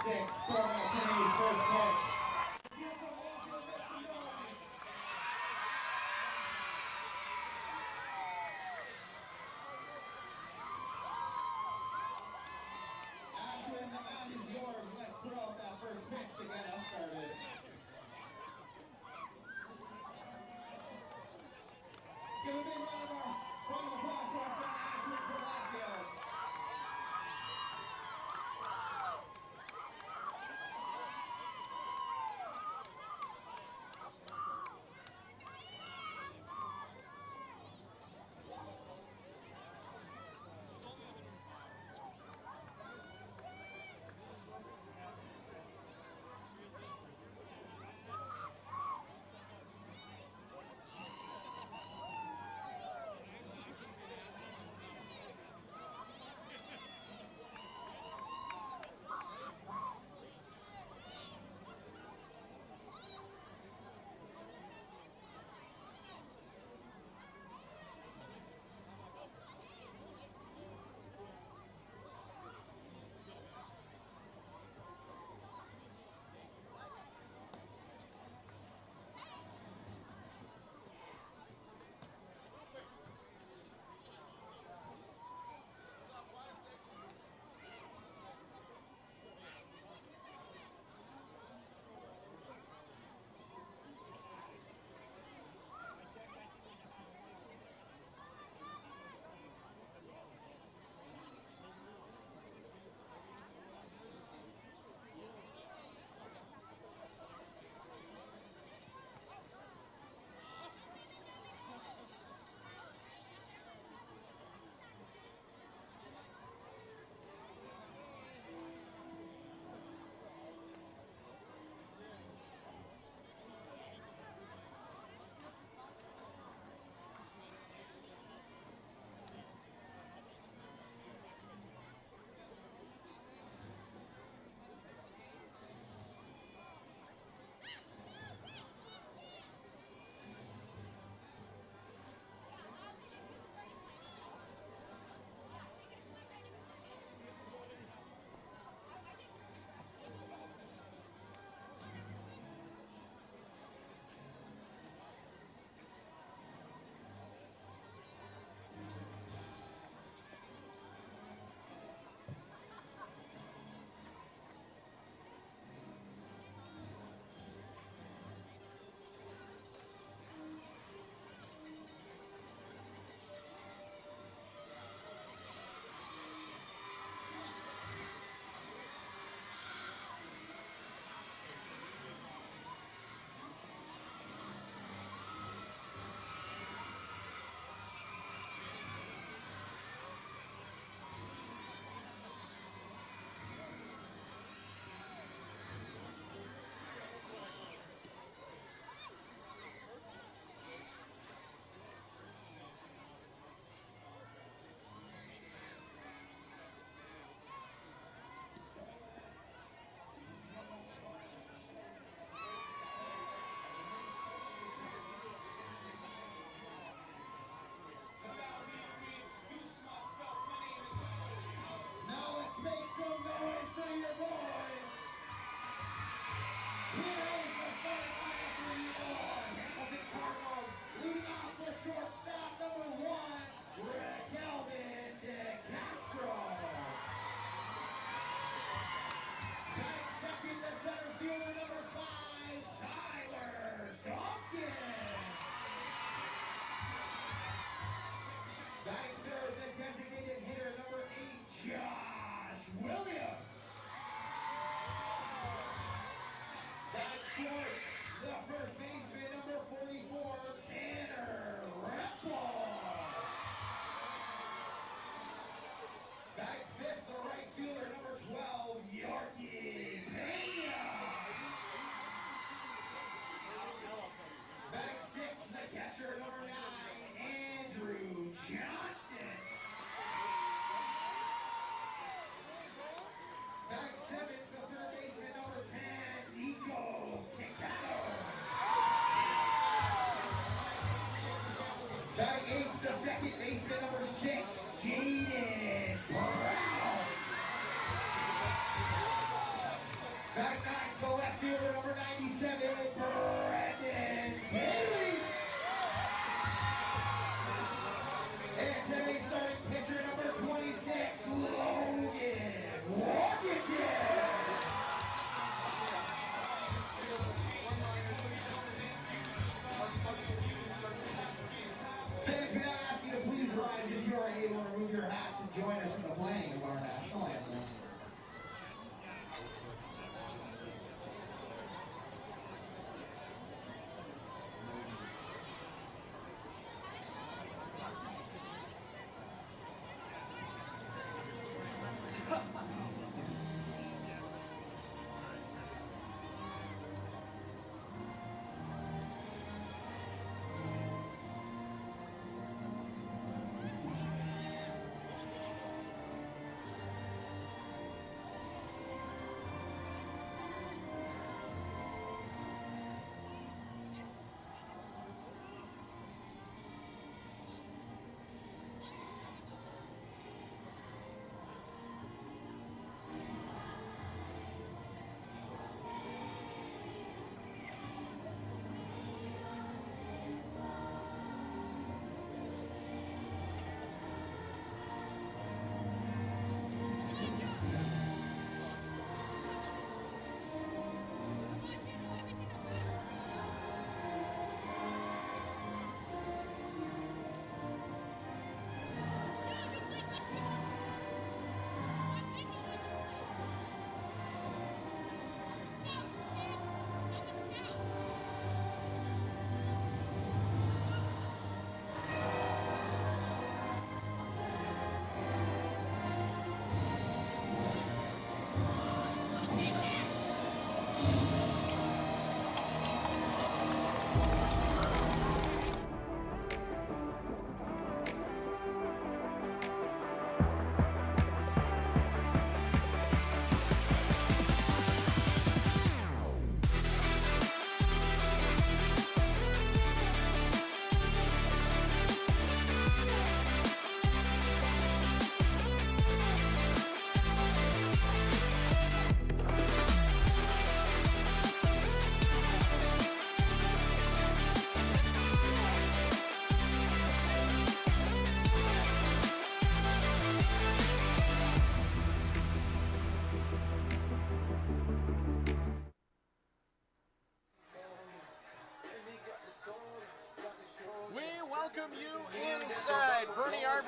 6, Cardinals Kennedy's first pitch. Ashwin, the mound is yours. Let's throw up that first pitch to get us started. It's going to be one of our applause for our friend Ashwin from Lockfield.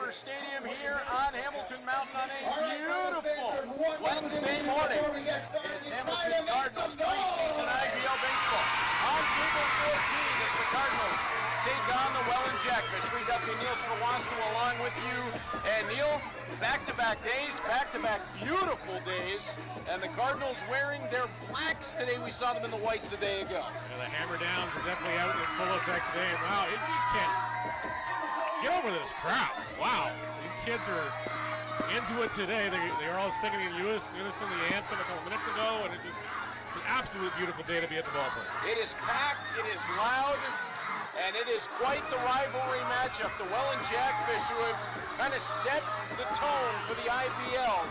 Copper Stadium here on Hamilton Mountain on a beautiful Wednesday morning. It's Hamilton Cardinals preseason IBL baseball on Cable 14 as the Cardinals take on the Welland Jackfish. We got the Neil Strawastu along with you. And Neil, back-to-back days, back-to-back beautiful days, and the Cardinals wearing their blacks today. We saw them in the whites a day ago. Yeah, the hammer downs are definitely out in full effect today. Wow, you just can't get over this crowd. Wow, these kids are into it today. They are all singing in unison the anthem a couple minutes ago, and it's an absolutely beautiful day to be at the ballpark. It is packed, it is loud, and it is quite the rivalry matchup. The Welland Jackfish, who have kind of set the tone for the IBL.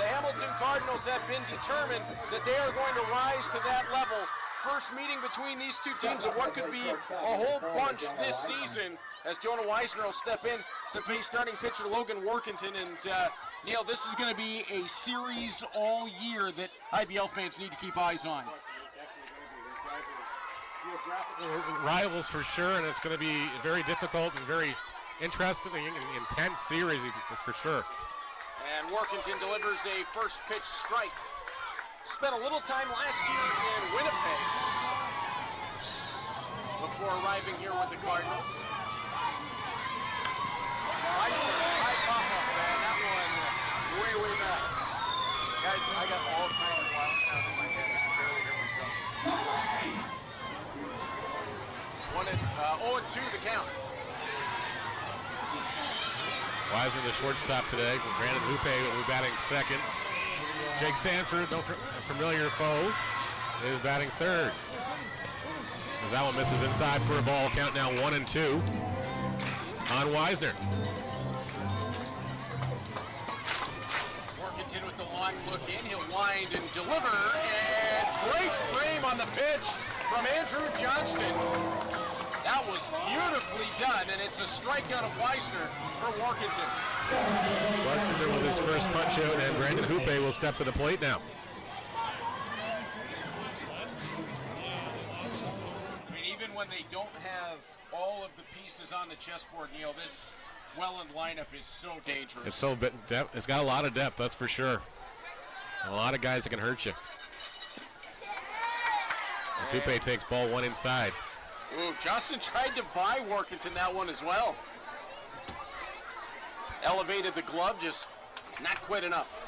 The Hamilton Cardinals have been determined that they are going to rise to that level. First meeting between these two teams of what could be a whole bunch this season, as Jonah Weisner will step in to face starting pitcher Logan Workington. And Neil, this is going to be a series all year that IBL fans need to keep eyes on. Rivals for sure, and it's going to be very difficult and very interesting and intense series, that's for sure. And Workington delivers a first pitch strike. Spent a little time last year in Winnipeg before arriving here with the Cardinals. High pop-up, man. That one way back. Guys, I got all kinds of wild sound in my head. I can barely hear myself. 0-2 the count. Weisner, the shortstop today. Brandon Hupe will be batting second. Jake Sanford, no familiar foe, is batting third. As that one misses inside for a ball. Count now 1-2 on Weisner. Workington with the long look in. He'll wind and deliver. And great frame on the pitch from Andrew Johnston. That was beautifully done, and it's a strikeout of Weisner for Workington. Workington with his first punch out, and Brandon Hupe will step to the plate now. I mean, even when they don't have all of the pieces on the chessboard, Neil, this Welland lineup is so dangerous. It's got a lot of depth, that's for sure. A lot of guys that can hurt you. As Hupe takes ball one inside. Ooh, Justin tried to buy Workington that one as well. Elevated the glove, just not quite enough.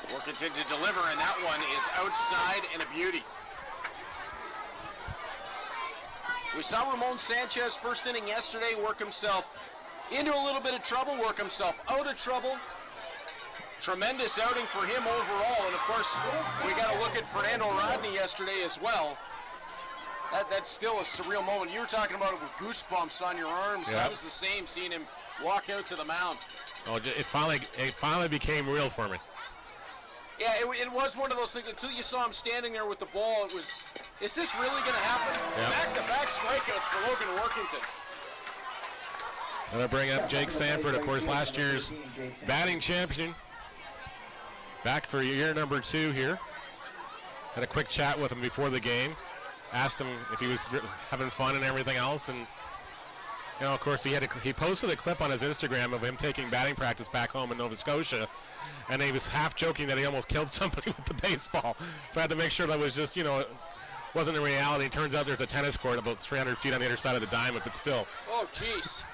Workington to deliver, and that one is outside and a beauty. We saw Ramon Sanchez first inning yesterday work himself into a little bit of trouble, work himself out of trouble. Tremendous outing for him overall, and of course, we got to look at Fernando Rodney yesterday as well. That's still a surreal moment. You were talking about it with goosebumps on your arms. Yep. That was the same, seeing him walk out to the mound. Oh, it finally became real for me. Yeah, it was one of those things. Until you saw him standing there with the ball, it was, is this really going to happen? Yep. Back-to-back strikeouts for Logan Workington. I'm going to bring up Jake Sanford, of course, last year's batting champion. Back for year number 2 here. Had a quick chat with him before the game. Asked him if he was having fun and everything else, and of course he posted a clip on his Instagram of him taking batting practice back home in Nova Scotia, and he was half joking that he almost killed somebody with the baseball. So I had to make sure that was just, it wasn't a reality. It turns out there's a tennis court about 300 feet on the other side of the diamond, but still. Oh, jeez.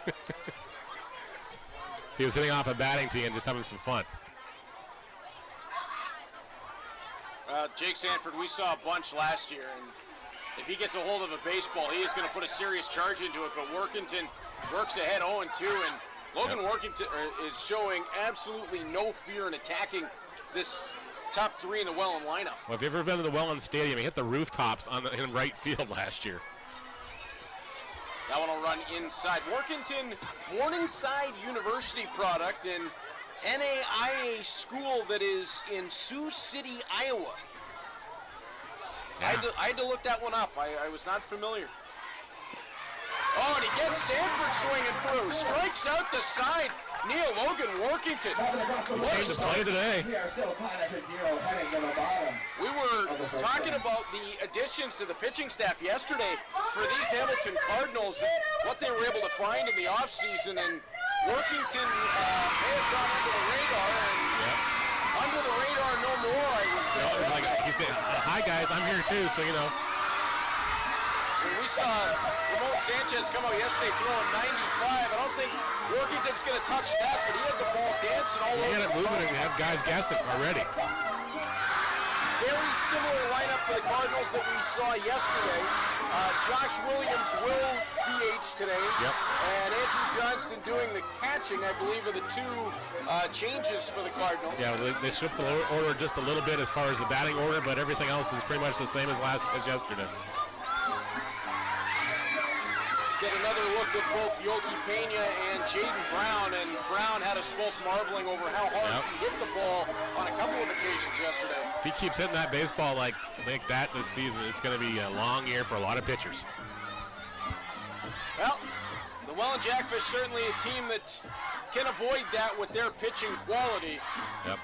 He was hitting off a batting tee and just having some fun. Jake Sanford, we saw a bunch last year, and if he gets a hold of a baseball, he is going to put a serious charge into it. But Workington works ahead 0-2, and Logan Workington is showing absolutely no fear in attacking this top 3 in the Welland lineup. Well, if you've ever been to the Welland Stadium, he hit the rooftops in right field last year. That one will run inside. Workington, Morningside University product, and NAIA school that is in Sioux City, Iowa. Yeah. I had to look that one up. I was not familiar. Oh, and he gets Sanford swinging through. Strikes out the side. Neil Logan Workington. Came to play today. We are still tied up at 0 heading to the bottom. We were talking about the additions to the pitching staff yesterday for these Hamilton Cardinals and what they were able to find in the offseason, and Workington may have gone under the radar, and under the radar no more, I would think. Hi guys, I'm here too, so you know. We saw Ramon Sanchez come out yesterday throwing 95. I don't think Workington's going to touch that, but he had the ball dancing all over. You got it moving and have guys guessing already. Very similar lineup for the Cardinals that we saw yesterday. Josh Williams will DH today, and Andrew Johnston doing the catching, I believe, are the two changes for the Cardinals. Yeah, they slipped the order just a little bit as far as the batting order, but everything else is pretty much the same as yesterday. Get another look at both Yoki Pena and Jaden Brown, and Brown had us both marveling over how hard he hit the ball on a couple of occasions yesterday. If he keeps hitting that baseball like that this season, it's going to be a long year for a lot of pitchers. Well, the Welland Jackfish certainly a team that can avoid that with their pitching quality. Yep.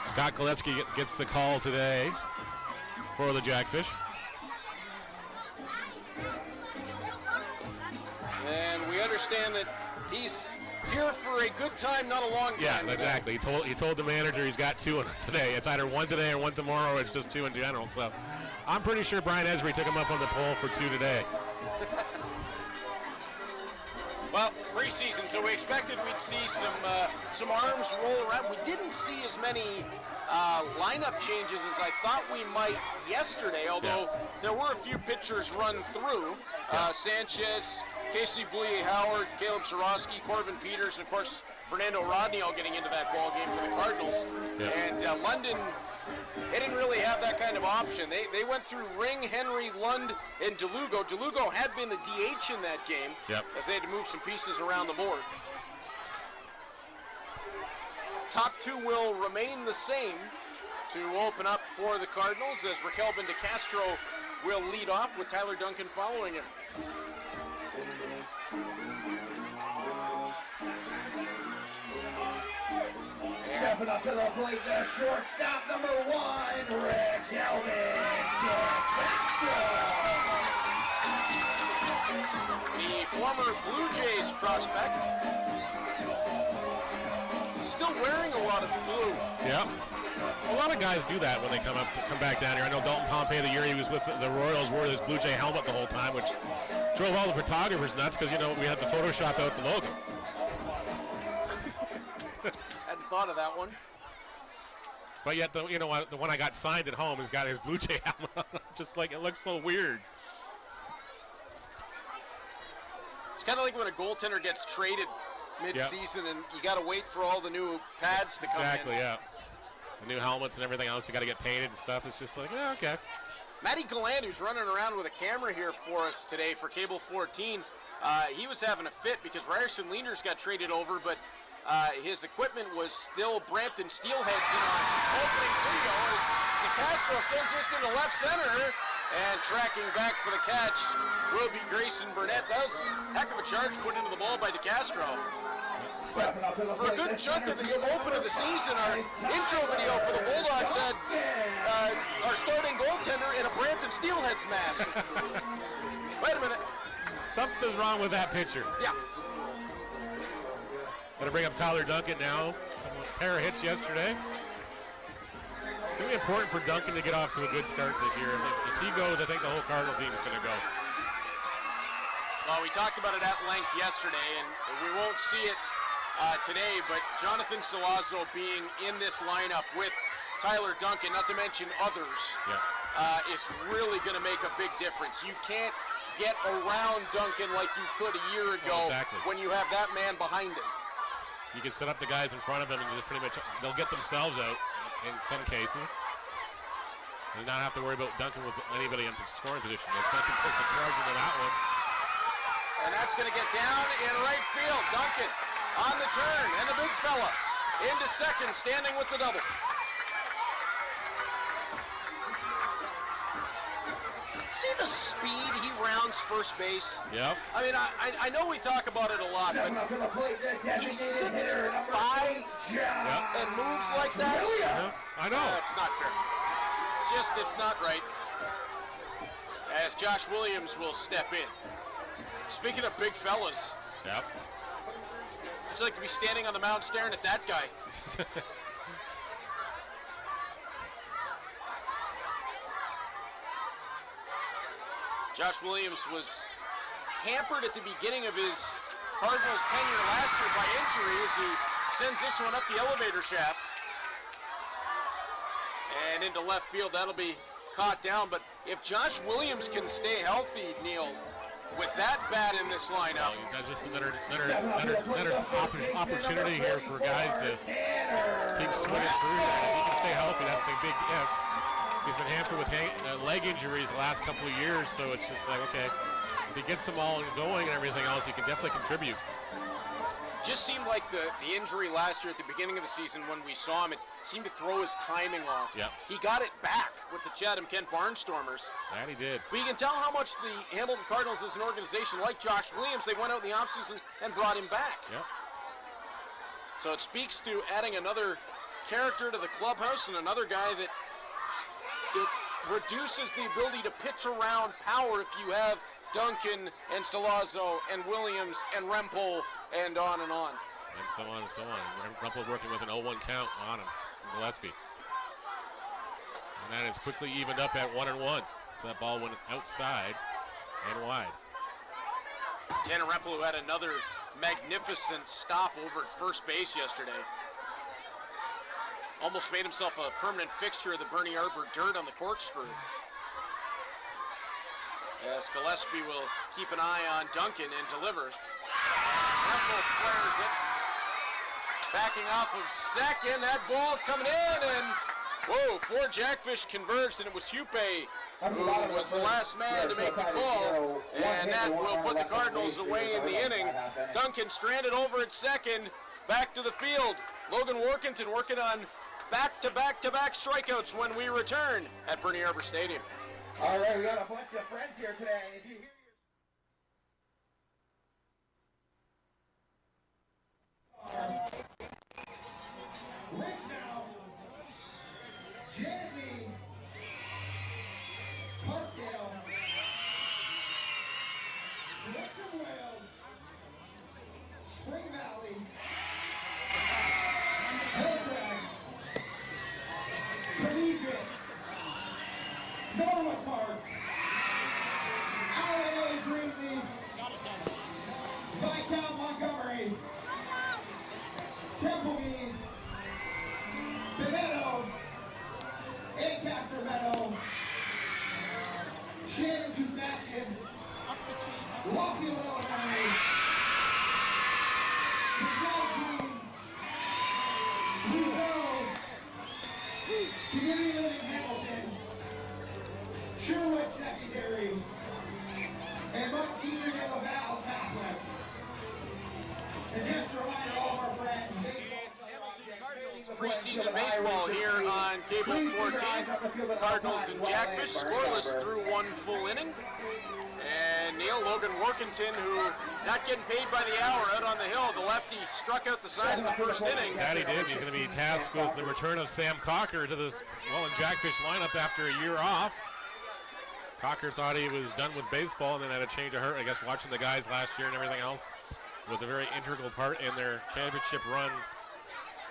Scott Goletsky gets the call today for the Jackfish. And we understand that he's here for a good time, not a long time. Yeah, exactly. He told the manager he's got 2 today. It's either 1 today or 1 tomorrow. It's just 2 in general. So I'm pretty sure Brian Esri took him up on the poll for 2 today. Well, preseason, so we expected we'd see some arms roll around. We didn't see as many lineup changes as I thought we might yesterday, although there were a few pitchers run through. Sanchez, Casey Bouye Howard, Caleb Sorosky, Corbin Peters, and of course Fernando Rodney all getting into that ball game for the Cardinals. And London, they didn't really have that kind of option. They went through Ring, Henry, Lund, and DeLugo. DeLugo had been the DH in that game as they had to move some pieces around the board. Top 2 will remain the same to open up for the Cardinals, as Raquel Bendicastro will lead off with Tyler Duncan following him. Stepping up to the plate, the shortstop, number 1, Raquel Bendicastro. The former Blue Jays prospect, still wearing a lot of the blue. Yep. A lot of guys do that when they come back down here. I know Dalton Pompey, the year he was with the Royals, wore his Blue Jay helmet the whole time, which drove all the photographers nuts because, you know, we had to Photoshop out the logo. Hadn't thought of that one. But yet, the one I got signed at home has got his Blue Jay helmet on. Just like, it looks so weird. It's kind of like when a goaltender gets traded mid-season and you got to wait for all the new pads to come in. Exactly, yeah. The new helmets and everything else, you got to get painted and stuff. It's just like, yeah, okay. Matty Galland, who's running around with a camera here for us today for Cable 14, he was having a fit because Ryerson Leaners got traded over, but his equipment was still Brampton Steelheads in our opening video as DeCastro sends this into left center, and tracking back for the catch, Ruby Grayson Burnett. That was a heck of a charge put into the ball by DeCastro. For a good chunk of the open of the season, our intro video for the Bulldogs had our starting goaltender in a Brampton Steelheads mask. Wait a minute. Something's wrong with that pitcher. Yeah. Going to bring up Tyler Duncan now. A pair of hits yesterday. It's going to be important for Duncan to get off to a good start this year. If he goes, I think the whole Cardinal team is going to go. Well, we talked about it at length yesterday, and we won't see it today, but Jonathan Salazzo being in this lineup with Tyler Duncan, not to mention others, is really going to make a big difference. You can't get around Duncan like you could a year ago when you have that man behind him. You can set up the guys in front of him and just pretty much, they'll get themselves out in some cases. And not have to worry about Duncan with anybody in scoring position. Duncan took the charge into that one. And that's going to get down in right field. Duncan on the turn, and the big fella into second, standing with the double. See the speed he rounds first base? Yep. I mean, I know we talk about it a lot, but he's 6'5" and moves like that. Yeah, I know. It's not fair. It's not right. As Josh Williams will step in. Speaking of big fellas, Yep. would you like to be standing on the mound staring at that guy? Josh Williams was hampered at the beginning of his Cardinals tenure last year by injury as he sends this one up the elevator shaft. And into left field, that'll be caught down. But if Josh Williams can stay healthy, Neil, with that bat in this lineup. Well, just another opportunity here for guys to keep swinging through that. If he can stay healthy, that's a big if. He's been hampered with leg injuries the last couple of years, so it's just like, okay, if he gets them all going and everything else, he can definitely contribute. Just seemed like the injury last year at the beginning of the season when we saw him, it seemed to throw his timing off. Yep. He got it back with the Chatham-Kent Barnstormers. That he did. But you can tell how much the Hamilton Cardinals as an organization, like Josh Williams, they went out in the offseason and brought him back. Yep. So it speaks to adding another character to the clubhouse and another guy that it reduces the ability to pitch around power if you have Duncan and Salazzo and Williams and Rempel and on and on. And so on and so on. Rumpel working with an 0-1 count on him from Gillespie. And that is quickly evened up at 1-1. So that ball went outside and wide. Tanner Rempel, who had another magnificent stop over at first base yesterday. Almost made himself a permanent fixture of the Bernie Arbor dirt on the corkscrew. As Gillespie will keep an eye on Duncan and deliver. Rempel flares it. Backing off of second, that ball coming in, and whoa, 4 Jackfish converged, and it was Hupe who was the last man to make the call, and that will put the Cardinals away in the inning. Duncan stranded over at second, back to the field. Logan Workington working on back-to-back-to-back strikeouts when we return at Bernie Arbor Stadium. All right, we got a bunch of friends here today. If you hear Rich now, Jamie, Parkdale, Western Wales, Spring Valley, Hillcrest, Collegiate, Norwood Park, LA Greenleaf, Viscount Montgomery, Templemead, Beneto, Ancaster Meadow, Shannon Kuzmachin, Lockheed, Illinois, Michelle Green, Brazil, Community Living Hamilton, Sherwood Secondary, and Montgomery de Laval Catholic. And just a reminder, all of our friends, Preseason baseball here on Cable 14. Cardinals and Jackfish scoreless through 1 full inning. And Neil, Logan Workington, who not getting paid by the hour out on the hill. The lefty struck out the side in the first inning. That he did. He's going to be tasked with the return of Sam Cocker to this Welland Jackfish lineup after a year off. Cocker thought he was done with baseball and then had a change of heart. I guess watching the guys last year and everything else was a very integral part in their championship run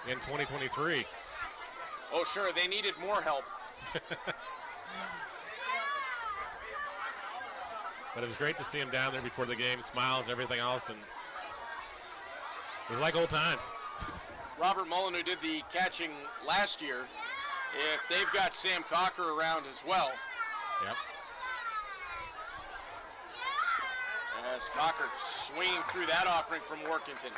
in 2023. Oh, sure, they needed more help. But it was great to see him down there before the game, smiles, everything else, and it was like old times. Robert Mullen, who did the catching last year, if they've got Sam Cocker around as well. Yep. As Cocker swinging through that offering from Workington.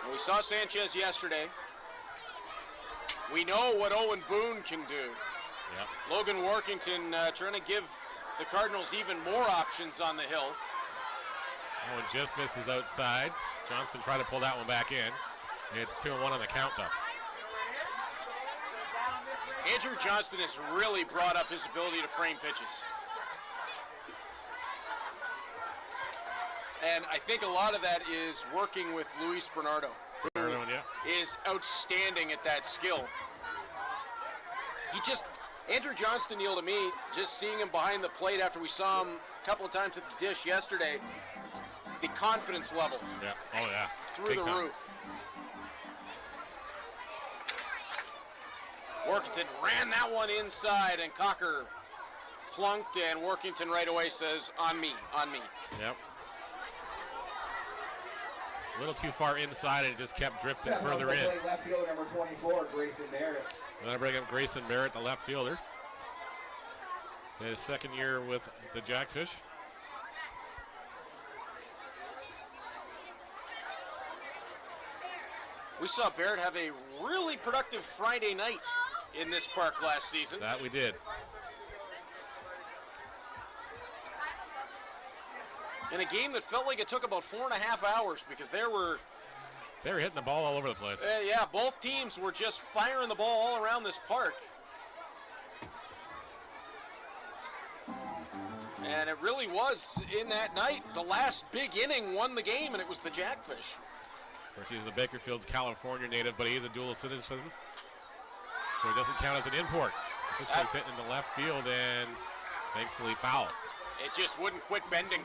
And we saw Sanchez yesterday. We know what Owen Boone can do. Yep. Logan Workington trying to give the Cardinals even more options on the hill. Owen just misses outside. Johnston tried to pull that one back in. It's 2-1 on the count, though. Andrew Johnston has really brought up his ability to frame pitches. And I think a lot of that is working with Luis Bernardo, who is outstanding at that skill. Andrew Johnston, Neil, to me, just seeing him behind the plate after we saw him a couple of times at the dish yesterday, the confidence level through the roof. Workington ran that one inside, and Cocker plunked, and Workington right away says, on me, on me. Yep. A little too far inside, and it just kept drifting further in. Left fielder number 24, Grayson Barrett. I'm going to bring up Grayson Barrett, the left fielder. His second year with the Jackfish. We saw Barrett have a really productive Friday night in this park last season. That we did. In a game that felt like it took about 4.5 hours because they were hitting the ball all over the place. Yeah, both teams were just firing the ball all around this park. And it really was, in that night, the last big inning won the game, and it was the Jackfish. Of course, he's a Bakersfield, California native, but he is a dual citizen, so he doesn't count as an import. This one's hitting in the left field, and thankfully foul. It just wouldn't quit bending.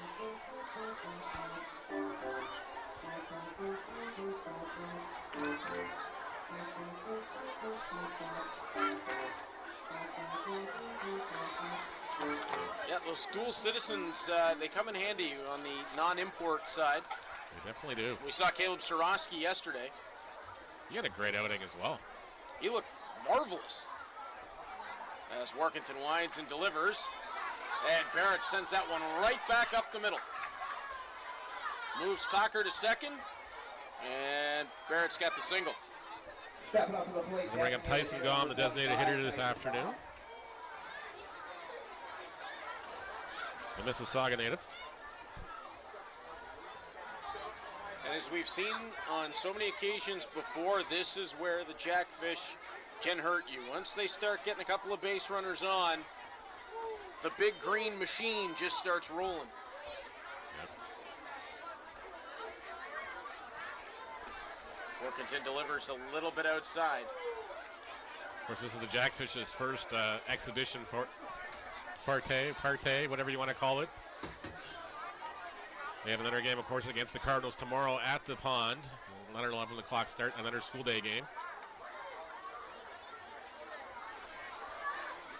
Yeah, those dual citizens, they come in handy on the non-import side. They definitely do. We saw Caleb Sorosky yesterday. He had a great outing as well. He looked marvelous. As Workington winds and delivers. And Barrett sends that one right back up the middle. Moves Cocker to second. And Barrett's got the single. Stepping up to the plate. We'll bring up Tyson Gom, the designated hitter this afternoon. The Mississauga native. And as we've seen on so many occasions before, this is where the Jackfish can hurt you. Once they start getting a couple of base runners on, the big green machine just starts rolling. Yep. Workington delivers a little bit outside. Of course, this is the Jackfish's first exhibition for partay, whatever you want to call it. They have another game, of course, against the Cardinals tomorrow at the Pond. Another 11 o'clock start, another school day game.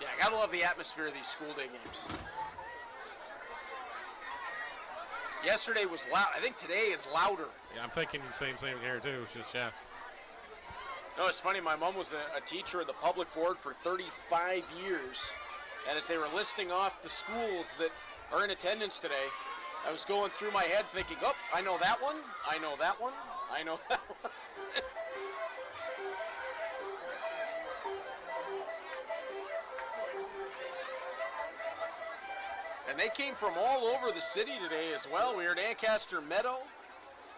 Yeah, I gotta love the atmosphere of these school day games. Yesterday was loud. I think today is louder. Yeah, I'm thinking the same here too. It's just, yeah. No, it's funny. My mom was a teacher at the public board for 35 years. And as they were listing off the schools that are in attendance today, I was going through my head thinking, oh, I know that one, I know that one, I know that one. And they came from all over the city today as well. We heard Ancaster Meadow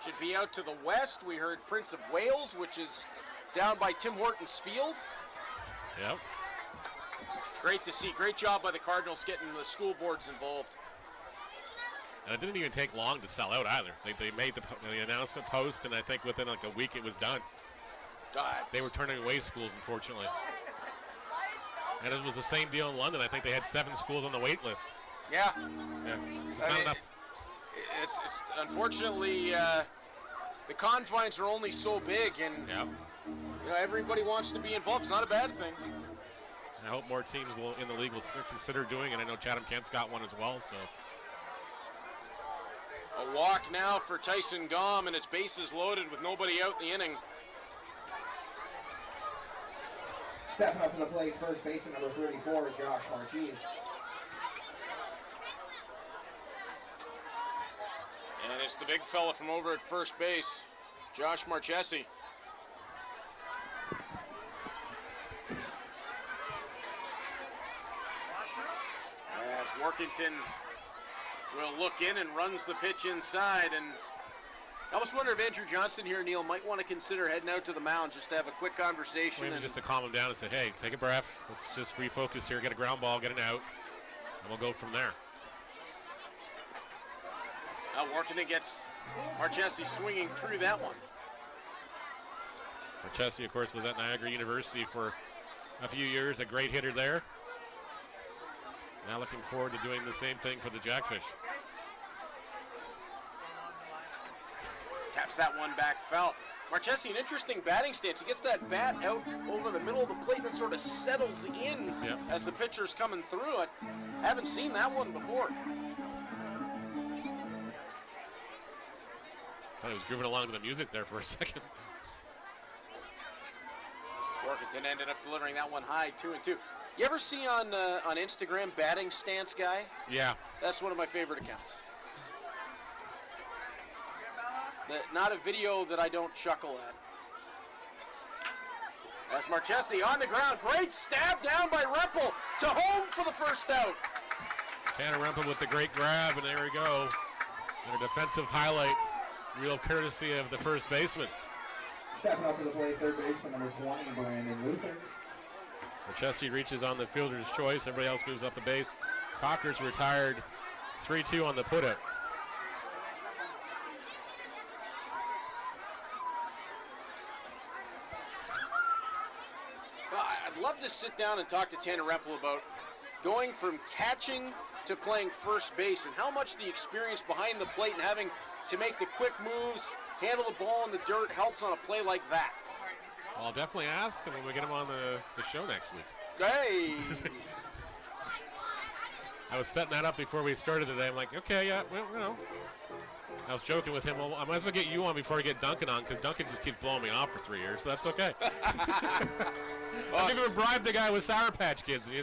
should be out to the west. We heard Prince of Wales, which is down by Tim Hortons Field. Yep. Great to see. Great job by the Cardinals getting the school boards involved. And it didn't even take long to sell out either. They made the announcement post, and I think within like a week it was done. God. They were turning away schools, unfortunately. And it was the same deal in London. I think they had 7 schools on the wait list. Yeah. Yeah. Just not enough. It's unfortunately the confines are only so big, and you know, everybody wants to be involved. It's not a bad thing. I hope more teams will in the league will consider doing it. I know Chatham-Kent's got one as well. So a walk now for Tyson Gom, and it's bases loaded with nobody out in the inning. Stepping up to the plate, first baseman number 34, Josh Marchese. And it's the big fella from over at first base, Josh Marchese. As Workington will look in and runs the pitch inside, and I almost wonder if Andrew Johnston here, Neil, might want to consider heading out to the mound just to have a quick conversation. Maybe just to calm him down and say, hey, take a breath. Let's just refocus here, get a ground ball, get an out, and we'll go from there. Now Workington gets Marchesi swinging through that one. Marchesi, of course, was at Niagara University for a few years, a great hitter there. Now looking forward to doing the same thing for the Jackfish. Taps that one back, foul. Marchesi, an interesting batting stance. He gets that bat out over the middle of the plate and sort of settles in as the pitcher's coming through. I haven't seen that one before. Thought he was grooving along to the music there for a second. Workington ended up delivering that one high, 2-2. You ever see on Instagram batting stance guy? Yeah. That's one of my favorite accounts. Not a video that I don't chuckle at. As Marchesi on the ground, great stab down by Rempel to home for the first out. Tanner Rempel with the great grab, and there we go. And a defensive highlight, real courtesy of the first baseman. Stepping up to the plate, third baseman number 20, Brandon Luther. Marchesi reaches on the fielder's choice. Everybody else moves up the base. Cocker's retired 3-2 on the putout. I'd love to sit down and talk to Tanner Rempel about going from catching to playing first base and how much the experience behind the plate and having to make the quick moves, handle the ball in the dirt helps on a play like that. Well, I'll definitely ask him when we get him on the show next week. Hey! I was setting that up before we started today. I'm like, okay, yeah, well, you know. I was joking with him, well, I might as well get you on before I get Duncan on, because Duncan just keeps blowing me off for 3 years, so that's okay. I didn't even bribe the guy with Sour Patch Kids. He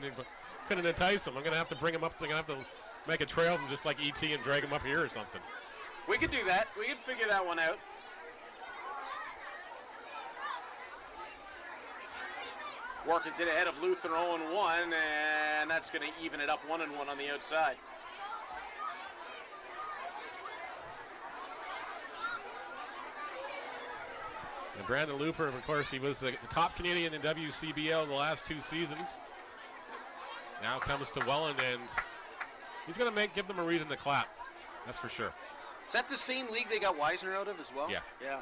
couldn't entice him. I'm going to have to bring him up. I'm going to have to make a trail of him just like E.T. and drag him up here or something. We could do that. We could figure that one out. Workington ahead of Luther 0-1, and that's going to even it up 1-1 on the outside. And Brandon Looper, of course, he was the top Canadian in WCBL the last 2 seasons. Now comes to Welland, and he's going to give them a reason to clap. That's for sure. Is that the same league they got Weisner out of as well? Yeah. Yeah.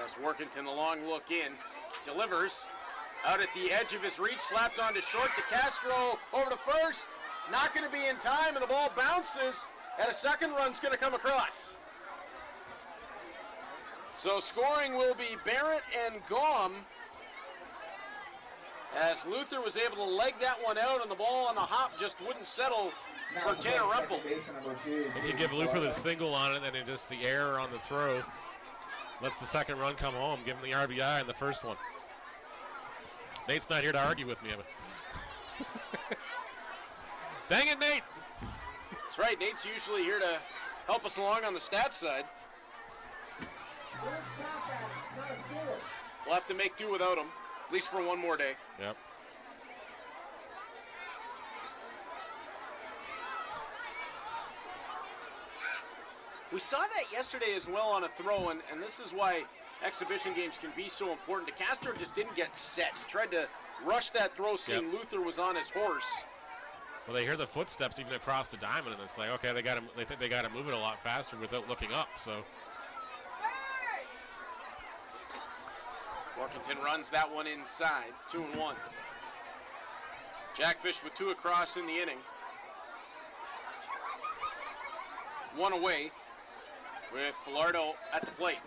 As Workington, the long look in, delivers out at the edge of his reach, slapped onto short to Castro, over to first. Not going to be in time, and the ball bounces, and a second run's going to come across. So scoring will be Barrett and Gaume, as Luther was able to leg that one out, and the ball on the hop just wouldn't settle for Tanner Rempel. You give Luther the single on it, and then just the error on the throw lets the second run come home, give him the RBI in the first one. Nate's not here to argue with me. Dang it, Nate! That's right, Nate's usually here to help us along on the stats side. We'll have to make do without him, at least for one more day. Yep. We saw that yesterday as well on a throw, and this is why exhibition games can be so important. DeCastro just didn't get set. He tried to rush that throw, seeing Luther was on his horse. Well, they hear the footsteps even across the diamond, and it's like, okay, they think they got to move it a lot faster without looking up. So Workington runs that one inside, 2-1. Jackfish with 2 across in the inning. 1 away with Falardo at the plate.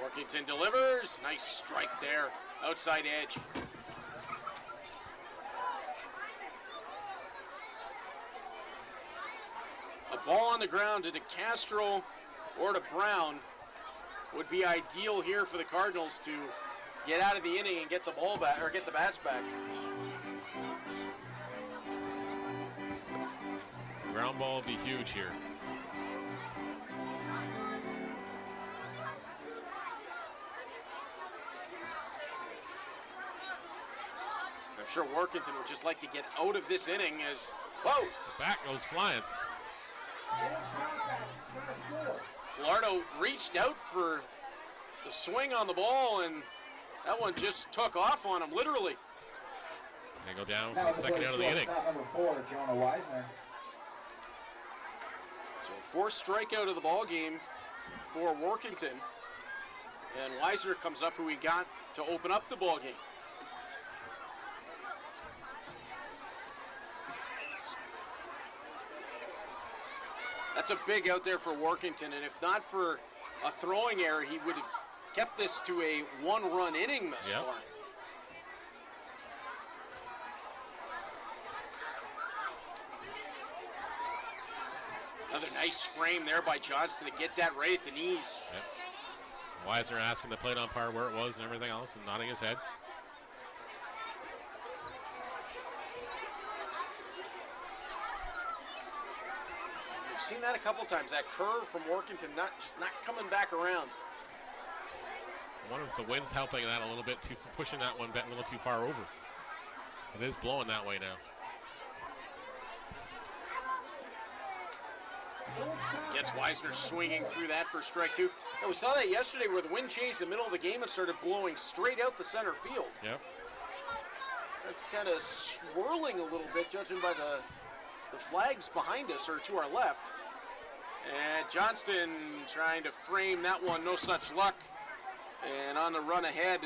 Workington delivers. Nice strike there. Outside edge. A ball on the ground to DeCastro or to Brown would be ideal here for the Cardinals to get out of the inning and get the ball back, or get the bats back. ground ball will be huge here. sure Workington would just like to get out of this inning as, whoa! The bat goes flying. Falardo reached out for the swing on the ball, and that one just took off on him, literally. They go down for the second out of the inning. Number 4, Jonah Weisner. So fourth strikeout of the ball game for Workington. And Weisner comes up, who we got to open up the ball game. That's a big out there for Workington, and if not for a throwing error, he would have kept this to a one-run inning thus far. Another nice frame there by Johnston to get that right at the knees. Yep. Weisner asking the plate umpire where it was and everything else and nodding his head. We've seen that a couple times, that curve from Workington just not coming back around. I wonder if the wind's helping that a little bit, pushing that one a little too far over. It is blowing that way now. Gets Weisner swinging through that for strike two. And we saw that yesterday where the wind changed in the middle of the game and started blowing straight out the center field. Yep. That's kind of swirling a little bit, judging by the flags behind us or to our left. And Johnston trying to frame that one, no such luck. And on the run ahead,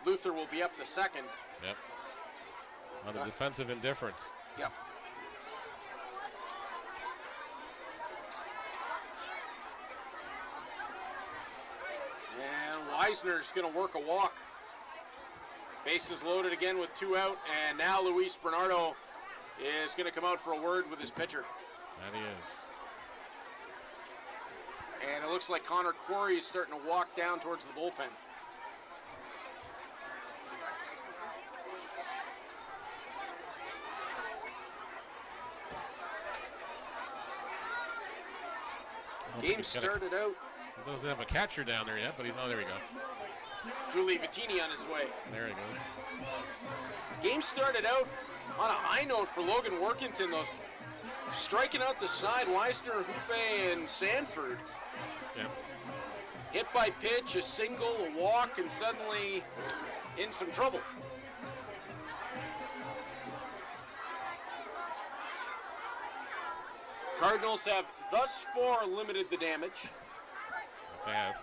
Luther will be up to second. Yep. On the defensive indifference. Yep. And Weisner's going to work a walk. Bases loaded again with 2 out, and now Luis Bernardo is going to come out for a word with his pitcher. That he is. And it looks like Connor Quarry is starting to walk down towards the bullpen. Game started out. He doesn't have a catcher down there yet, but he's, oh, there we go. Julie Vittini on his way. There he goes. Game started out on a high note for Logan Workington, though. Striking out the side, Weisner, Hoope, and Sanford. Yep. Hit by pitch, a single, a walk, and suddenly in some trouble. Cardinals have thus far limited the damage. They have.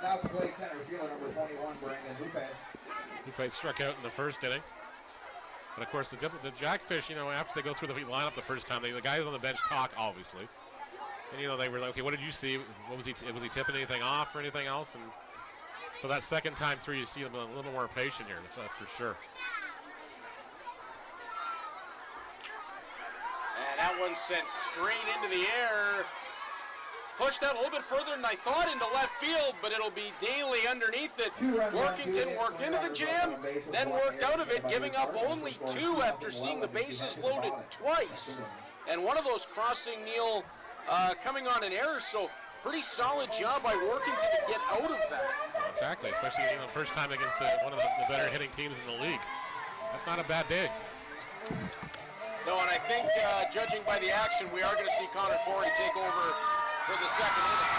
Now to play center fielder number 21, Brandon Hoope. Hoope struck out in the first inning. But of course, the Jackfish, you know, after they go through the lineup the first time, the guys on the bench talk, obviously. And, you know, they were like, okay, what did you see? What was he tipping anything off or anything else? And so that second time through, you see them a little more patient here, that's for sure. And that one sent straight into the air. Pushed out a little bit further than I thought into left field, but it'll be Daly underneath it. Workington worked into the jam, then worked out of it, giving up only 2 after seeing the bases loaded twice. And one of those crossing Neal coming on an error, so pretty solid job by Workington to get out of that. Well, exactly, especially the first time against one of the better hitting teams in the league. That's not a bad day. No, and I think judging by the action, we are going to see Connor Quarry take over for the second inning.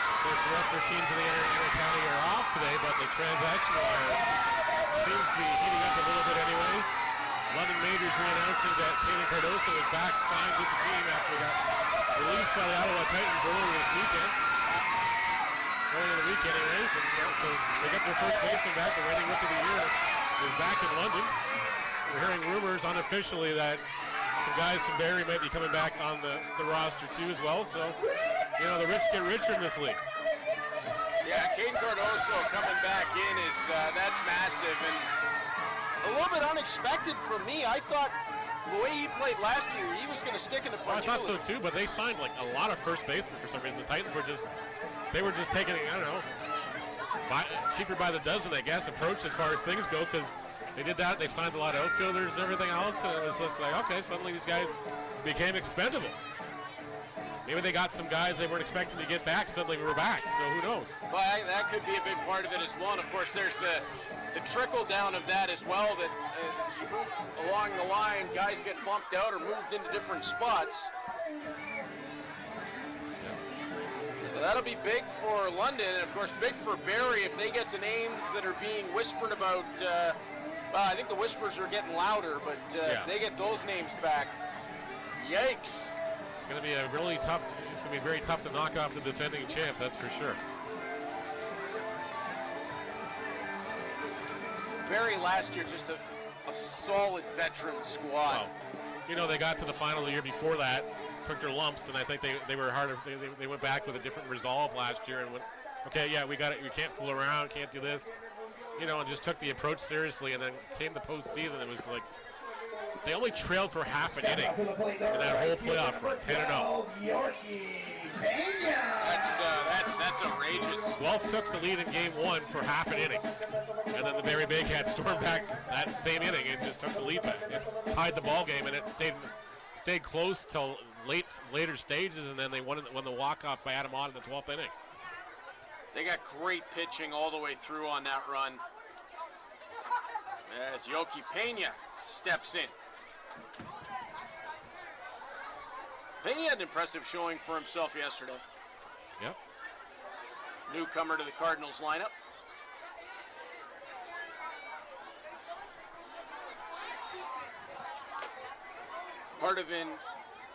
Of course, the rest of the teams in the Inter County are off today, but the transaction wire seems to be heating up a little bit anyways. London Majors re-announcing that Kaden Cardoso was back signed with the team after he got released by the Ottawa Titans earlier this weekend. Earlier in the week anyways, and so they got their first baseman back. The reigning rookie of the year is back in London. We're hearing rumors unofficially that some guys from Barrie might be coming back on the roster too as well. So, you know, the rich get richer in this league. Yeah, Kaden Cardoso coming back in is that's massive and a little bit unexpected for me. I thought the way he played last year, he was going to stick in the front. I thought so too, but they signed like a lot of first basemen for some reason. The Titans were just taking, I don't know, cheaper by the dozen, I guess, approach as far as things go, because they did that. They signed a lot of outfielders and everything else, and it was just like, okay, suddenly these guys became expendable. Maybe they got some guys they weren't expecting to get back. Suddenly we were back, so who knows? Well, that could be a big part of it as well. And of course, there's the the trickle down of that as well, that as you move along the line, guys get bumped out or moved into different spots. So that'll be big for London, and of course big for Barrie if they get the names that are being whispered about. I think the whispers are getting louder, but if they get those names back, yikes. It's going to be a really tough. It's going to be very tough to knock off the defending champs. That's for sure. Barrie last year just a solid veteran squad. Wow. You know, they got to the final the year before that, took their lumps, and I think they were harder. They went back with a different resolve last year and went, okay, yeah, we got it. We can't fool around, can't do this. You know, and just took the approach seriously, and then came the postseason. It was like they only trailed for half an inning in that whole playoff run, 10-0. That's outrageous. Guelph took the lead in game one for half an inning, and then the Barrie Baycats stormed back that same inning and just took the lead back. It tied the ball game, and it stayed close till later stages, and then they won the walk-off by Adam Ott in the 12th inning. They got great pitching all the way through on that run. As Yoki Pena steps in. Pena had an impressive showing for himself yesterday. Yep. Newcomer to the Cardinals lineup. Part of an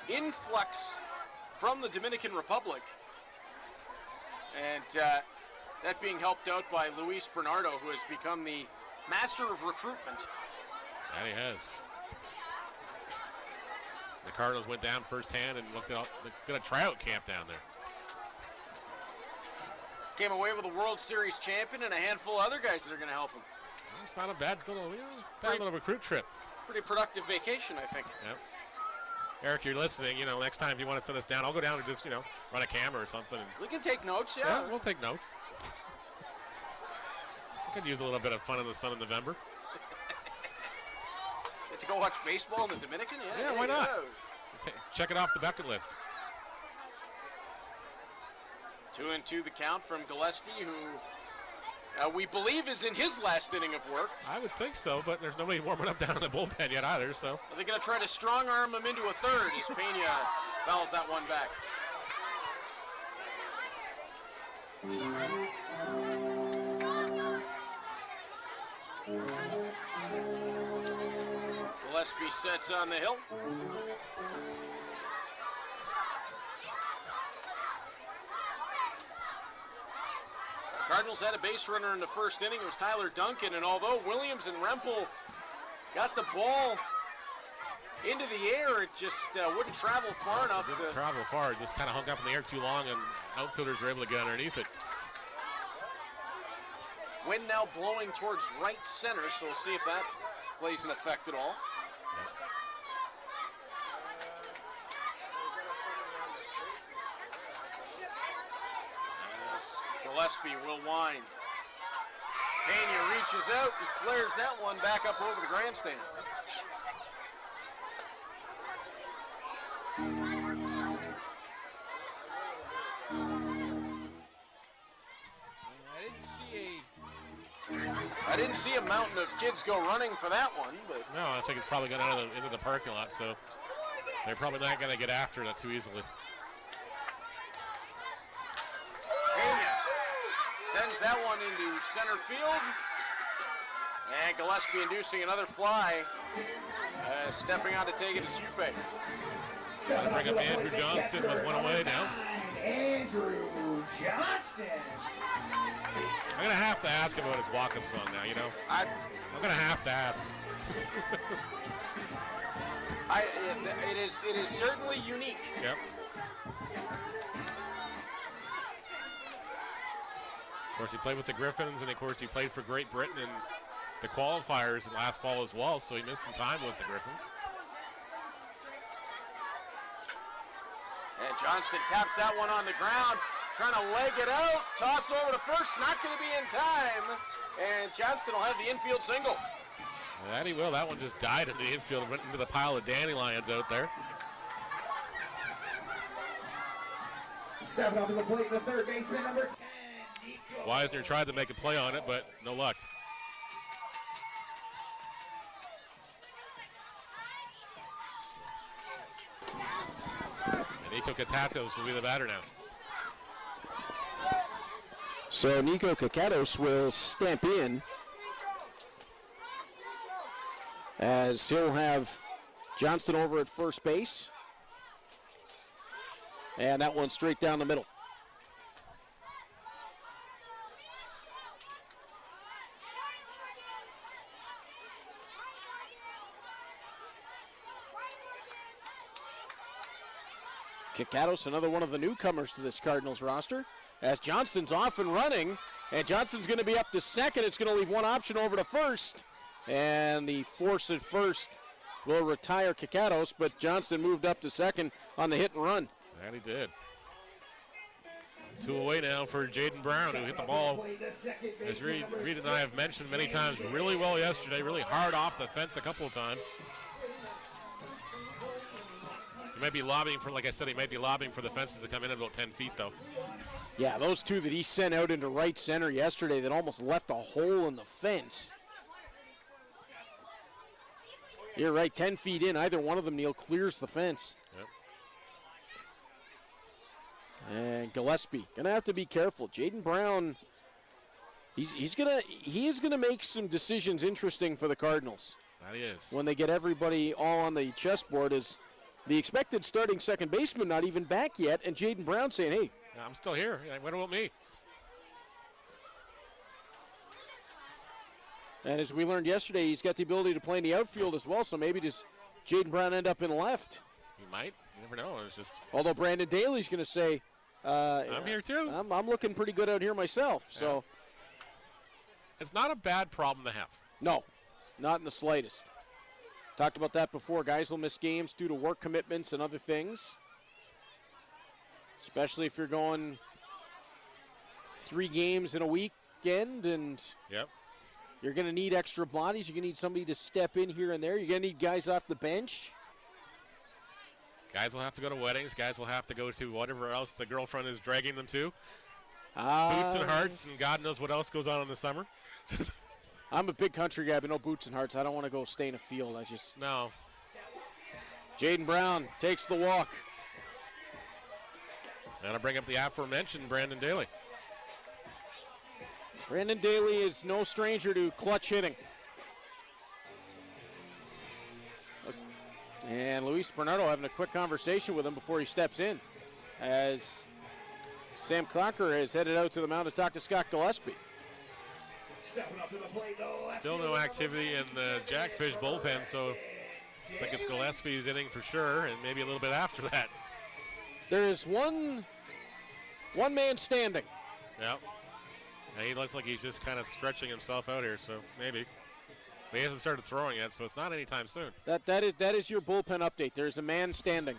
influx from the Dominican Republic. And that being helped out by Luis Bernardo, who has become the master of recruitment. That he has. The Cardinals went down firsthand and looked at a tryout camp down there. Came away with a World Series champion and a handful of other guys that are going to help him. Well, it's not a bad little recruit trip. Pretty productive vacation, I think. Yep. Eric, you're listening. You know, next time if you want to send us down, I'll go down and just, run a camera or something. We can take notes, yeah. Yeah, we'll take notes. I could use a little bit of fun in the sun in November. To go watch baseball in the Dominican? Yeah, why not? Check it off the bucket list. 2-2 the count from Gillespie, who we believe is in his last inning of work. I would think so, but there's nobody warming up down in the bullpen yet either, so. Are they going to try to strong arm him into a third as Pena fouls that one back? Gillespie sets on the hill. Cardinals had a base runner in the first inning. It was Tyler Duncan, and although Williams and Rempel got the ball into the air, it just wouldn't travel far enough. It didn't travel far. It just kind of hung up in the air too long, and outfielders were able to get underneath it. Wind now blowing towards right center, so we'll see if that plays an effect at all. Gillespie will wind. Pena reaches out and flares that one back up over the grandstand. I didn't see a mountain of kids go running for that one, but no, I think it's probably gone out into the parking lot, so they're probably not going to get after that too easily. Sends that one into center field. And Gillespie inducing another fly. Stepping on to take it is Jupe. Bring up Andrew Johnston with one away now. Andrew Johnston. I'm going to have to ask him about his walk-up song now, I'm going to have to ask. It is certainly unique. Yep. Of course, he played with the Griffins, and of course, he played for Great Britain in the qualifiers last fall as well, so he missed some time with the Griffins. And Johnston taps that one on the ground, trying to leg it out. Toss over to first, not going to be in time. And Johnston will have the infield single. That he will. That one just died in the infield, went into the pile of dandelions out there. Stepping up to the plate, the third baseman, number 10. Wisner tried to make a play on it, but no luck. Nico Katatos will be the batter now. So Nico Kakatos will step in as he'll have Johnston over at first base. And that one straight down the middle. Kakatos, another one of the newcomers to this Cardinals roster, as Johnston's off and running, and Johnston's going to be up to second. It's going to leave one option over to first, and the force at first will retire Kakatos, but Johnston moved up to second on the hit and run. And he did. 2 away now for Jaden Brown, who hit the ball, as Reed and I have mentioned many times, really well yesterday, really hard off the fence a couple of times. He might be lobbying for, like I said, he might be lobbying for the fences to come in at about 10 feet, though. Yeah, those two that he sent out into right center yesterday that almost left a hole in the fence. You're right, 10 feet in, either one of them, Neil, clears the fence. Yep. And Gillespie gonna have to be careful. Jaden Brown, he is gonna make some decisions interesting for the Cardinals. That he is. When they get everybody all on the chessboard, is the expected starting second baseman not even back yet, and Jaden Brown saying, "Hey, I'm still here. What about me?" And as we learned yesterday, he's got the ability to play in the outfield as well. So maybe does Jaden Brown end up in left? He might. You never know. It's just. Although Brandon Daly's going to say, I'm here too. I'm looking pretty good out here myself. So it's not a bad problem to have. No, not in the slightest. Talked about that before. Guys will miss games due to work commitments and other things, especially if you're going 3 games in a weekend, and yep. You're going to need extra bodies. You're going to need somebody to step in here and there. You're going to need guys off the bench. Guys will have to go to weddings. Guys will have to go to whatever else the girlfriend is dragging them to. Boots and hearts, and God knows what else goes on in the summer. I'm a big country guy, but no boots and hearts. I don't want to go stay in a field. No. Jaden Brown takes the walk. And I bring up the aforementioned Brandon Daly. Brandon Daly is no stranger to clutch hitting. And Luis Bernardo having a quick conversation with him before he steps in, as Sam Cocker has headed out to the mound to talk to Scott Gillespie. Still no activity in the Jackfish bullpen, so I think it's Gillespie's inning for sure, and maybe a little bit after that. There is one man standing. Yep. And he looks like he's just kind of stretching himself out here, so maybe. But he hasn't started throwing yet, so it's not anytime soon. That is your bullpen update. There's a man standing.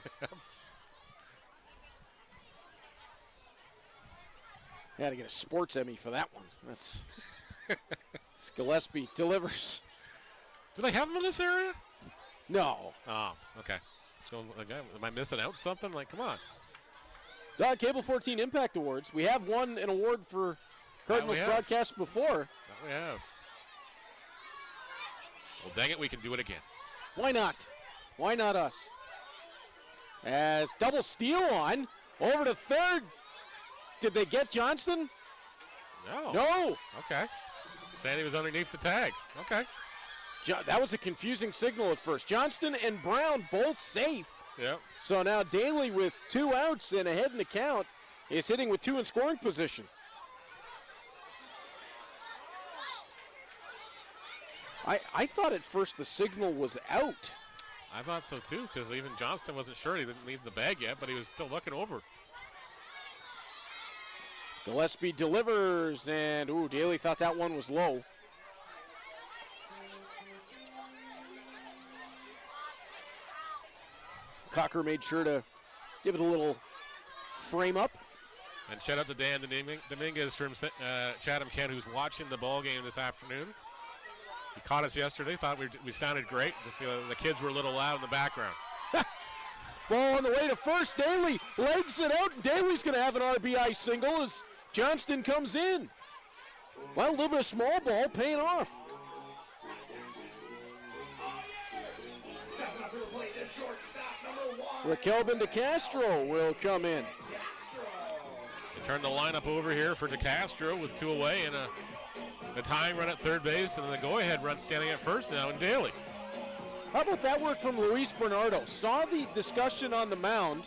Had to get a sports Emmy for that one. That's Gillespie delivers. Do they have him in this area? No. Oh, okay. So, am I missing out something? Like, come on. Cable 14 Impact Awards. We have won an award for Cardinals broadcast before. That we have. Well, dang it, we can do it again. Why not? Why not us? As double steal on, over to third. Did they get Johnston? No. Okay. Sandy was underneath the tag. Okay. That was a confusing signal at first. Johnston and Brown both safe. Yep. So now Daly with 2 outs and ahead in the count is hitting with 2 in scoring position. I thought at first the signal was out. I thought so too, because even Johnston wasn't sure. He didn't leave the bag yet, but he was still looking over. Gillespie delivers, and Daly thought that one was low. Cocker made sure to give it a little frame up. And shout out to Dan Dominguez from Chatham-Kent, who's watching the ball game this afternoon. He caught us yesterday, thought we sounded great. Just the kids were a little loud in the background. Ball on the way to first. Daly legs it out, and Daly's going to have an RBI single as Johnston comes in. Well, a little bit of small ball paying off. Stepping up to the plate, the shortstop, number 1, Raquel De Castro will come in. They turned the lineup over here for De Castro with 2 away and a tying run at third base and the go-ahead run standing at first now in Daly. How about that work from Luis Bernardo? Saw the discussion on the mound,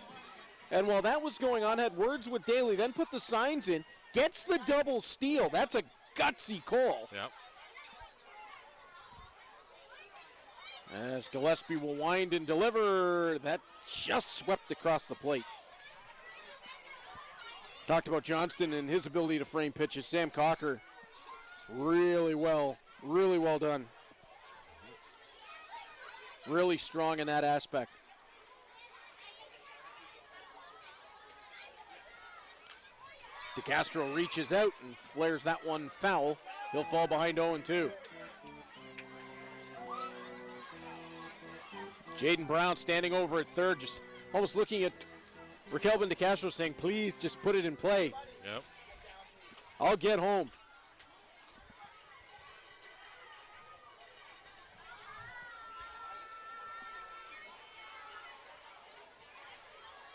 and while that was going on, had words with Daly, then put the signs in, gets the double steal. That's a gutsy call. Yep. As Gillespie will wind and deliver, that just swept across the plate. Talked about Johnston and his ability to frame pitches. Sam Cocker, really well done. Really strong in that aspect. De Castro reaches out and flares that one foul. He'll fall behind 0-2. Jaden Brown standing over at third, just almost looking at Raquel De Castro saying, please just put it in play. Yep. I'll get home.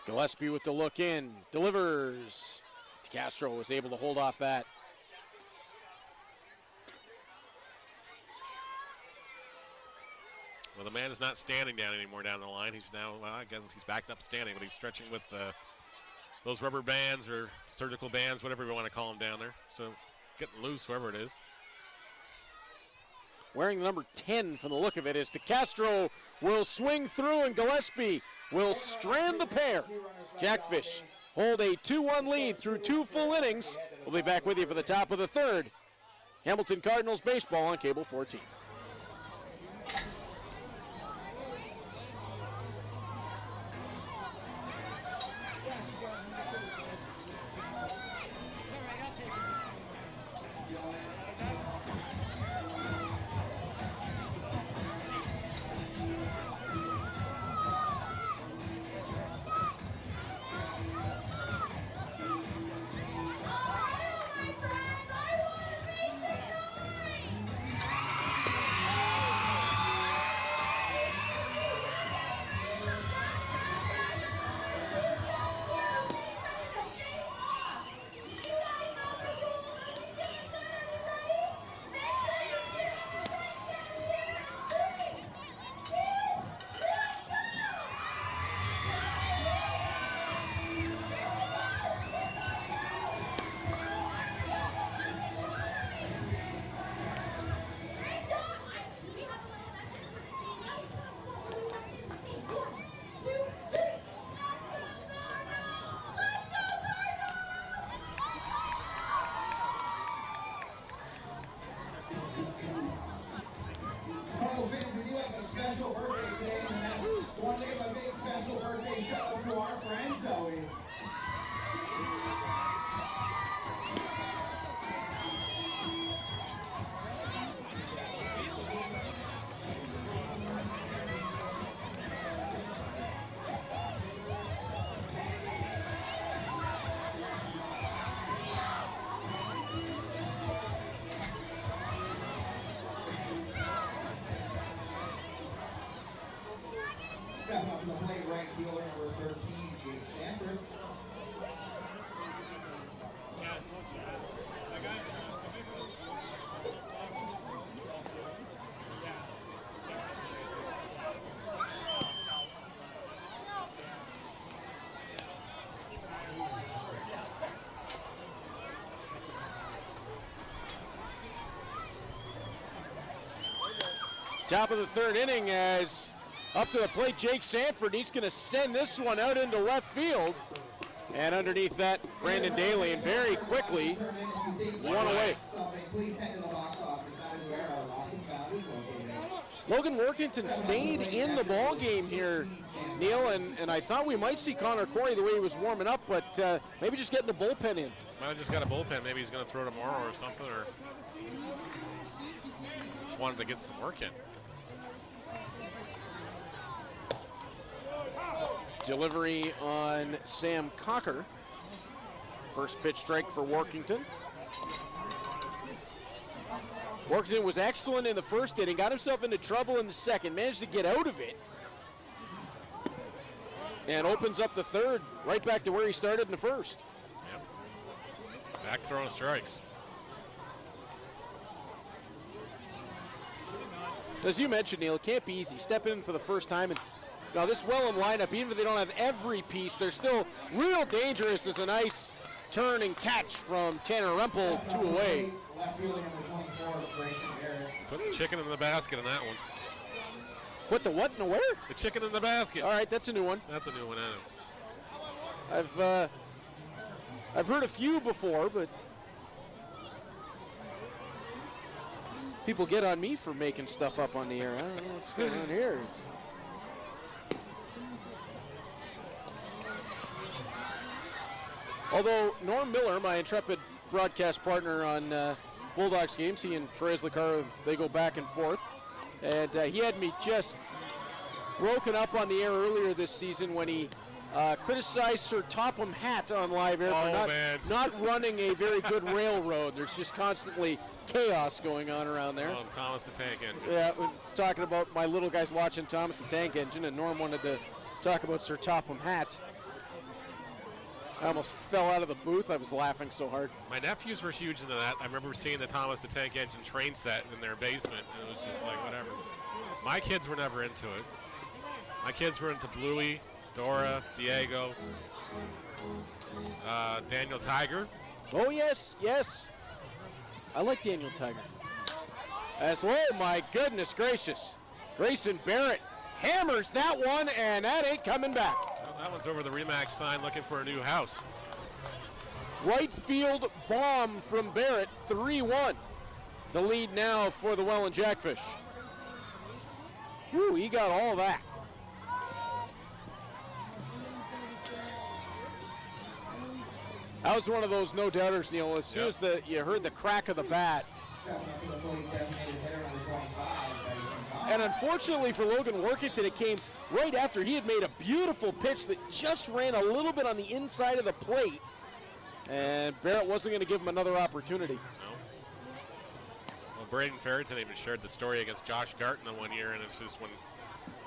Gillespie with the look in, delivers. De Castro was able to hold off that. Well, the man is not standing down anymore down the line. He's now, well, I guess he's backed up standing, but he's stretching with those rubber bands or surgical bands, whatever we want to call them down there. So getting loose, whoever it is. Wearing the number 10 from the look of it is De Castro will swing through and Gillespie will strand the pair. Jackfish hold a 2-1 lead through 2 full innings. We'll be back with you for the top of the third. Hamilton Cardinals baseball on Cable 14. Stepping up to the plate, right fielder number 13, Jake Sanford. Top of the third inning as up to the plate, Jake Sanford. He's going to send this one out into left field. And underneath that, Brandon Daly, and very quickly, one away. Logan Workington stayed in the ball game here, Neil, and I thought we might see Connor Corey the way he was warming up, but maybe just getting the bullpen in. Might have just got a bullpen. Maybe he's going to throw tomorrow or something, or just wanted to get some work in. Delivery on Sam Cocker. First pitch strike for Workington. Workington was excellent in the first inning, got himself into trouble in the second, managed to get out of it. and opens up the third right back to where he started in the first. Yep. Back throwing strikes. As you mentioned, Neil, it can't be easy. Step in for the first time. And now this Welland lineup, even if they don't have every piece, they're still real dangerous. As a nice turn and catch from Tanner Rempel, 2 away. Put the chicken in the basket on that one. Put the what in the where? The chicken in the basket. All right, that's a new one. That's a new one, I know. I've heard a few before, but people get on me for making stuff up on the air. I don't know what's going on here. Although Norm Miller, my intrepid broadcast partner on Bulldogs games, he and Therese Lecar, they go back and forth. And he had me just broken up on the air earlier this season when he criticized Sir Topham Hatt on live air for not running a very good railroad. There's just constantly chaos going on around there. Oh, Thomas the Tank Engine. Yeah, we're talking about my little guys watching Thomas the Tank Engine, and Norm wanted to talk about Sir Topham Hatt. I almost fell out of the booth. I was laughing so hard. My nephews were huge into that. I remember seeing the Thomas the Tank Engine train set in their basement, and it was just like, whatever. My kids were never into it. My kids were into Bluey, Dora, Diego, Daniel Tiger. Oh, yes, yes. I like Daniel Tiger. Oh, my goodness gracious. Grayson Barrett hammers that one, and that ain't coming back. Well, that one's over the Remax sign looking for a new house. Right field bomb from Barrett, 3-1. The lead now for the Welland Jackfish. Whew, he got all that. That was one of those no-doubters, Neil. As soon as you heard the crack of the bat. And unfortunately for Logan Workington, it came right after he had made a beautiful pitch that just ran a little bit on the inside of the plate. And Barrett wasn't going to give him another opportunity. No. Well, Braden Ferriton even shared the story against Josh Garton the one year, and it's just when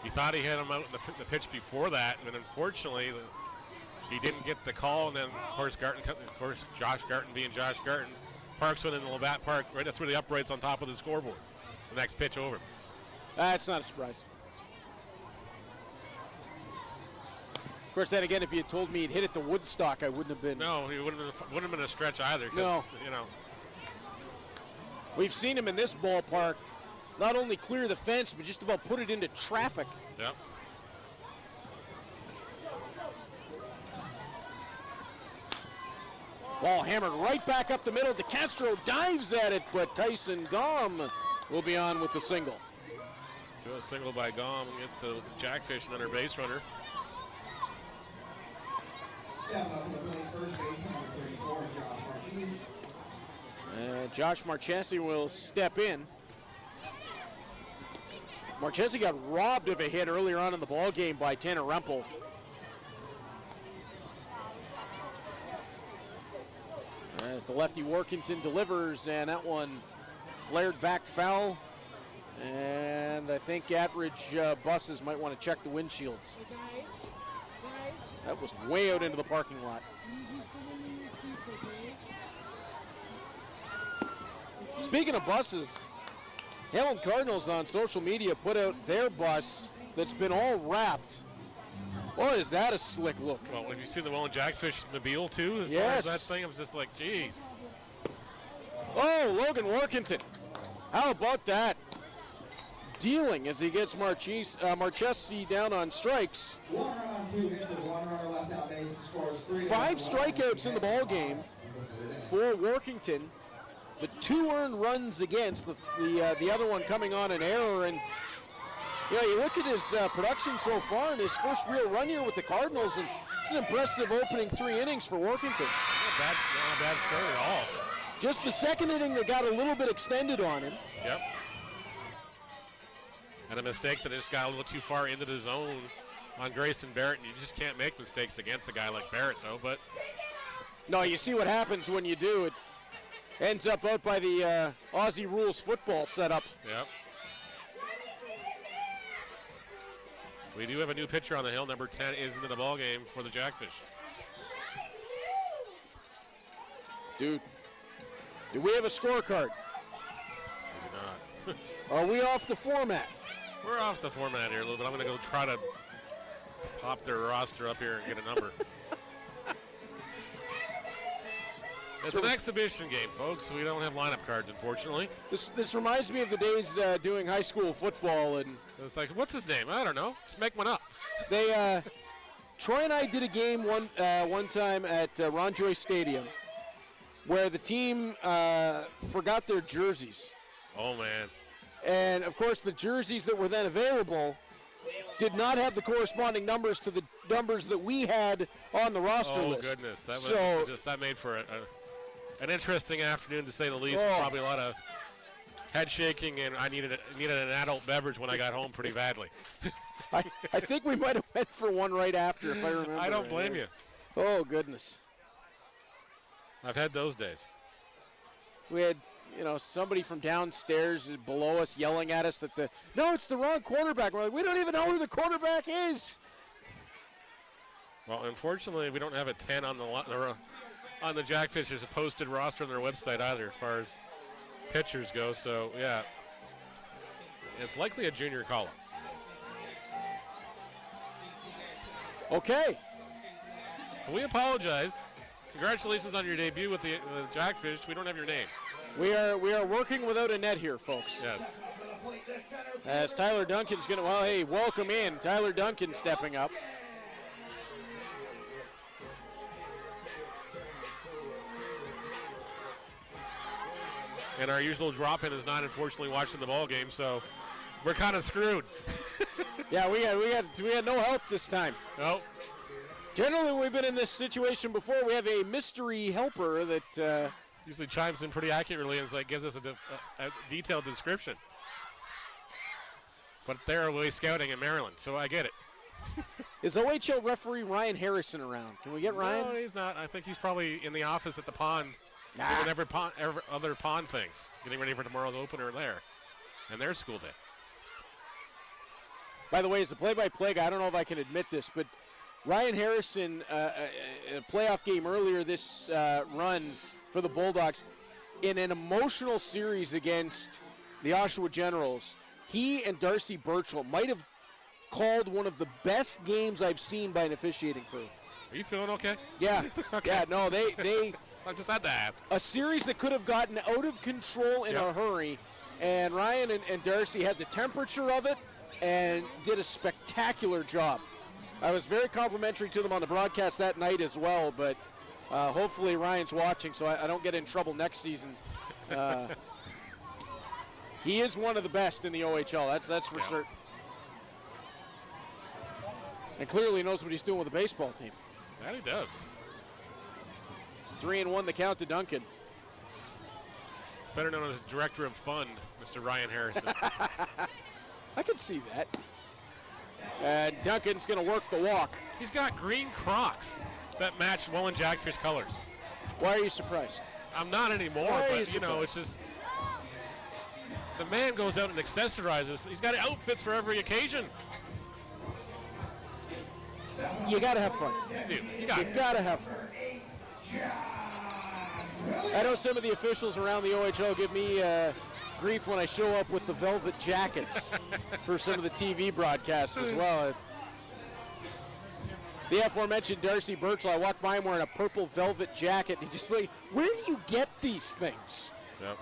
he thought he had him out in the pitch before that, and unfortunately he didn't get the call, and then of course Josh Garton being Josh Garton, Parks went into Labatt Park right through the uprights on top of the scoreboard. The next pitch over. That's not a surprise. Of course, then again, if you had told me he'd hit it to Woodstock, I wouldn't have been. No, he wouldn't have been a stretch either. No. You know. We've seen him in this ballpark not only clear the fence, but just about put it into traffic. Yep. Ball hammered right back up the middle. DeCastro dives at it, but Tyson Gom will be on with the single. So a single by Gom gets a Jackfish, another base runner. And Josh Marchesi will step in. Marchesi got robbed of a hit earlier on in the ball game by Tanner Rempel. As the lefty Workington delivers, and that one flared back foul. And I think Attridge buses might want to check the windshields. That was way out into the parking lot. Speaking of buses, Welland Cardinals on social media put out their bus that's been all wrapped. Boy, is that a slick look. Well, have you seen the Welland Jackfish mobile too? As yes. far as that thing, I was just like, geez. Oh, Logan Workington. How about that? Dealing as he gets Marchesi down on strikes. 5 strikeouts in the ball game for Workington. The 2 earned runs against, the other one coming on an error. And you look at his production so far in his first real run here with the Cardinals, and it's an impressive opening 3 innings for Workington. Not a bad start at all. Just the second inning that got a little bit extended on him. Yep. And a mistake that just got a little too far into the zone on Grayson Barrett. And you just can't make mistakes against a guy like Barrett, though. But no, you see what happens when you do. It ends up out by the Aussie rules football setup. Yep. We do have a new pitcher on the hill. Number 10 is into the ball game for the Jackfish. Dude, do we have a scorecard? We do not. Are we off the format? We're off the format here a little bit. I'm going to go try to pop their roster up here and get a number. It's an exhibition game, folks, so we don't have lineup cards, unfortunately. This reminds me of the days doing high school football, and it's like, what's his name? I don't know. Just make one up. They, Troy and I did a game one time at Ron Joyce Stadium where the team forgot their jerseys. Oh, man. And, of course, the jerseys that were then available did not have the corresponding numbers to the numbers that we had on the roster list. Oh, goodness. That made for an interesting afternoon, to say the least. Probably a lot of head shaking, and I needed an adult beverage when I got home pretty badly. I think we might have went for one right after, if I remember. I don't blame you. Oh, goodness. I've had those days. We had, somebody from downstairs below us yelling at us that it's the wrong quarterback. We're like, we don't even know who the quarterback is. Well, unfortunately, we don't have a 10 on the Jackfish. There's a posted roster on their website either, as far as pitchers go. So, yeah, it's likely a junior call-up. Okay. So we apologize. Congratulations on your debut with the Jackfish. We don't have your name. We are working without a net here, folks. Yes. As Tyler Duncan's going to, welcome in. Tyler Duncan stepping up. And our usual drop-in is not, unfortunately, watching the ball game, so we're kind of screwed. Yeah, we had no help this time. Nope. Generally, when we've been in this situation before, we have a mystery helper that usually chimes in pretty accurately and gives us a detailed description. But they're away scouting in Maryland, so I get it. Is OHL referee Ryan Harrison around? Can we get Ryan? No, he's not. I think he's probably in the office at the pond, doing every other pond things, getting ready for tomorrow's opener there and their school day. By the way, as a play-by-play guy, I don't know if I can admit this, but Ryan Harrison, in a playoff game earlier this run for the Bulldogs, in an emotional series against the Oshawa Generals, he and Darcy Birchall might have called one of the best games I've seen by an officiating crew. Are you feeling okay? Yeah. Okay. Yeah, no, they I just had to ask. A series that could have gotten out of control in a hurry, and Ryan and Darcy had the temperature of it and did a spectacular job. I was very complimentary to them on the broadcast that night as well, but hopefully Ryan's watching so I don't get in trouble next season. He is one of the best in the OHL, that's for certain. And clearly knows what he's doing with the baseball team. That he does. 3-1 the count to Duncan. Better known as Director of Fund, Mr. Ryan Harrison. I can see that. And Duncan's going to work the walk. He's got green Crocs that match Welland Jackfish colors. Why are you surprised? I'm not anymore, but it's just the man goes out and accessorizes. He's got outfits for every occasion. You got to have fun. You got to have fun. I know some of the officials around the OHL give me grief when I show up with the velvet jackets for some of the TV broadcasts as well. The aforementioned Darcy Birchall, I walked by him wearing a purple velvet jacket, and he just like, where do you get these things? Yep.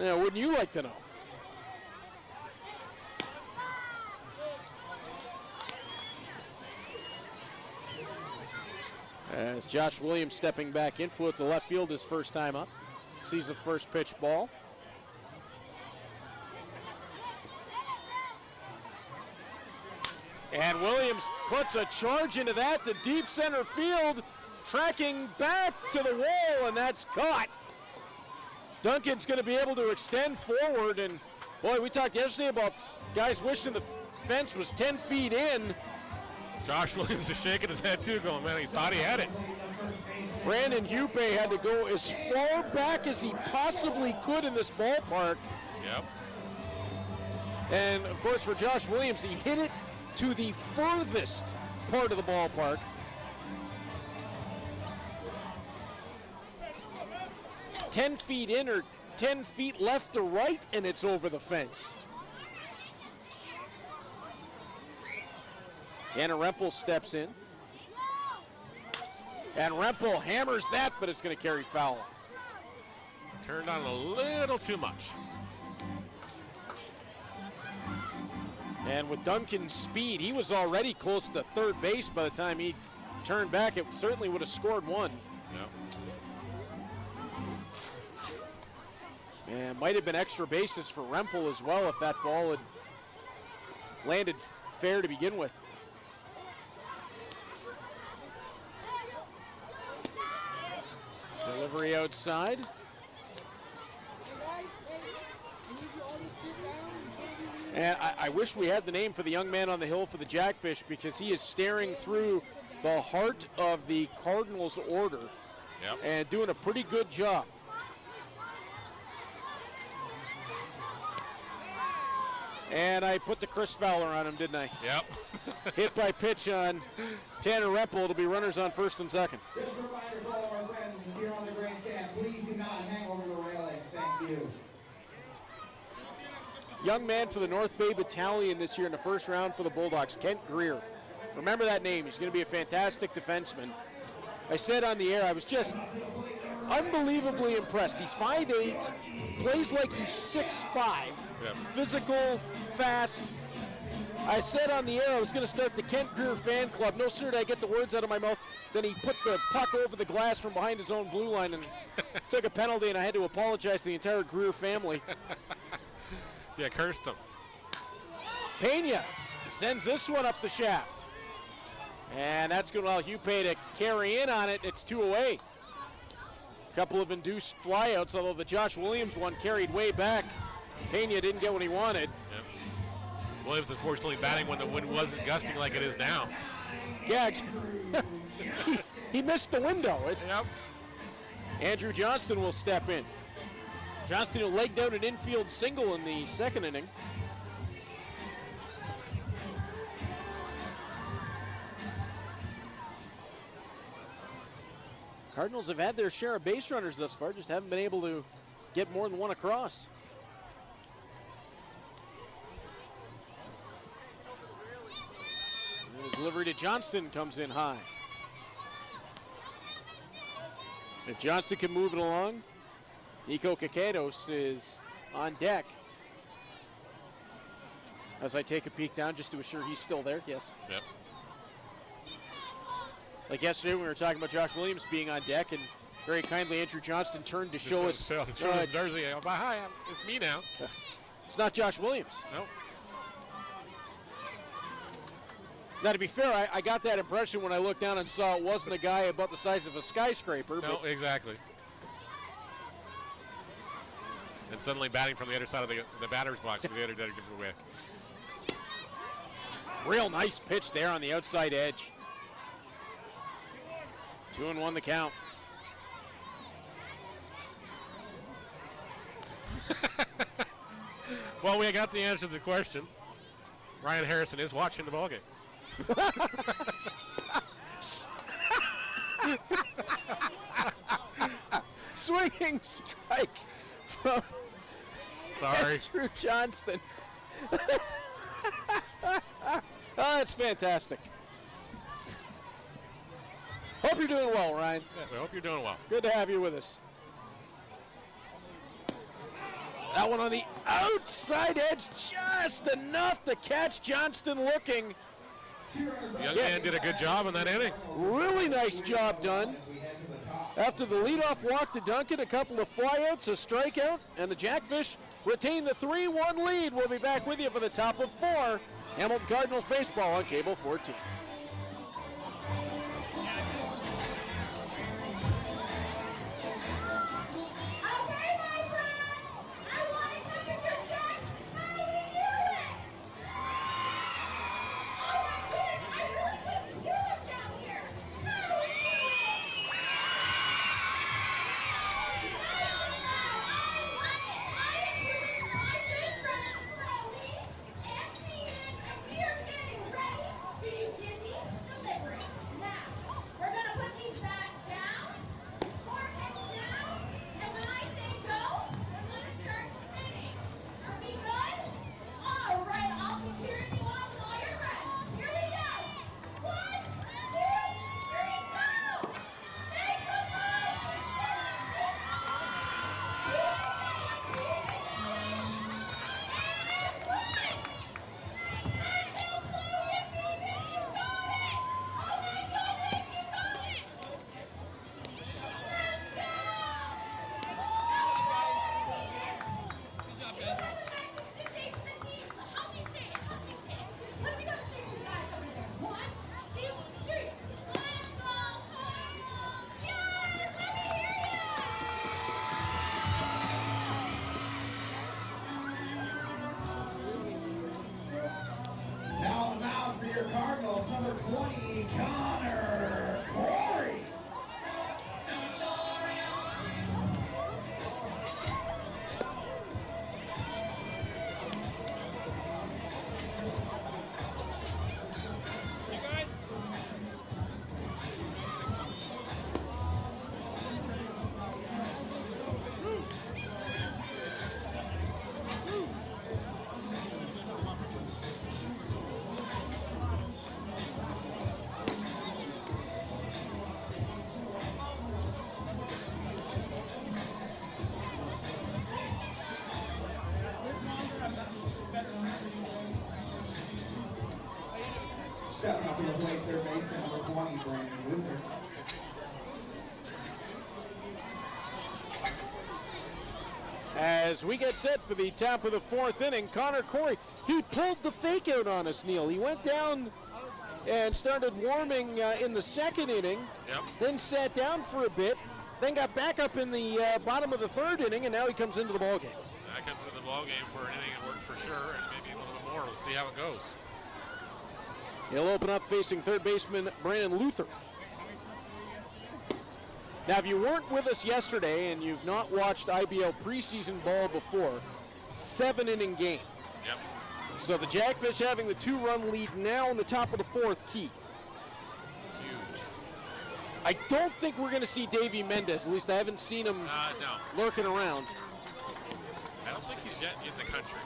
Yeah, wouldn't you like to know? As Josh Williams stepping back in, flew it to left field his first time up. Sees the first pitch ball. And Williams puts a charge into that to deep center field, tracking back to the wall, and that's caught. Duncan's going to be able to extend forward, and boy, we talked yesterday about guys wishing the fence was 10 feet in. Josh Williams is shaking his head too, going, man, he thought he had it. Brandon Hupe had to go as far back as he possibly could in this ballpark. Yep. And, of course, for Josh Williams, he hit it to the furthest part of the ballpark. "10 feet in or 10 feet left to right, and it's over the fence." Tanner Rempel steps in. And Rempel hammers that, but it's going to carry foul. Turned on a little too much. And with Duncan's speed, he was already close to third base by the time he turned back. It certainly would have scored one. Yep. And might have been extra bases for Rempel as well if that ball had landed fair to begin with. Delivery outside. And I wish we had the name for the young man on the hill for the Jackfish, because he is staring through the heart of the Cardinals order. Yep. And doing a pretty good job. And I put the Chris Fowler on him, didn't I? Yep. Hit by pitch on Tanner Rempel. It'll be runners on first and second. Just a reminder to all of our friends here on the grandstand, please do not hang over the railing. Thank you. Young man for the North Bay Battalion this year in the first round for the Bulldogs, Kent Greer. Remember that name. He's going to be a fantastic defenseman. I said on the air, I was just unbelievably impressed. He's 5'8", plays like he's 6'5", Yep. physical, fast. I said on the air I was going to start the Kent Greer fan club. No sooner did I get the words out of my mouth than he put the puck over the glass from behind his own blue line and took a penalty, and I had to apologize to the entire Greer family. Yeah, cursed him. Pena sends this one up the shaft. And that's going to allow Hupay to carry in on it. It's 2 away. Couple of induced flyouts, although the Josh Williams one carried way back. Pena didn't get what he wanted. Yep. Williams unfortunately batting when the wind wasn't gusting like it is now. Yeah, he missed the window. Yep. Andrew Johnston will step in. Johnston will leg down an infield single in the second inning. Cardinals have had their share of base runners thus far, just haven't been able to get more than one across. And the delivery to Johnston comes in high. If Johnston can move it along, Nico Kakedos is on deck. As I take a peek down just to assure he's still there, yes. Yep. Like yesterday when we were talking about Josh Williams being on deck, and very kindly Andrew Johnston turned to show us. Jersey. Hi, it's me now. It's not Josh Williams. Nope. Now, to be fair, I got that impression when I looked down and saw it wasn't a guy about the size of a skyscraper. No, but exactly. And suddenly batting from the other side of the batter's box with the other different way. Real nice pitch there on the outside edge. 2-1 the count. Well, we got the answer to the question. Ryan Harrison is watching the ballgame. Swinging strike from Sorry. Andrew Johnston. Oh, that's fantastic. Hope you're doing well, Ryan. I hope you're doing well. Good to have you with us. That one on the outside edge, just enough to catch Johnston looking. The young man did a good job in that inning. Really nice job done. After the leadoff walk to Duncan, a couple of flyouts, a strikeout, and the Jackfish retain the 3-1 lead. We'll be back with you for the top of 4. Hamilton Cardinals baseball on Cable 14. Stepping up to the plate, third baseman, number 20, Brandon Luther. As we get set for the top of the fourth inning, Connor Corey, he pulled the fake out on us, Neil. He went down and started warming in the second inning, then sat down for a bit, then got back up in the bottom of the third inning, and now he comes into the ballgame. That comes into the ballgame for an inning and work for sure, and maybe a little bit more. We'll see how it goes. He'll open up facing third baseman Brandon Luther. Now, if you weren't with us yesterday and you've not watched IBL preseason ball before, 7-inning game. Yep. So the Jackfish having the 2-run lead now in the top of the fourth key. Huge. I don't think we're going to see Davey Mendez. At least I haven't seen him No. lurking around. I don't think he's yet in the country.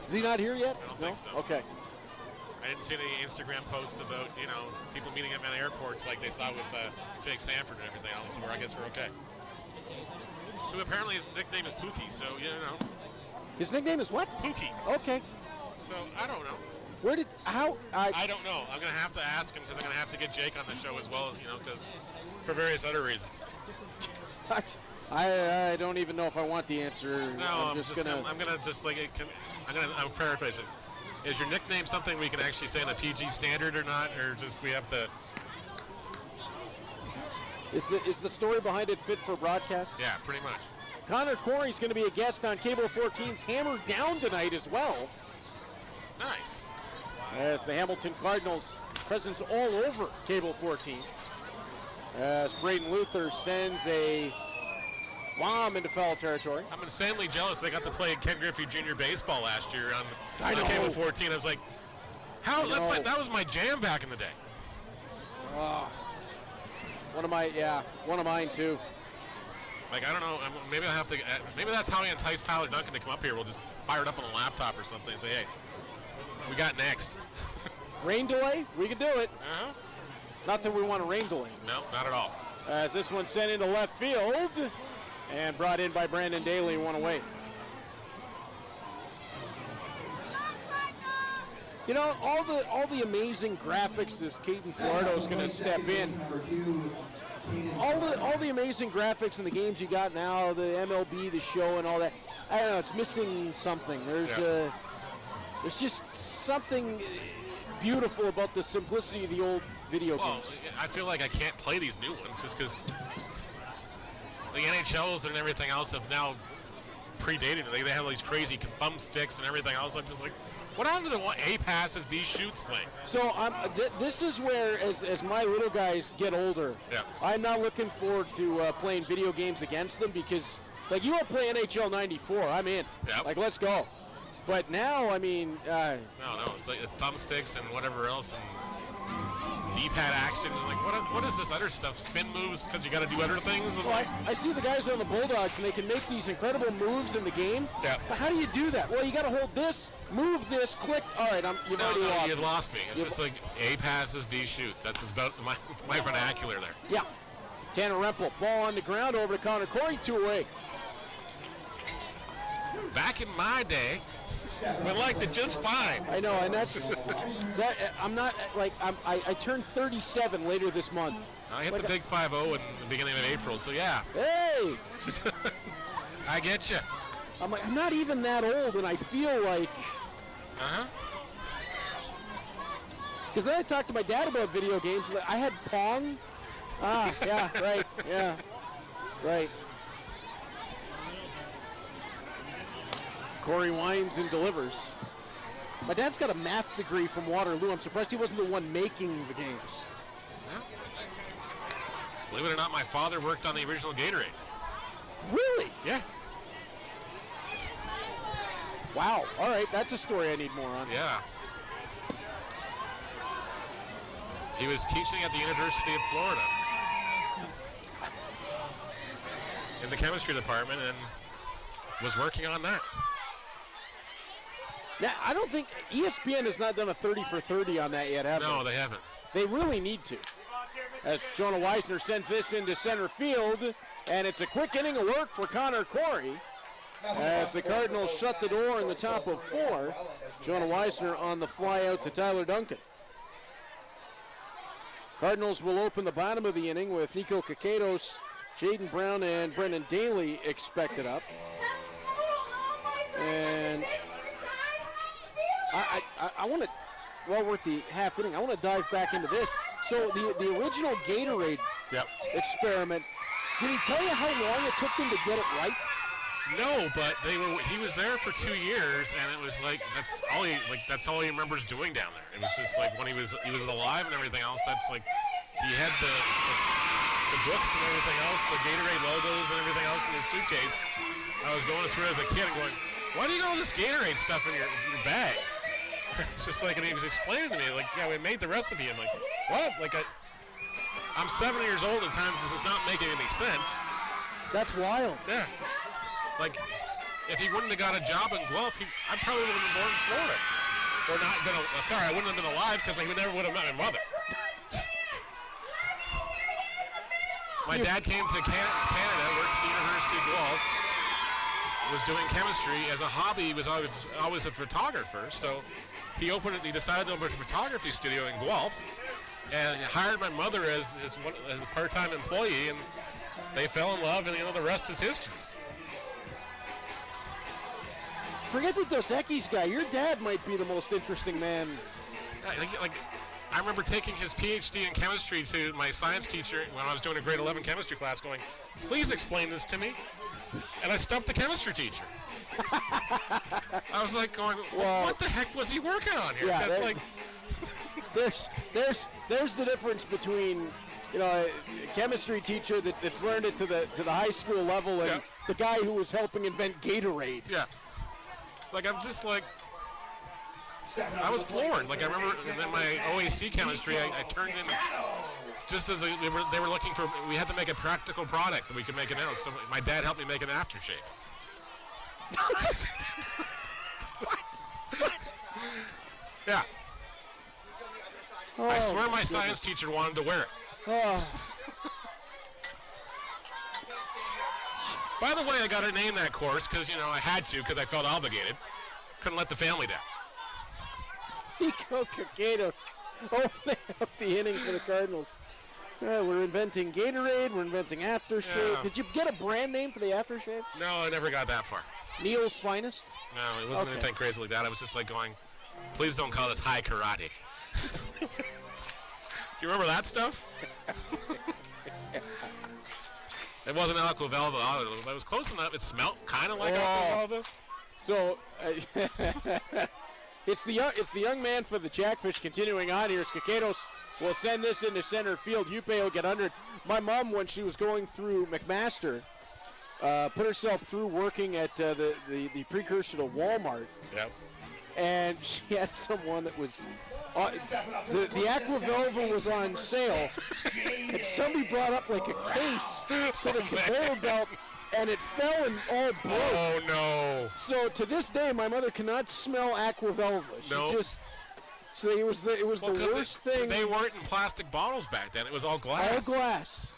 Is he not here yet? I don't No? think so. Okay. I didn't see any Instagram posts about, people meeting him at airports like they saw with Jake Sanford and everything else, so I guess we're okay. Who apparently his nickname is Pookie, so, His nickname is what? Pookie. Okay. So, I don't know. I don't know. I'm going to have to ask him because I'm going to have to get Jake on the show as well, because for various other reasons. I don't even know if I want the answer. No, I'm paraphrasing. Is your nickname something we can actually say in a PG standard or not, or just we have to? Is the story behind it fit for broadcast? Yeah, pretty much. Connor Corey's going to be a guest on Cable 14's Hammer Down tonight as well. Nice. As the Hamilton Cardinals presence all over Cable 14. As Braden Luther sends a bomb into foul territory. I'm insanely jealous they got to play Ken Griffey Jr. baseball last year on Cable 14. I was like, that was my jam back in the day. One of mine too. Like, I don't know, maybe I'll have to, maybe that's how I entice Tyler Duncan to come up here. We'll just fire it up on a laptop or something and say, hey, we got next. Rain delay? We can do it. Uh-huh. Not that we want a rain delay. No, not at all. As this one sent into left field and brought in by Brandon Daly, one away. All the amazing graphics as Caden Florado is going to step in. All the amazing graphics and the games you got now, the MLB, the show, and all that. I don't know. It's missing something. There's just something beautiful about the simplicity of the old video games. I feel like I can't play these new ones just because the NHLs and everything else have now predated. They have these crazy thumbsticks and everything else. I'm just like, what happened to the A passes, B shoots thing? So this is where, as my little guys get older, I'm not looking forward to playing video games against them because, like, you want to play NHL 94, I'm in. Yep. Like, let's go. But now, I mean... no, it's like thumbsticks and whatever else and D-pad action. It's like, what is this other stuff? Spin moves because you got to do other things? Well, I see the guys on the Bulldogs, and they can make these incredible moves in the game. Yeah. But how do you do that? Well, you got to hold this, move this, click. All right, you've already lost me. You lost me. It's just like A passes, B shoots. That's about my vernacular there. Yeah. Tanner Rempel, ball on the ground over to Connor Corey, 2 away. Back in my day, we liked it just fine. I know, and that's that. I'm not like I turned 37 later this month. I hit the big 5-0 in the beginning of April, so yeah. Hey, I get you. I'm like, I'm not even that old, and I feel like. Because then I talked to my dad about video games. Like, I had Pong. Yeah, right. Yeah, right. Corey winds and delivers. My dad's got a math degree from Waterloo. I'm surprised he wasn't the one making the games. Yeah. Believe it or not, my father worked on the original Gatorade. Really? Yeah. Wow. All right, that's a story I need more on. Yeah. He was teaching at the University of Florida in the chemistry department and was working on that. Now, I don't think ESPN has not done a 30 for 30 on that yet, have they? No, they haven't. They really need to. As Jonah Weisner sends this into center field, and it's a quick inning of work for Connor Corey. As the Cardinals shut the door in the top of 4, Jonah Weisner on the fly out to Tyler Duncan. Cardinals will open the bottom of the inning with Nico Kaketos, Jaden Brown, and Brendan Daly expected up. And I want to, while we're at the half inning, I want to dive back into this. So the original Gatorade experiment, did he tell you how long it took them to get it right? No, but he was there for 2 years, and it was like that's all he remembers doing down there. It was just like when he was alive and everything else. That's like he had the books and everything else, the Gatorade logos and everything else in his suitcase. I was going through it as a kid and going, "Why do you got all this Gatorade stuff in your bag?" It's just like, and he was explaining to me like, "Yeah, we made the recipe." I'm like, "What?" Like I'm 7 years old and time this is not making any sense. That's wild. Yeah. Like, if he wouldn't have got a job in Guelph, I probably would have been born in Florida. Or not been, I wouldn't have been alive because I never would have met my mother. My dad came to Canada, worked at the University of Guelph, was doing chemistry. As a hobby, he was always a photographer. So he decided to open a photography studio in Guelph and hired my mother as a part-time employee, and they fell in love, and the rest is history. Forget the Dos Equis guy. Your dad might be the most interesting man. I remember taking his PhD in chemistry to my science teacher when I was doing a grade 11 chemistry class going, "Please explain this to me." And I stumped the chemistry teacher. I was like going, what the heck was he working on here? Yeah, there's the difference between a chemistry teacher that's learned it to the high school level and the guy who was helping invent Gatorade. Yeah. Like, I'm just like, I was floored. Like, I remember in my OAC chemistry, I turned in, just as they were looking for, we had to make a practical product that we could make it out. So my dad helped me make an aftershave. What? Yeah. I swear my science teacher wanted to wear it. Oh. By the way, I got to name that course because, I had to because I felt obligated. Couldn't let the family down. Nico Kaketos opening up the inning for the Cardinals. We're inventing Gatorade. We're inventing aftershave. Yeah. Did you get a brand name for the aftershave? No, I never got that far. Neil's Finest? No, it wasn't anything crazy like that. I was just like going, please don't call this high karate. Do you remember that stuff? It wasn't Aquavelva. It was close enough. It smelled kind of like Aquavelva. So it's the young man for the Jackfish continuing on here. Kaketos will send this into center field. Yupe will get under it. My mom, when she was going through McMaster, put herself through working at the precursor to Walmart. Yep. And she had someone that was the Aquavelva was on sale, and somebody brought up like a case to the conveyor belt, and it fell and all broke. Oh no! So to this day, my mother cannot smell Aquavelva. So it was the worst thing. They weren't in plastic bottles back then. It was all glass. All glass.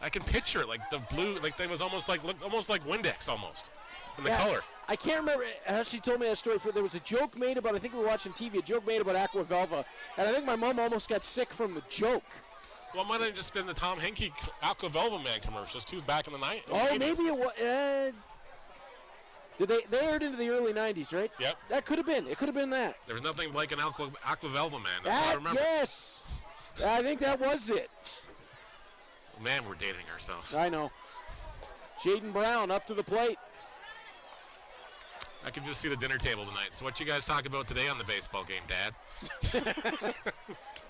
I can picture it, like the blue, like they was almost like Windex almost in the color. I can't remember how she told me that story. There was a joke made about, I think we were watching TV, a joke made about Aquavelva, and I think my mom almost got sick from the joke. Well, it might have just been the Tom Henke Aquavelva Man commercials, too, back in the night. Oh, maybe it was. They aired into the early 90s, right? Yep. That could have been. It could have been that. There was nothing like an Aquavelva Man. That's all I remember. Yes. I think that was it. Man, we're dating ourselves. I know. Jaden Brown up to the plate. I can just see the dinner table tonight. So what you guys talk about today on the baseball game, Dad?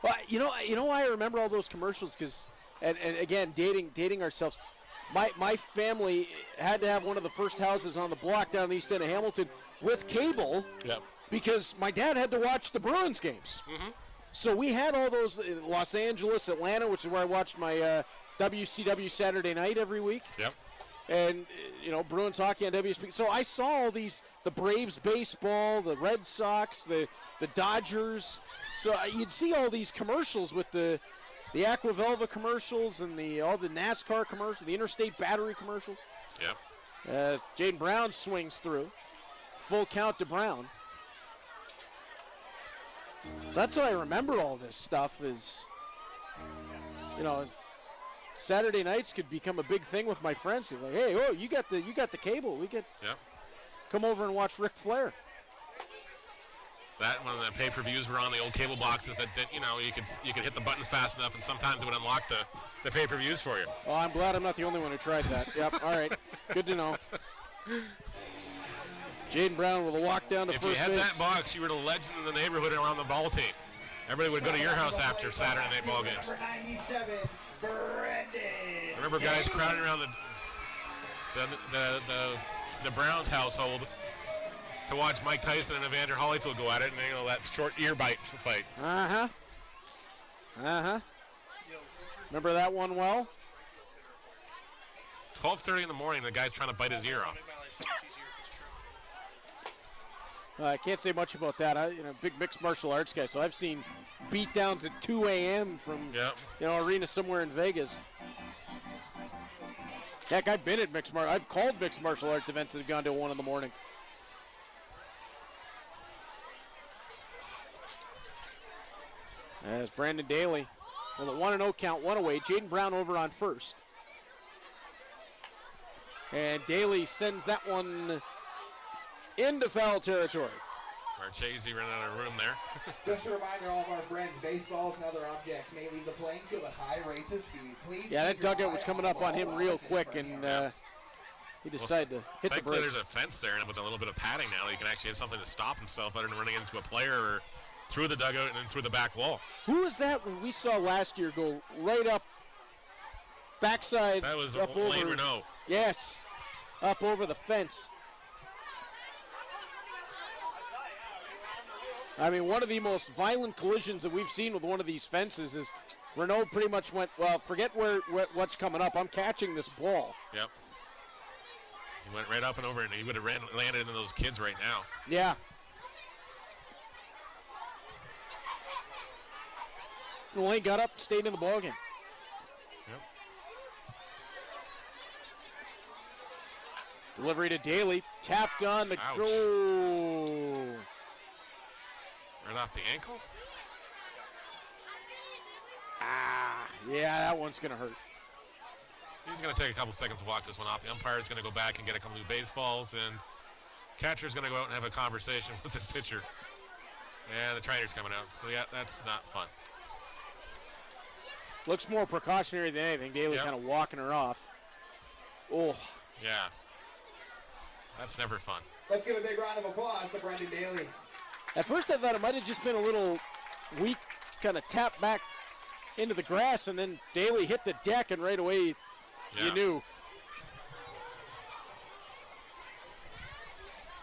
Well, you know why I remember all those commercials? Because, and again, dating ourselves. My family had to have one of the first houses on the block down the east end of Hamilton with cable. Yep. Because my dad had to watch the Bruins games. Mm-hmm. So we had all those in Los Angeles, Atlanta, which is where I watched my WCW Saturday night every week. Yep. And, Bruins hockey on WSP. So I saw all these, the Braves baseball, the Red Sox, the Dodgers. So you'd see all these commercials with the Aquavelva commercials and all the NASCAR commercials, the Interstate Battery commercials. Yep. Jaden Brown swings through. Full count to Brown. So that's how I remember all this stuff is you know, Saturday nights could become a big thing with my friends. He's like, hey, oh, you got the cable. We get come over and watch Ric Flair. That when the pay-per-views were on the old cable boxes, that did, you know, you could hit the buttons fast enough, and sometimes it would unlock the pay-per-views for you. Oh, I'm glad I'm not the only one who tried that. Yep. All right. Good to know. Jaden Brown with a walk down to if first base. If you had that box, you were the legend in the neighborhood around the ball team. Everybody would go to your house after Saturday night ball games. Number 97, Brendan. I remember guys crowding around the Browns household to watch Mike Tyson and Evander Holyfield go at it, and you know that short ear bite fight. Remember that one well? 12:30 in the morning, the guy's trying to bite his ear off. I can't say much about that. Big mixed martial arts guy, so I've seen beatdowns at 2 a.m. from arena somewhere in Vegas. Heck, I've been at I've called mixed martial arts events that have gone to 1 in the morning. As Brandon Daly with a 1-0 count, 1 away. Jaden Brown over on first. And Daly sends that one into foul territory. Marchese ran out of room there. Just a reminder, all of our friends, baseballs and other objects may leave the playing field at high rates of speed. Please. Yeah, that dugout was coming up on him real quick, and he decided to hit the brakes. There's a fence there, and with a little bit of padding now, he can actually have something to stop himself other than running into a player or through the dugout and then through the back wall. Who was that we saw last year go right up backside? That was up Lane over, Renault. Yes, up over the fence. I mean, one of the most violent collisions that we've seen with one of these fences is Renault pretty much went, well, forget what's coming up. I'm catching this ball. Yep. He went right up and over, and he would have landed into those kids right now. Yeah. Lane got up, stayed in the ballgame. Yep. Delivery to Daly, tapped on the goal. Right off the ankle? Yeah, that one's going to hurt. He's going to take a couple seconds to walk this one off. The umpire's going to go back and get a couple new baseballs, and catcher's going to go out and have a conversation with this pitcher. And the trainer's coming out. So, yeah, that's not fun. Looks more precautionary than anything. Daly kind of walking her off. Oh. Yeah. That's never fun. Let's give a big round of applause to Brendan Daly. At first I thought it might have just been a little weak kind of tap back into the grass, and then Daly hit the deck, and right away you knew.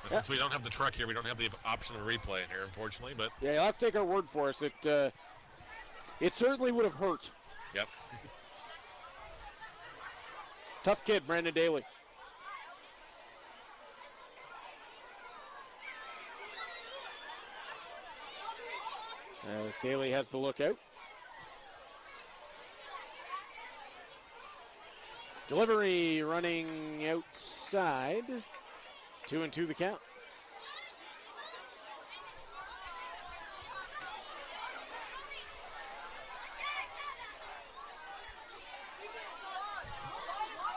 Since we don't have the truck here, we don't have the option of replay in here, unfortunately. But yeah, you'll have to take our word for us. It certainly would have hurt. Yep. Tough kid, Brandon Daly. As Daly has the lookout. Delivery running outside. 2-2 the count.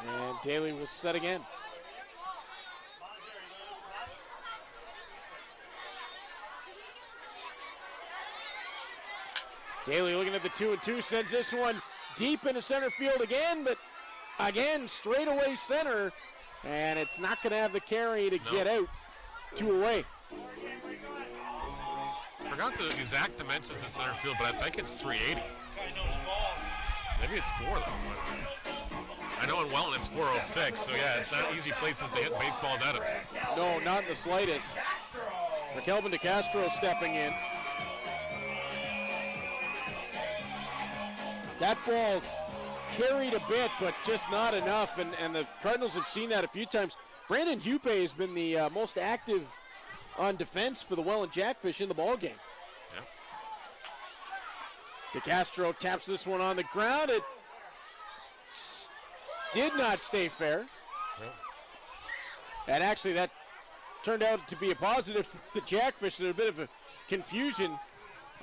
And Daly will set again. Daly looking at the 2-2, sends this one deep into center field again, but again, straightaway center, and it's not going to have the carry to get out. 2 away. Forgot the exact dimensions in center field, but I think it's 380. Maybe it's 4, though. I know in Welland it's 406, so yeah, it's not easy places to hit baseballs out of. No, not in the slightest. Kelvin DeCastro stepping in. That ball carried a bit, but just not enough, and the Cardinals have seen that a few times. Brandon Hupe has been the most active on defense for the Welland Jackfish in the ballgame. Yeah. DeCastro taps this one on the ground. It did not stay fair. Yep. And actually that turned out to be a positive for the Jackfish. There's a bit of a confusion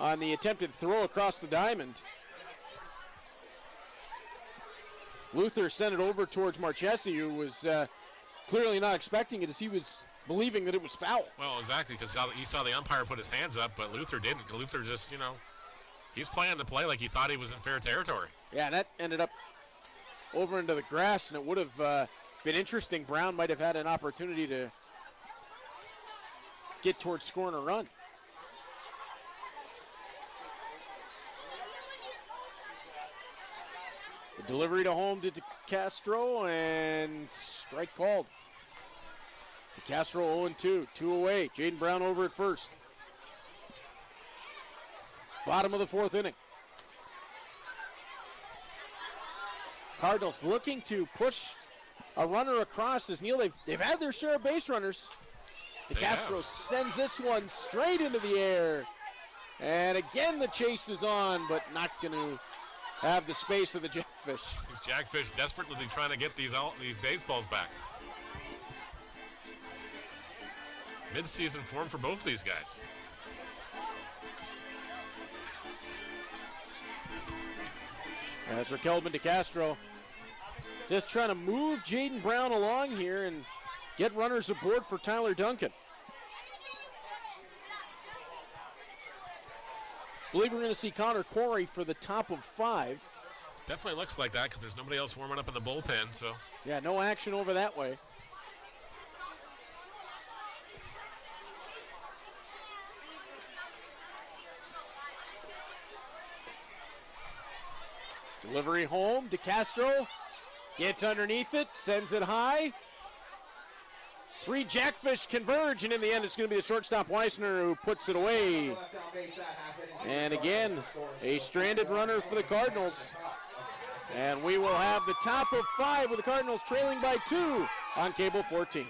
on the attempted throw across the diamond. Luther sent it over towards Marchesi, who was clearly not expecting it, as he was believing that it was foul. Well, exactly, because he saw the umpire put his hands up, but Luther didn't. Luther just, he's playing the play like he thought he was in fair territory. Yeah, and that ended up over into the grass, and it would have been interesting. Brown might have had an opportunity to get towards scoring a run. The delivery to home to DeCastro, and strike called. DeCastro 0-2, 2 away. Jaden Brown over at first. Bottom of the fourth inning. Cardinals looking to push a runner across as Neil. They've had their share of base runners. DeCastro sends this one straight into the air. And again, the chase is on, but not going to have the space of the Jackfish. These Jackfish desperately trying to get these baseballs back. Mid-season form for both these guys. As Raquelman DeCastro just trying to move Jaden Brown along here and get runners aboard for Tyler Duncan. Believe we're going to see Connor Corey for the top of 5. It definitely looks like that because there's nobody else warming up in the bullpen. So yeah, no action over that way. Delivery home, DeCastro gets underneath it, sends it high. 3 Jackfish converge, and in the end it's going to be the shortstop Weissner who puts it away. And again, a stranded runner for the Cardinals. And we will have the top of 5 with the Cardinals trailing by 2 on Cable 14.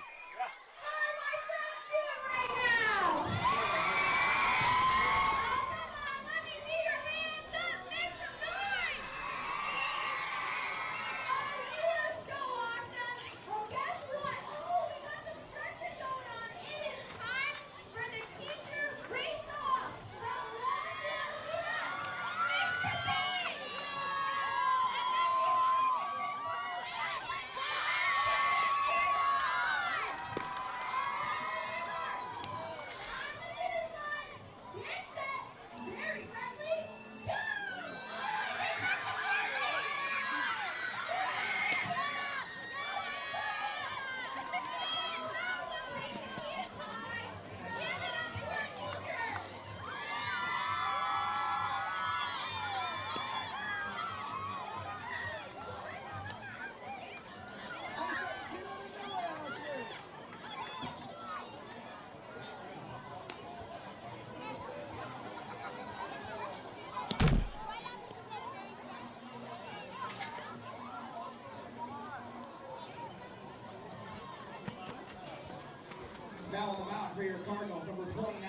Now on the mound for your Cardinals, number 29,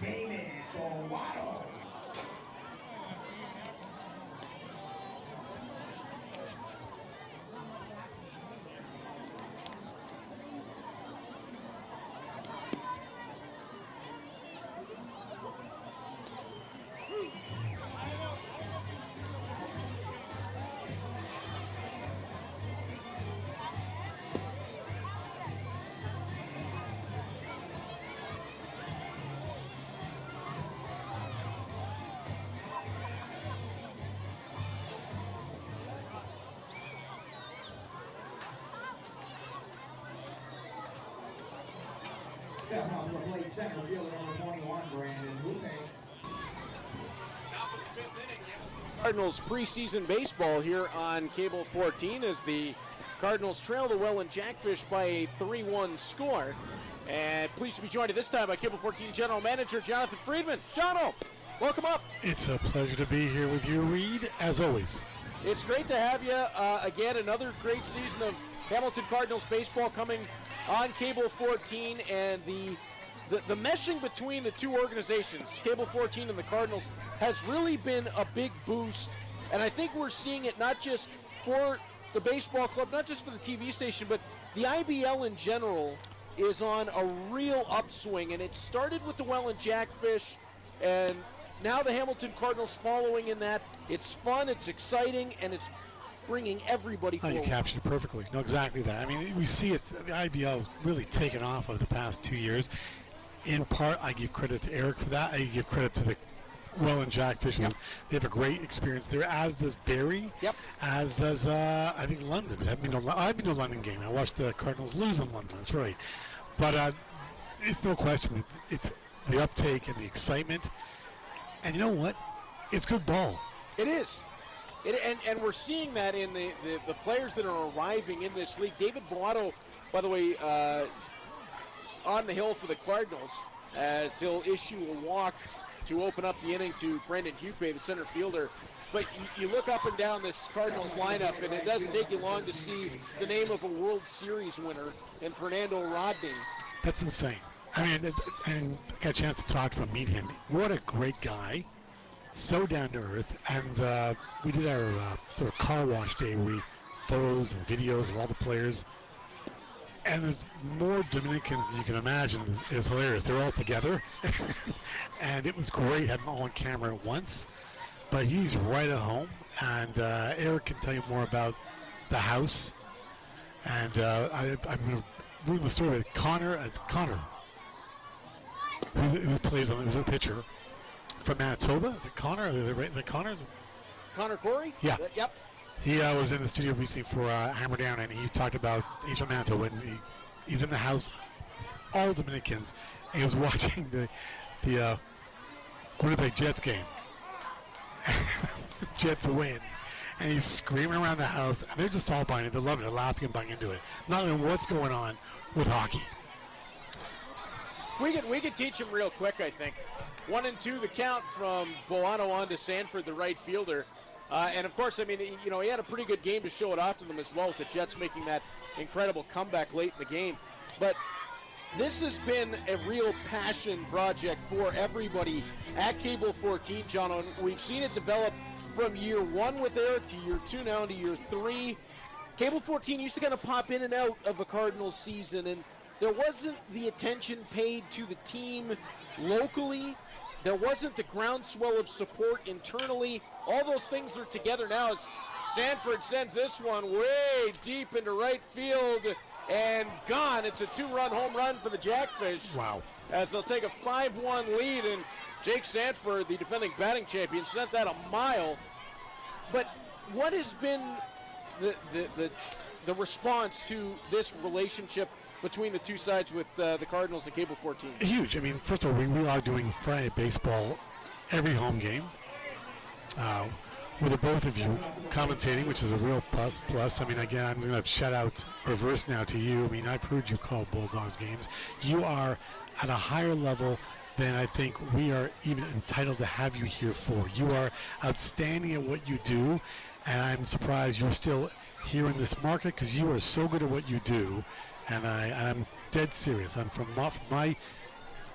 David Bovado. Stepping off the plate, center fielder number 21, Brandon Lupe. Cardinals preseason baseball here on Cable 14 as the Cardinals trail the Welland Jackfish by a 3-1 score. And pleased to be joined at this time by Cable 14 General Manager Jonathan Friedman. Jono, welcome up. It's a pleasure to be here with you, Reed, as always. It's great to have you. Again, another great season of Hamilton Cardinals baseball coming on Cable 14, and the meshing between the two organizations, Cable 14 and the Cardinals, has really been a big boost. And I think we're seeing it not just for the baseball club, not just for the TV station, but the IBL in general is on a real upswing. And it started with the Welland Jackfish, and now the Hamilton Cardinals following in that. It's fun, it's exciting, and it's bringing everybody Oh, you forward. captured it perfectly. No, exactly that. I mean, we see it. The IBL has really taken off over the past 2 years. In part, I give credit to Eric for that. I give credit to the Welland Jackfish. Yep. They have a great experience there, as does Barrie. Yep. As does, I think, London. I've been to a London game. I watched the Cardinals lose in London. That's right. But it's no question that it's the uptake and the excitement. And you know what? It's good ball. It is. And we're seeing that in the players that are arriving in this league. David Boato, by the way, on the hill for the Cardinals, as he'll issue a walk to open up the inning to Brendan Hupe, the center fielder. But you look up and down this Cardinals lineup, and it doesn't take you long to see the name of a World Series winner in Fernando Rodney. That's insane. I mean, and I got a chance to talk to him, meet him. What a great guy. So down to earth. And we did our sort of car wash day where we photos and videos of all the players. And there's more Dominicans than you can imagine. It's hilarious. They're all together. And it was great having them all on camera at once. But he's right at home. And Eric can tell you more about the house. And I'm going to ruin the story with Connor. Connor, who plays on, who's a pitcher from Manitoba. Is it Connor? Is it Connor? Connor Corey? Yeah. Yep. He was in the studio recently for Hammer Down, and he talked about, he's from Manitoba, and he's in the house, all Dominicans, and he was watching the Winnipeg Jets game. Jets win, and he's screaming around the house, and they're just all buying it. They're loving it, laughing and buying into it. Not knowing what's going on with hockey. We could teach him real quick, I think. 1-2 the count from Boano on to Sanford, the right fielder. And of course, I mean, he had a pretty good game to show it off to them as well, with the Jets making that incredible comeback late in the game. But this has been a real passion project for everybody at Cable 14, John. And we've seen it develop from year 1 with Eric to year 2 now to year 3. Cable 14 used to kind of pop in and out of a Cardinals season, and there wasn't the attention paid to the team locally. There wasn't the groundswell of support internally. All those things are together now as Sanford sends this one way deep into right field and gone. It's a 2-run home run for the Jackfish. Wow. As they'll take a 5-1 lead, and Jake Sanford, the defending batting champion, sent that a mile. But what has been the response to this relationship between the two sides with the Cardinals and Cable 14? Huge. I mean, first of all, we are doing Friday baseball every home game with the both of you commentating, which is a real plus. I mean, again, I'm going to have shout-outs reverse now to you. I mean, I've heard you call Bulldogs games. You are at a higher level than I think we are even entitled to have you here for. You are outstanding at what you do, and I'm surprised you're still here in this market because you are so good at what you do. And I'm dead serious. I'm from my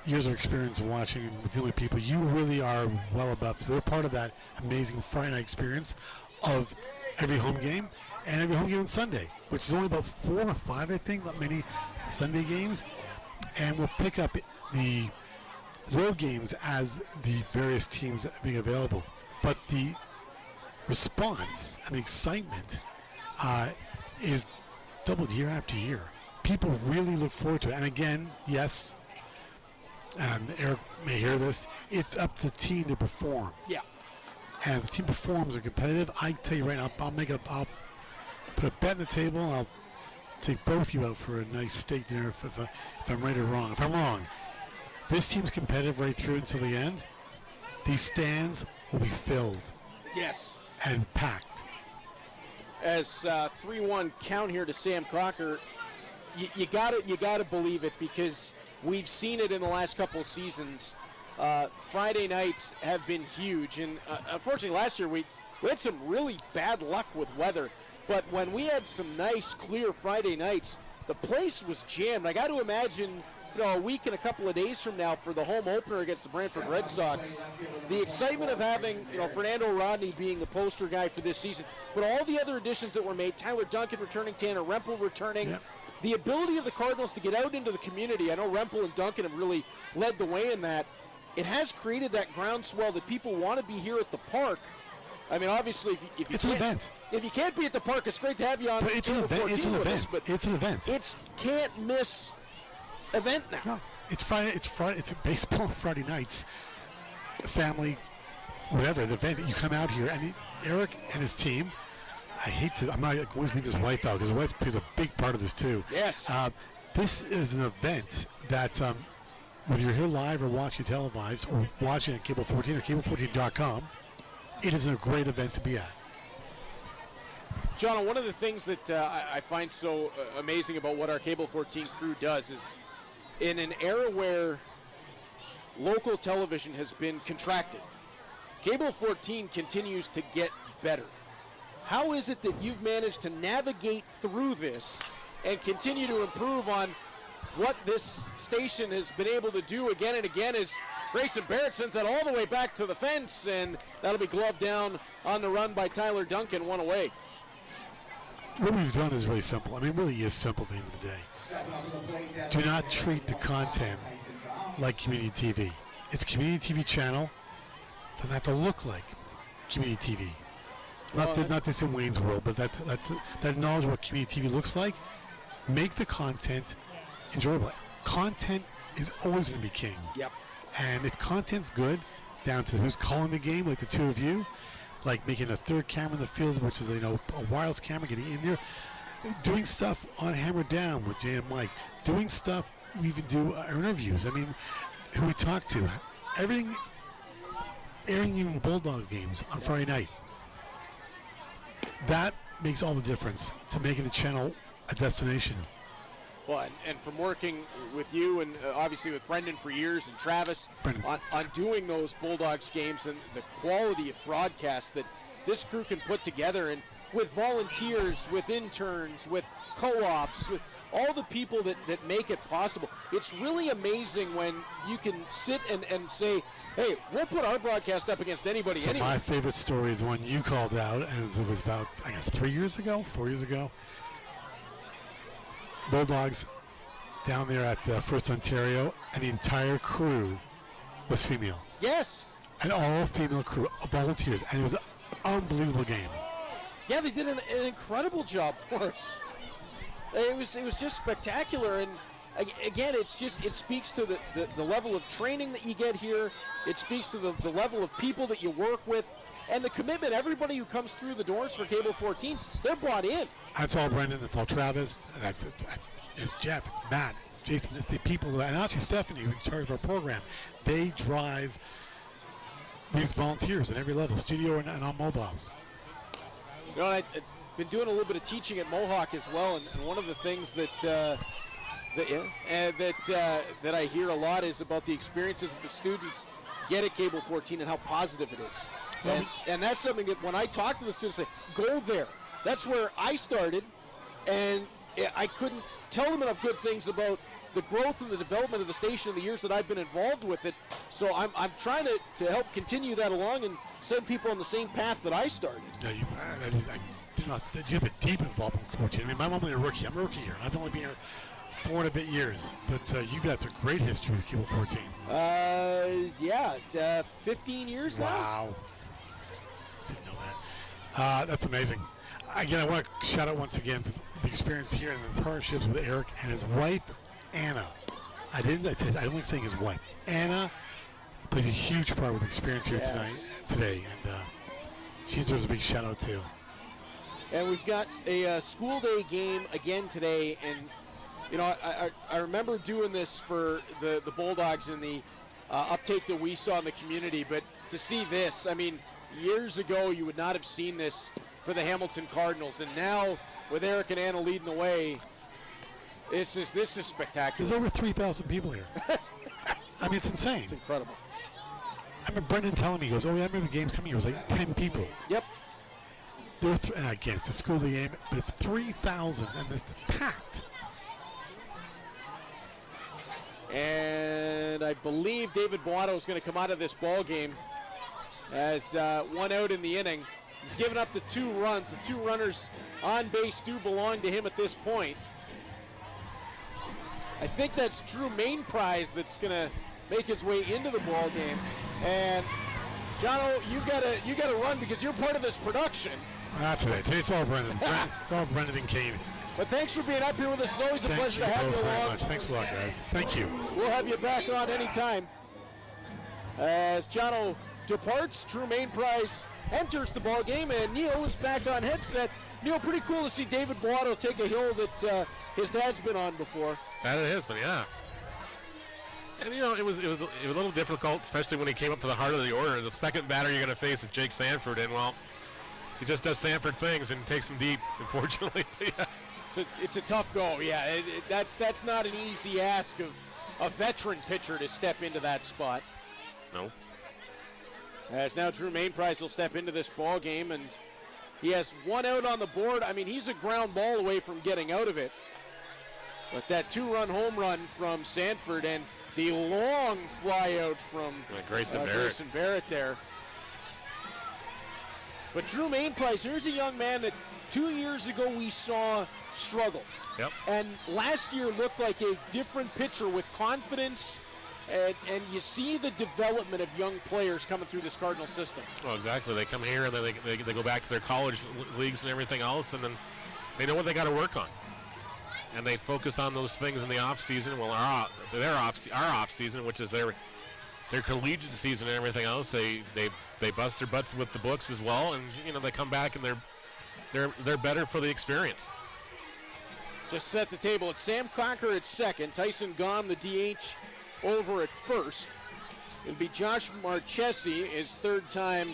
years of experience watching with dealing with people. You really are well above. So they're part of that amazing Friday night experience of every home game and every home game on Sunday, which is only about 4 or 5, I think, not many Sunday games. And we'll pick up the road games as the various teams being available. But the response and the excitement is doubled year after year. People really look forward to it. And again, yes, and Eric may hear this, it's up to the team to perform. Yeah. And if the team performs, are competitive, I tell you right now, I'll put a bet on the table, and I'll take both of you out for a nice steak dinner if I'm right or wrong. If I'm wrong, this team's competitive right through until the end. These stands will be filled. Yes. And packed. As 3-1 count here to Sam Crocker, you gotta believe it, because we've seen it in the last couple of seasons. Friday nights have been huge, and unfortunately last year we had some really bad luck with weather. But when we had some nice, clear Friday nights, the place was jammed. I got to imagine, a week and a couple of days from now for the home opener against the Brantford Red Sox, the excitement of having, Fernando Rodney being the poster guy for this season, but all the other additions that were made, Tyler Duncan returning, Tanner Rempel returning. Yep. The ability of the Cardinals to get out into the community, I know Rempel and Duncan have really led the way in that. It has created that groundswell that people want to be here at the park, I mean, obviously, if you It's an can't, event. If you can't be at the park, it's great to have you on. But it's an Cable event. 14 It's an with event. us, but It's an event. it's can't miss event now. No, it's Friday. It's Friday. It's baseball Friday nights. Family, whatever the event. You come out here, and Eric and his team. I hate to. I'm not going to leave his wife out because his wife plays a big part of this too. Yes. This is an event that, whether you're here live or watching televised or watching at Cable 14 or cable14.com, it is a great event to be at. John, one of the things that I find so amazing about what our Cable 14 crew does is in an era where local television has been contracted, Cable 14 continues to get better. How is it that you've managed to navigate through this and continue to improve on what this station has been able to do again and again? As Grayson Barrett sends that all the way back to the fence, and that'll be gloved down on the run by Tyler Duncan, one away. What we've done is really simple. I mean, it really is simple at the end of the day. Do not treat the content like community TV. It's a community TV channel. Doesn't have to look like community TV. Not this in Wayne's World, but that knowledge of what community TV looks like. Make the content enjoyable. Content is always going to be king. Yep. And if content's good, down to who's calling the game, like the two of you, like making a third camera in the field, which is a wireless camera, getting in there, doing stuff on Hammer Down with Jay and Mike, doing stuff. We even do our interviews. I mean, who we talk to, everything, airing even Bulldogs games on Friday night. That makes all the difference to making the channel a destination. Well, and from working with you and obviously with Brendan for years and Travis on doing those Bulldogs games and the quality of broadcast that this crew can put together, and with volunteers, with interns, with co-ops, with all the people that make it possible. It's really amazing when you can sit and say, hey, we'll put our broadcast up against anybody So anyway. my favorite story is the one you called out, and it was about, I guess, 4 years ago. Bulldogs down there at First Ontario, and the entire crew was female. Yes. An all-female crew of volunteers, and it was an unbelievable game. Yeah, they did an incredible job for us. It was just spectacular, and again, it speaks to the level of training that you get here. It speaks to the level of people that you work with, and the commitment. Everybody who comes through the doors for Cable 14, they're brought in. That's all Brendan. That's all Travis. It's Jeff. It's Matt. It's Jason. It's the people, and actually Stephanie, who's in charge of our program. They drive these volunteers at every level, studio and on mobiles. You know, I've been doing a little bit of teaching at Mohawk as well, and one of the things that I hear a lot is about the experiences that the students get at Cable 14 and how positive it is. And that's something that when I talk to the students, I say, go there. That's where I started, and I couldn't tell them enough good things about the growth and the development of the station in the years that I've been involved with it. So I'm trying to help continue that along and send people on the same path that I started. No, you have a deep involvement in 14. I mean, I'm only a rookie. I'm a rookie here. I've only been here 4 and a bit years, but you've got a great history with Cable 14. 15 years now. Wow. Didn't know that. That's amazing. Again, I want to shout out once again for the experience here and the partnerships with Eric and his wife, Anna. I don't like saying his wife. Anna plays a huge part with the experience here today, and she deserves a big shout out too. And we've got a school day game again today, and you know, I remember doing this for the Bulldogs and the uptake that we saw in the community, but to see this, I mean, years ago you would not have seen this for the Hamilton Cardinals, and now with Eric and Anna leading the way, this is spectacular. There's over 3,000 people here. I mean, it's insane. It's incredible. I remember Brendan telling me, he goes, oh, yeah, I remember games coming here. It was like 10 people. Yep. There were and again, it's a school day game, but it's 3,000, and it's packed. And I believe David Boato is going to come out of this ball game as 1 out in the inning. He's given up the 2 runs. The 2 runners on base do belong to him at this point. I think that's Drew Mainprize that's going to make his way into the ball game. And Jono, you gotta run because you're part of this production. Not today. Today it's all Brendan. It's all Brendan and Kane. But thanks for being up here with us. It's always a pleasure to have you both very along. much. Thanks a lot, guys. Thank you. We'll have you back on anytime. As Jono departs, True Main Prize enters the ball game, and Neil is back on headset. Neil, pretty cool to see David Boato take a hill that his dad's been on before. That it is, but yeah. And it was a little difficult, especially when he came up to the heart of the order. The second batter you're going to face is Jake Sanford, and well, he just does Sanford things and takes them deep, unfortunately. Yeah. It's a tough go, yeah. That's not an easy ask of a veteran pitcher to step into that spot. No. As now Drew Main Prize will step into this ball game, and he has one out on the board. I mean, he's a ground ball away from getting out of it. But that two-run home run from Sanford and the long fly out from Grayson Barrett there. But Drew Main Prize, here's a young man that 2 years ago we saw struggle. Yep. And last year looked like a different pitcher with confidence, and you see the development of young players coming through this Cardinal system. Well, exactly. They come here and then they go back to their college leagues and everything else, and then they know what they got to work on. And they focus on those things in the off season. Well, our off season, which is their collegiate season and everything else, they bust their butts with the books as well, and they come back and they're better for the experience. Just set the table. It's Sam Cocker at second, Tyson Gom, the DH, over at first. It'll be Josh Marchesi, his third time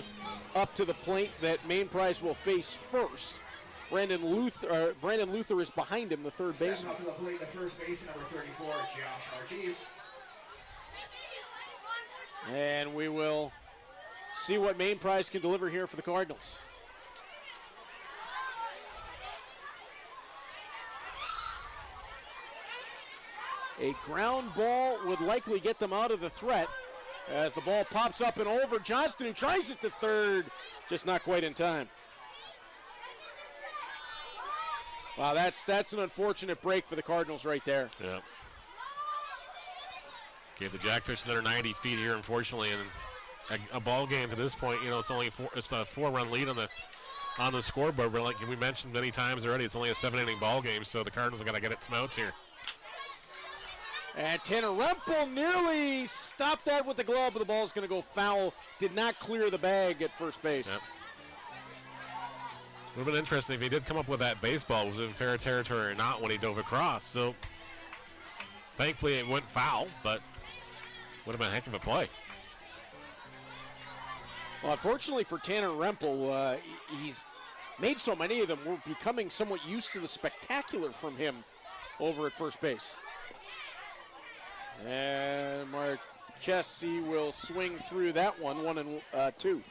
up to the plate that Main Prize will face first. Brandon Luther is behind him, the third baseman. Up to the plate, the first baseman, number 34, Josh Marchese. And we will see what Main Prize can deliver here for the Cardinals. A ground ball would likely get them out of the threat as the ball pops up and over. Johnston, who tries it to third, just not quite in time. Wow, that's an unfortunate break for the Cardinals right there. Yeah. Gave the Jackfish another 90 feet here, unfortunately, and a ball game to this point. It's only it's a 4-run lead on the scoreboard. But like we mentioned many times already, it's only a 7-inning ball game, so the Cardinals got to get it some outs here. And Tanner Rempel nearly stopped that with the glove, but the ball's going to go foul. Did not clear the bag at first base. Yep. Would have been interesting if he did come up with that baseball. Was it in fair territory or not when he dove across? So thankfully it went foul, but would have been a heck of a play. Well, unfortunately for Tanner Rempel, he's made so many of them. We're becoming somewhat used to the spectacular from him over at first base. And Marchesi will swing through that one, 1-2.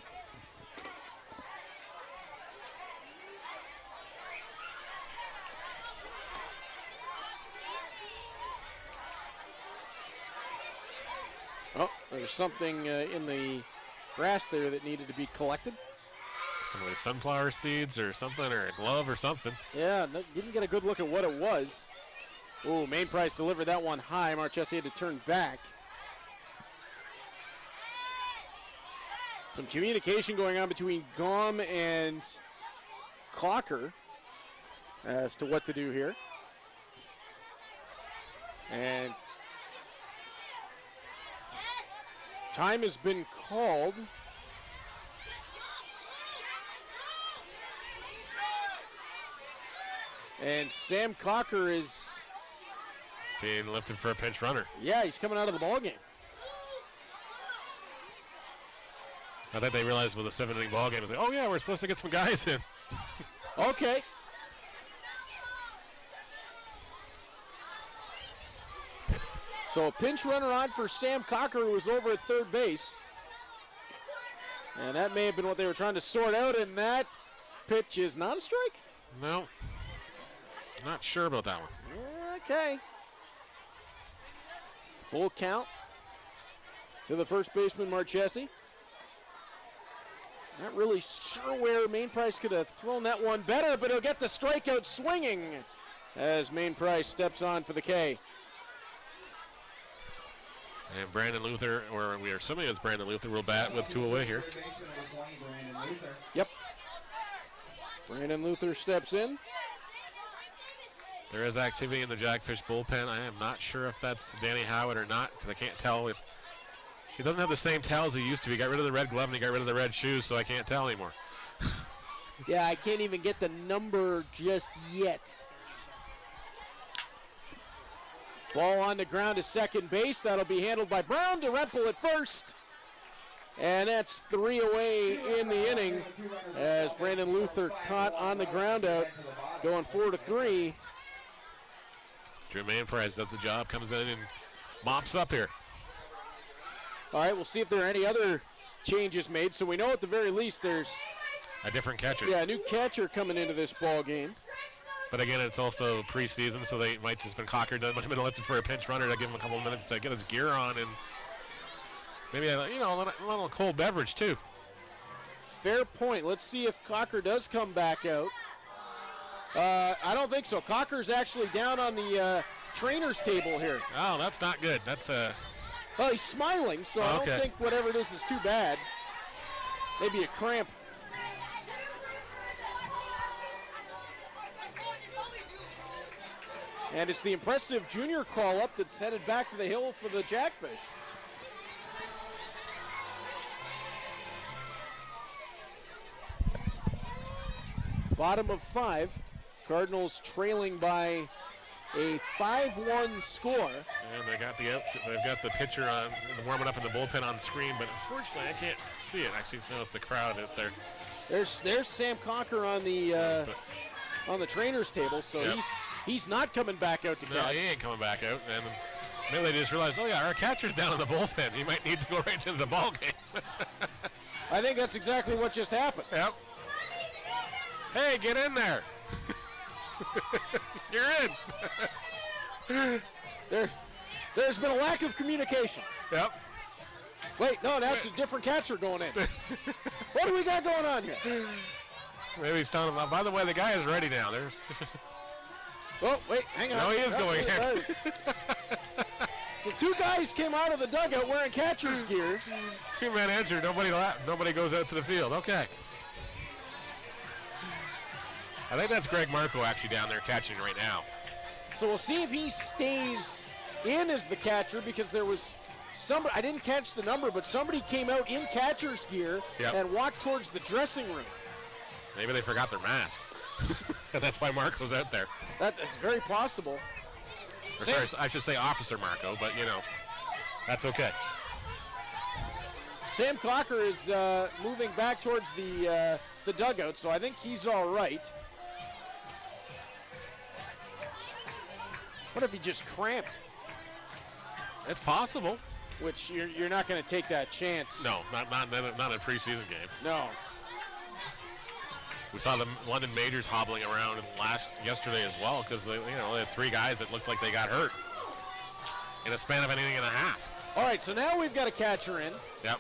Oh, there's something in the grass there that needed to be collected. Some of the sunflower seeds or something, or a glove or something. Yeah, didn't get a good look at what it was. Ooh, Main Prize delivered that one high. Marchesi had to turn back. Some communication going on between Gom and Cocker as to what to do here. And time has been called. And Sam Cocker is being lifted for a pinch runner. Yeah, he's coming out of the ballgame. I think they realized it was a 7-inning ball game. It's like, oh yeah, we're supposed to get some guys in. Okay. So a pinch runner on for Sam Cocker, who was over at third base. And that may have been what they were trying to sort out, and that pitch is not a strike? No. Not sure about that one. Okay. Full count to the first baseman, Marchesi. Not really sure where Main Prize could have thrown that one better, but he'll get the strikeout swinging as Main Prize steps on for the K. And Brandon Luther, or we are assuming it's Brandon Luther, will bat with 2 away here. Yep. Brandon Luther steps in. There is activity in the Jackfish bullpen. I am not sure if that's Danny Howard or not, because I can't tell. He doesn't have the same towels he used to. He got rid of the red glove and he got rid of the red shoes, so I can't tell anymore. Yeah, I can't even get the number just yet. Ball on the ground to second base. That'll be handled by Brown. DeRempel at first. And that's 3 away in the inning as Brandon Luther caught on the ground out, going 4-3. Jermaine Price does the job, comes in and mops up here. All right, we'll see if there are any other changes made. So we know at the very least there's a different catcher. Yeah, a new catcher coming into this ball game. But again, it's also preseason, so they might just been Cocker done might have been lifted for a pinch runner to give him a couple of minutes to get his gear on and maybe a little cold beverage too. Fair point. Let's see if Cocker does come back out. I don't think so. Cocker's actually down on the trainer's table here. Oh, that's not good. That's Well, he's smiling, so I don't think whatever it is too bad. Maybe a cramp. And it's the impressive junior call-up that's headed back to the hill for the Jackfish. Bottom of 5. Cardinals trailing by a 5-1 score. And they got the outfit, they've got the pitcher on warming up in the bullpen on screen, but unfortunately I can't see it. Actually, it's the crowd out there. There's Sam Cocker on the trainer's table, so he's not coming back out to catch. No, he ain't coming back out. And maybe they just realized, oh yeah, our catcher's down in the bullpen. He might need to go right into the ball game. I think that's exactly what just happened. Yep. Hey, get in there. You're in. There's been a lack of communication. Yep. Wait, no, that's a different catcher going in. What do we got going on here? Maybe he's telling him, by the way, the guy is ready now. Oh, wait, hang on. No, he is going in. So 2 guys came out of the dugout wearing catcher's gear. 2-man answer. Nobody goes out to the field. Okay. I think that's Greg Marco actually down there catching right now. So we'll see if he stays in as the catcher, because there was somebody, I didn't catch the number, but somebody came out in catcher's gear and walked towards the dressing room. Maybe they forgot their mask. That's why Marco's out there. That is very possible. Sorry, I should say Officer Marco, but that's okay. Sam Cocker is moving back towards the dugout, so I think he's all right. What if he just cramped? It's possible. Which you're not going to take that chance. No, not in a preseason game. No. We saw the London Majors hobbling around yesterday as well, because they had 3 guys that looked like they got hurt in a span of an inning and a half. All right, so now we've got a catcher in. Yep.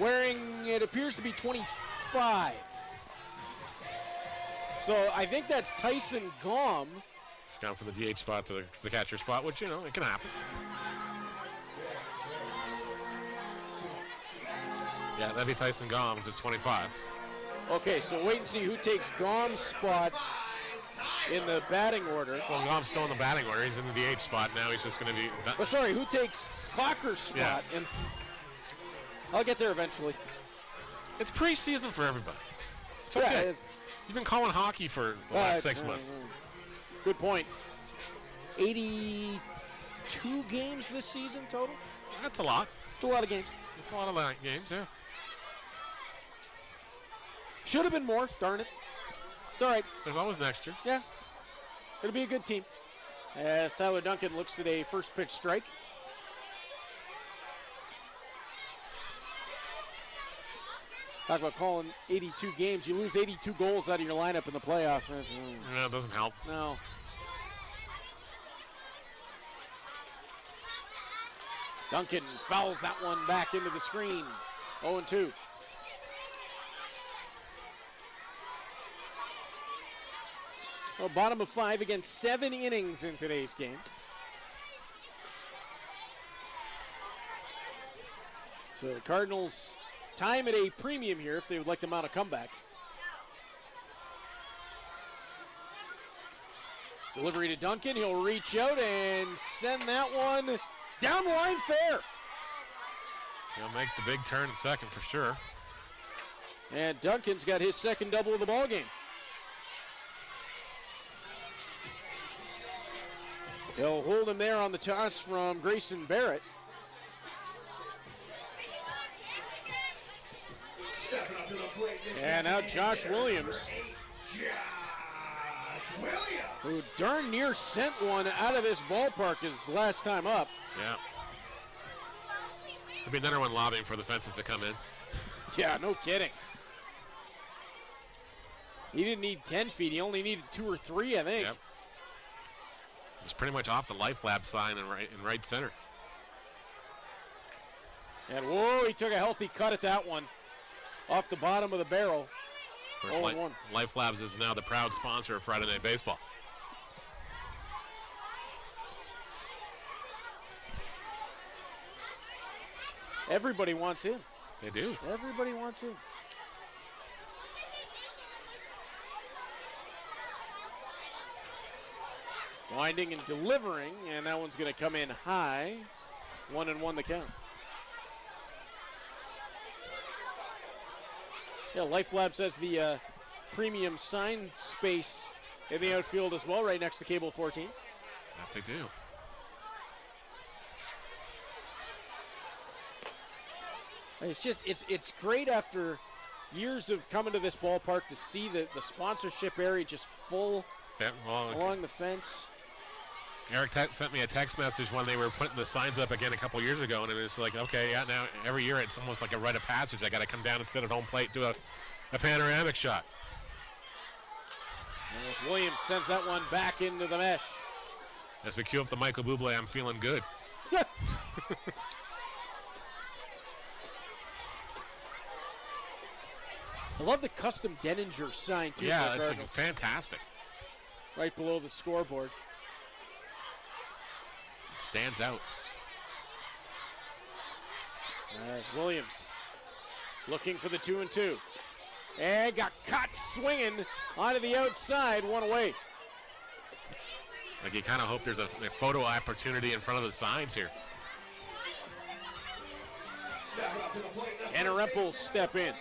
Wearing, it appears to be 25. So I think that's Tyson Gom. He's gone from the DH spot to the catcher spot, which, it can happen. Yeah, that'd be Tyson Gom, who's 25. Okay, so wait and see who takes Gom's spot in the batting order. Well, Gom's still in the batting order. He's in the DH spot now. He's just going to be... Oh, sorry, who takes Cocker's spot? Yeah. And I'll get there eventually. It's preseason for everybody. It's okay. Yeah, You've been calling hockey for the last 6 months. Good point. 82 games this season total? That's a lot. It's a lot of games. It's a lot of games, yeah. Should have been more, darn it. It's all right. There's always next year. Yeah. It'll be a good team. As Tyler Duncan looks at a first pitch strike. Talk about calling 82 games. You lose 82 goals out of your lineup in the playoffs. Yeah, it doesn't help. No. Duncan fouls that one back into the screen. 0-2. Well, bottom of 5 against 7 innings in today's game. So the Cardinals time at a premium here if they would like to mount a comeback. Delivery to Duncan. He'll reach out and send that one down the line fair. He'll make the big turn in second for sure. And Duncan's got his second double of the ball game. He'll hold him there on the toss from Grayson Barrett. And now Josh Williams, who darn near sent one out of this ballpark his last time up. Yeah. There'll be another one lobbying for the fences to come in. Yeah, no kidding. He didn't need 10 feet. He only needed 2 or 3, I think. Yep. It's pretty much off the Lifelabs sign in right center. And whoa, he took a healthy cut at that one. Off the bottom of the barrel. Of course, Lifelabs is now the proud sponsor of Friday Night Baseball. Everybody wants in. They do. Everybody wants in. Winding and delivering, and that one's going to come in high. 1-1 the count. Yeah, Lifelabs has the premium sign space in the outfield as well, right next to Cable 14. That they do. It's great after years of coming to this ballpark to see the sponsorship area just full along the fence. Eric sent me a text message when they were putting the signs up again a couple years ago, and it was like, okay, yeah, now every year it's almost like a rite of passage. I got to come down instead of home plate, do a panoramic shot. And as Williams sends that one back into the mesh. As we cue up the Michael Bublé, I'm feeling good. I love the custom Denninger sign, too. Yeah, it's like fantastic. Right below the scoreboard. It stands out. As Williams looking for the 2-2. And got caught swinging onto the outside, one away. Like you kind of hope there's a photo opportunity in front of the signs here. Tanner Rempel step in.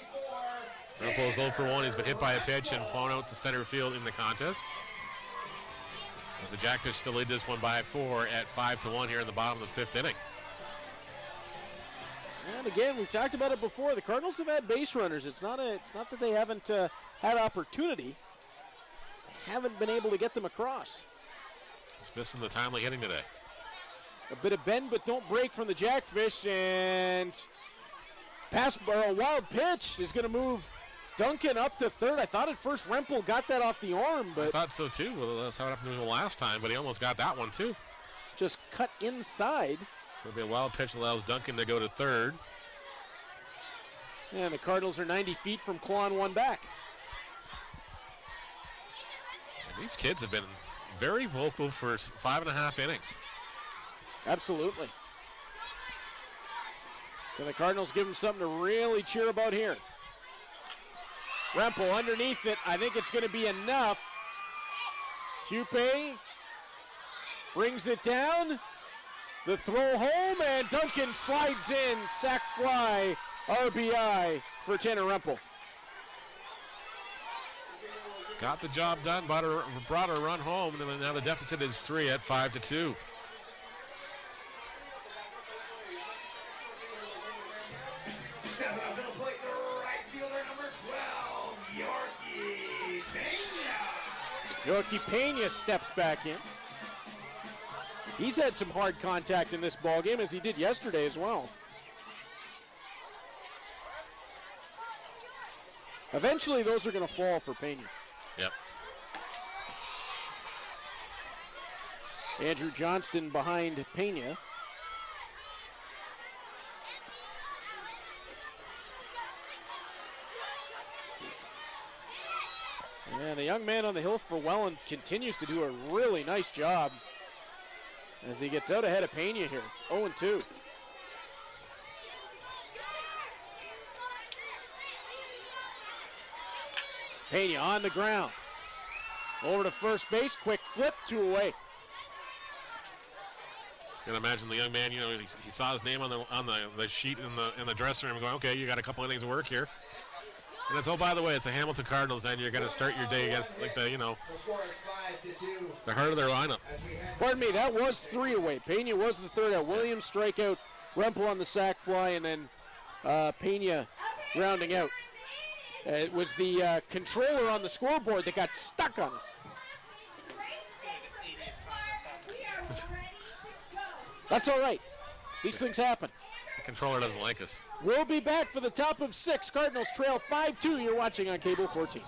Rempel is 0 for 1. He's been hit by a pitch and flown out to center field in the contest. As the Jackfish still lead this one by 4 at 5-1 here in the bottom of the 5th inning. And again, we've talked about it before. The Cardinals have had base runners. It's not that they haven't had opportunity. They haven't been able to get them across. He's missing the timely hitting today. A bit of bend but don't break from the Jackfish, and a wild pitch is going to move Duncan up to third. I thought at first Rempel got that off the arm, but I thought so too. Well, that's how it happened to him last time, but he almost got that one too. Just cut inside. So it'll be a wild pitch that allows Duncan to go to third. And the Cardinals are 90 feet from clawing one back. And these kids have been very vocal for 5.5 innings. Absolutely. Can the Cardinals give them something to really cheer about here? Rempel underneath it. I think it's going to be enough. Hupe brings it down. The throw home, and Duncan slides in. Sac fly, RBI for Tanner Rempel. Got the job done, brought a run home, and now the deficit is 3 at 5-2. Stepping up to the plate, the right fielder, number 12, Yorkie Pena. Yorkie Pena steps back in. He's had some hard contact in this ballgame, as he did yesterday as well. Eventually, those are going to fall for Pena. Yep. Andrew Johnston behind Pena. And the young man on the hill for Welland continues to do a really nice job as he gets out ahead of Pena here. 0-2. Pena on the ground. Over to first base, quick flip, 2 away. You can imagine the young man, he saw his name on the sheet in the dressing room going, okay, you got a couple innings of work here. And it's, oh, by the way, it's the Hamilton Cardinals, and you're going to start your day against, like, the heart of their lineup. Pardon me, that was 3 away. Pena was the third out. Williams strikeout, Rempel on the sac fly, and then Pena rounding out. It was the controller on the scoreboard that got stuck on us. That's all right. These things happen. The controller doesn't like us. We'll be back for the top of 6. Cardinals trail 5-2. You're watching on Cable 14.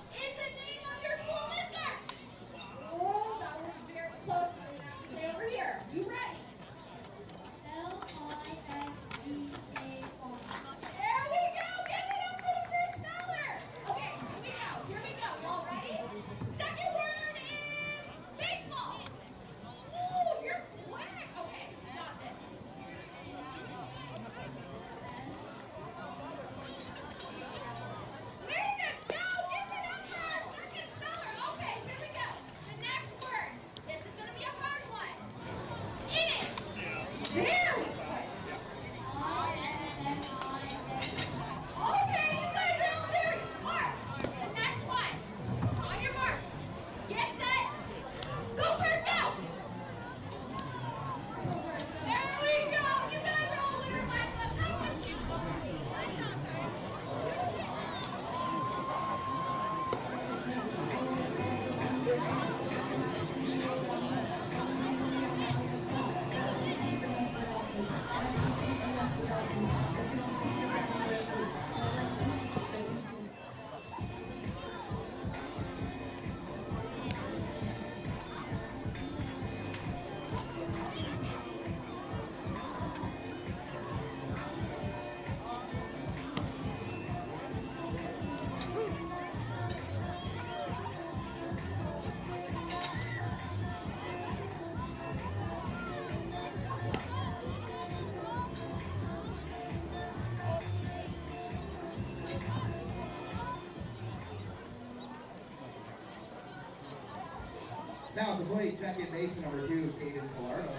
Now at the plate, second baseman number 2, Caden Falardo.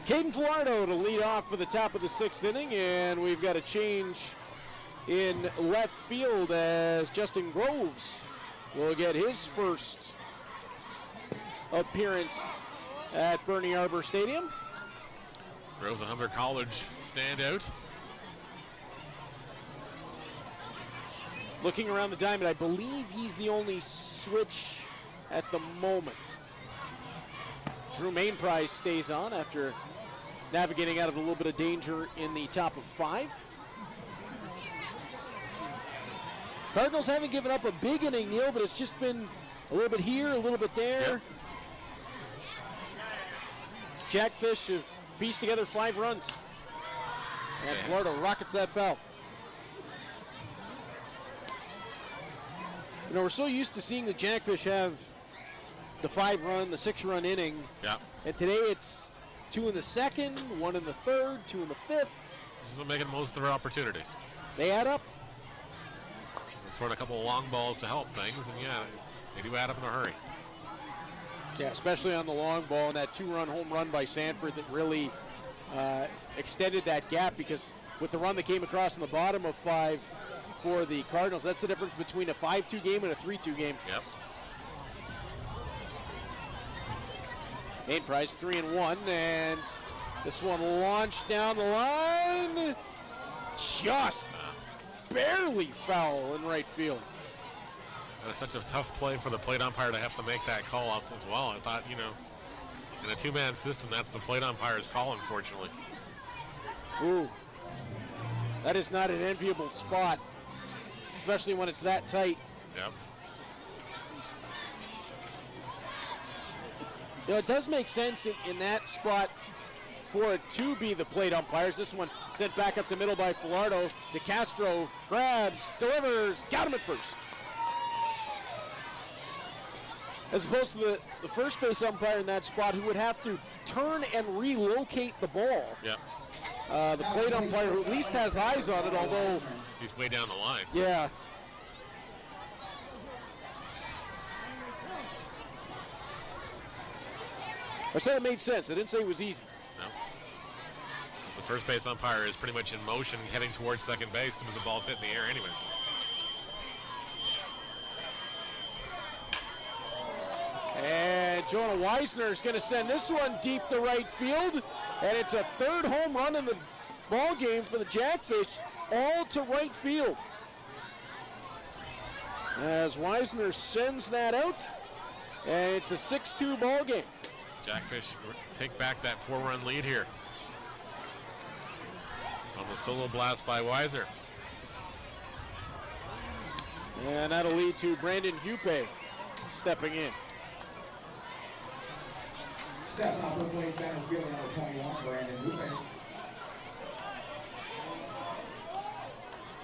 Caden Falardo to lead off for the top of the 6th inning, and we've got a change in left field as Justin Groves will get his first appearance at Bernie Arbor Stadium. Groves, a Humber College standout. Looking around the diamond, I believe he's the only switch at the moment. Drew Mainprize stays on after navigating out of a little bit of danger in the top of 5. Cardinals haven't given up a big inning, Neil, but it's just been a little bit here, a little bit there. Yep. Jackfish have pieced together 5 runs. And Florida rockets that foul. You know, we're so used to seeing the Jackfish have the 5-run, the 6-run inning. Yeah. And today it's 2 in the 2nd, 1 in the 3rd, 2 in the 5th. Just making the most of their opportunities. They add up. Throwing a couple of long balls to help things, and yeah, they do add up in a hurry. Yeah, especially on the long ball and that 2-run home run by Sanford that really extended that gap, because with the run that came across in the bottom of 5 for the Cardinals, that's the difference between a 5-2 game and a 3-2 game. Yep. Mainprize 3-1, and this one launched down the line. Just barely foul in right field. It's such a tough play for the plate umpire to have to make that call out as well. I thought, you know, in a 2-man system, that's the plate umpire's call, unfortunately. Ooh, that is not an enviable spot, especially when it's that tight. Yep. You know, it does make sense in that spot for it to be the plate umpires. This one sent back up the middle by Falardo. DeCastro grabs, delivers, got him at first. As opposed to the first base umpire in that spot, who would have to turn and relocate the ball. Yep. The plate umpire, who at least has eyes on it, although he's way down the line. yeah, I said it made sense. I didn't say it was easy. No. As the first base umpire is pretty much in motion heading towards second base as soon as the ball's hit in the air anyways. And Jonah Weisner is going to send this one deep to right field. And it's a third home run in the ball game for the Jackfish, all to right field. As Weisner sends that out, and it's a 6-2 ball game. Jackfish take back that 4-run lead here. On the solo blast by Weisner. And that'll lead to Brandon Hupe stepping in. Stepping up to play center field, number 21, Brandon Lupe.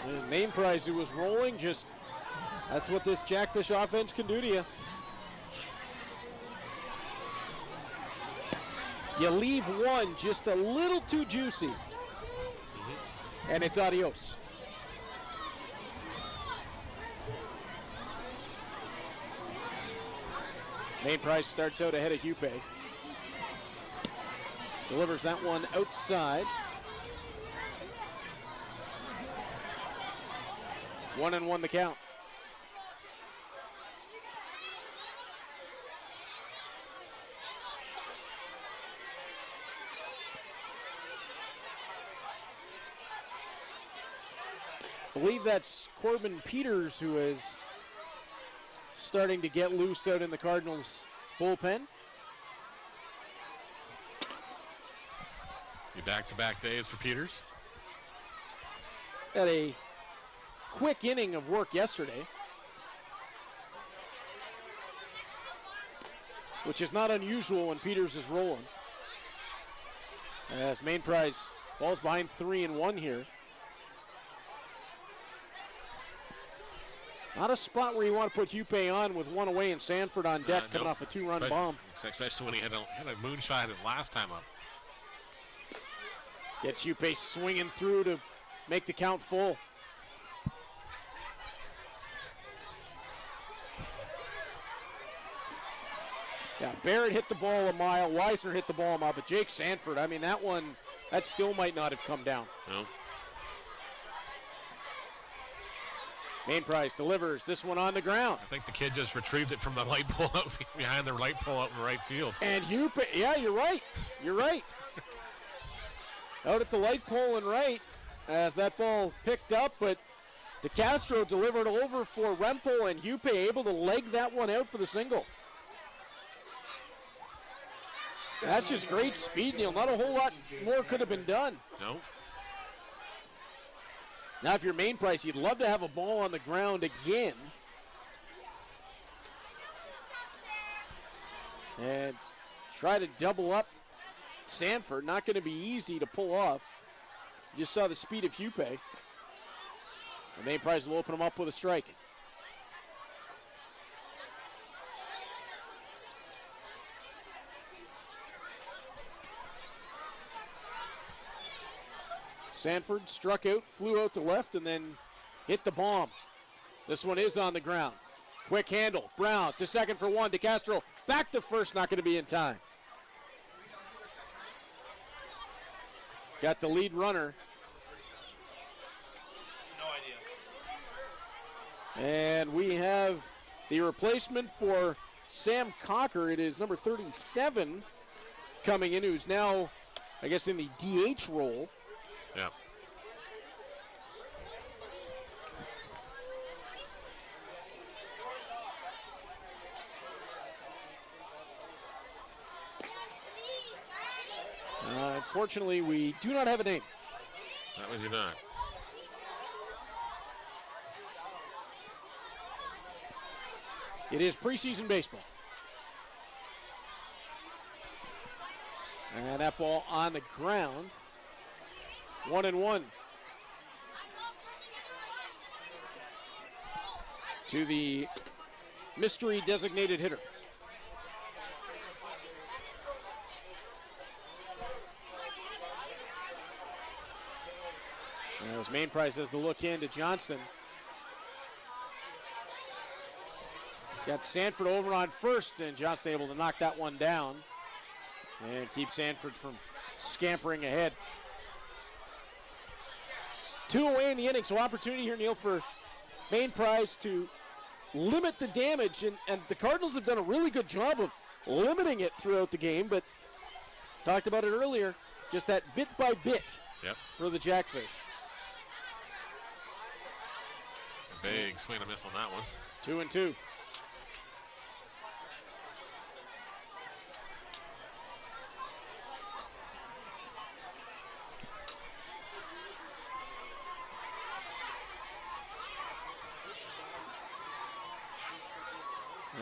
The main prize who was rolling, just that's what this Jackfish offense can do to you. You leave one just a little too juicy, and it's adios. Main prize starts out ahead of Hupe. Delivers that one outside. 1-1 the count. I believe that's Corbin Peters who is starting to get loose out in the Cardinals bullpen. Back-to-back days for Peters. Had a quick inning of work yesterday, which is not unusual when Peters is rolling. As main prize falls behind 3-1 here. Not a spot where you want to put Hupe on with one away and Sanford on deck coming off a 2-run bomb. Especially when he had a moonshot his last time up. Gets Hupe swinging through to make the count full. Yeah, Barrett hit the ball a mile, Weisner hit the ball a mile, but Jake Sanford, I mean, that one, that still might not have come down. No. Main prize delivers this one on the ground. I think the kid just retrieved it from the light pole out behind the light pole out in right field. And Hupe, yeah, you're right. You're right. Out at the light pole and right as that ball picked up, but DeCastro delivered over for Rempel, and Hupe able to leg that one out for the single. That's just great speed, Neil. Not a whole lot more could have been done. No. Now, if you're main price, you'd love to have a ball on the ground again. And try to double up Sanford. Not going to be easy to pull off. You just saw the speed of Hupe. The main prize will open him up with a strike. Sanford struck out, flew out to left, and then hit the bomb. This one is on the ground. Quick handle. Brown to second for one. DeCastro back to first, not going to be in time. Got the lead runner. No idea. And we have the replacement for Sam Cocker. It is number 37 coming in, who's now, I guess, in the DH role. Yeah. Unfortunately, we do not have a name. That was you not. It is preseason baseball. And that ball on the ground. 1-1. To the mystery designated hitter. And his main prize has the look in to Johnston. He's got Sanford over on first, and Johnston able to knock that one down. And keep Sanford from scampering ahead. 2 away in the inning, so opportunity here, Neil, for Main Prize to limit the damage, and the Cardinals have done a really good job of limiting it throughout the game, but talked about it earlier, just that bit by bit for the Jackfish. A big swing and a miss on that one. 2-2.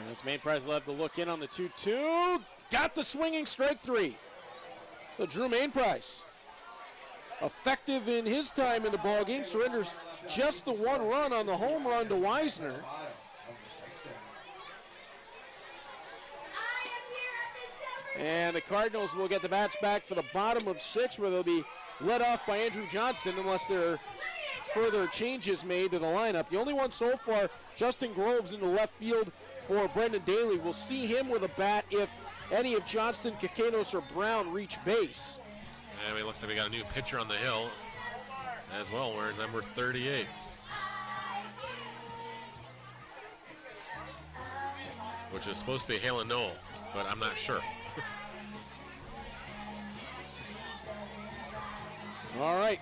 As Main Prize will have to look in on the 2-2. Got the swinging strike 3. So Drew Main Prize, effective in his time in the ball game, surrenders just the 1 run on the home run to Weisner. And the Cardinals will get the bats back for the bottom of 6, where they'll be led off by Andrew Johnston unless there are further changes made to the lineup. The only one so far, Justin Groves into left field for Brendan Daly. We'll see him with a bat if any of Johnston, Kakanos, or Brown reach base. And it looks like we got a new pitcher on the hill as well. We're number 38. Which is supposed to be Halen Knoll, but I'm not sure. All right.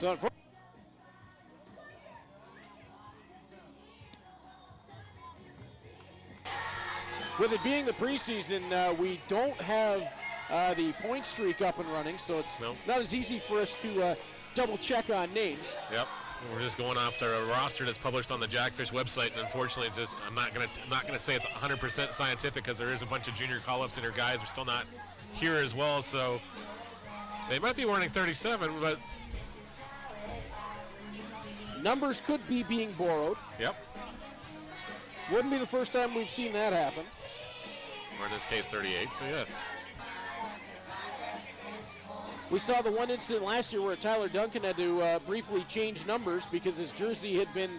So with it being the preseason, we don't have the point streak up and running, so it's not as easy for us to double check on names. Yep, we're just going off the roster that's published on the Jackfish website, and unfortunately, I'm not gonna say it's 100% scientific, because there is a bunch of junior call-ups and their guys are still not here as well. So they might be warning 37, but numbers could be being borrowed. Yep. Wouldn't be the first time we've seen that happen. Or in this case, 38. So yes. We saw the one incident last year where Tyler Duncan had to briefly change numbers because his jersey had been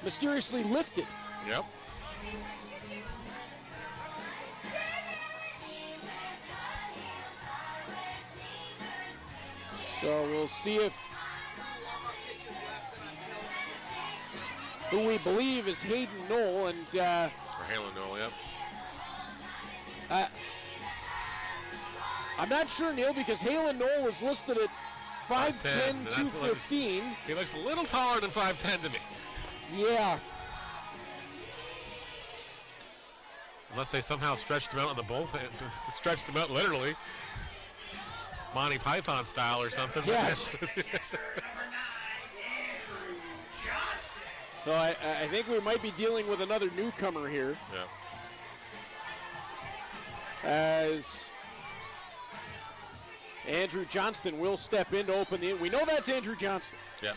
mysteriously lifted. Yep. So we'll see if who we believe is Hayden Knoll and or Halen Knoll, yep. I'm not sure, Neil, because Halen Knoll is listed at 5'10", 215. He looks a little taller than 5'10" to me. Yeah. Unless they somehow stretched him out on the bullpen, stretched him out literally, Monty Python style or something. Yes. So I think we might be dealing with another newcomer here. Yeah. As Andrew Johnston will step in to open the. We know that's Andrew Johnston. Yep.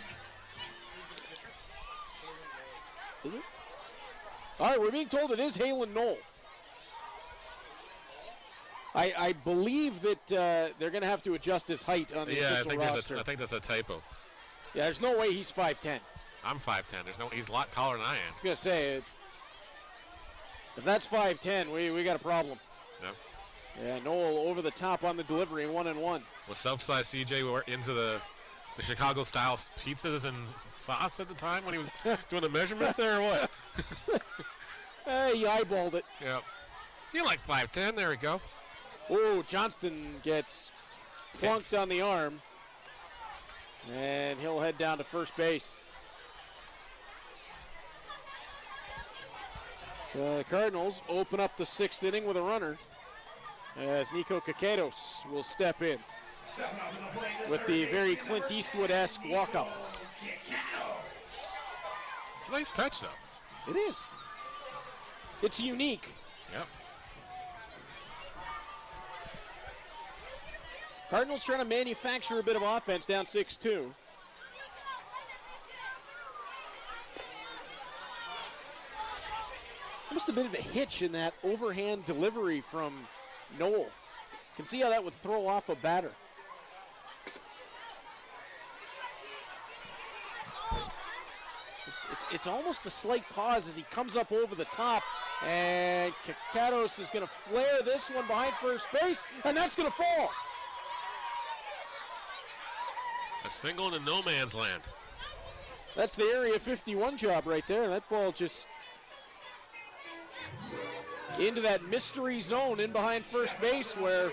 Is it? All right, we're being told it is Halen Knoll. I believe that they're going to have to adjust his height on the official roster. I think that's a typo. Yeah, there's no way he's 5'10". I'm 5'10". He's a lot taller than I am. I was going to say, if that's 5'10", we got a problem. Yep. Yeah, Knoll over the top on the delivery, 1-1. Was Southside CJ were into the Chicago-style pizzas and sauce at the time when he was doing the measurements there, or what? He eyeballed it. Yep. You're like 5'10". There we go. Oh, Johnston gets plunked on the arm. And he'll head down to first base. So the Cardinals open up the 6th inning with a runner as Nico Kakados will step in with the very Clint Eastwood-esque walk-up. It's a nice touch, though. It is. It's unique. Yep. Cardinals trying to manufacture a bit of offense down 6-2. Almost a bit of a hitch in that overhand delivery from Knoll. Can see how that would throw off a batter. It's almost a slight pause as he comes up over the top, and Kakatos is going to flare this one behind first base, and that's going to fall. A single into no man's land. That's the Area 51 job right there. That ball just into that mystery zone in behind first base where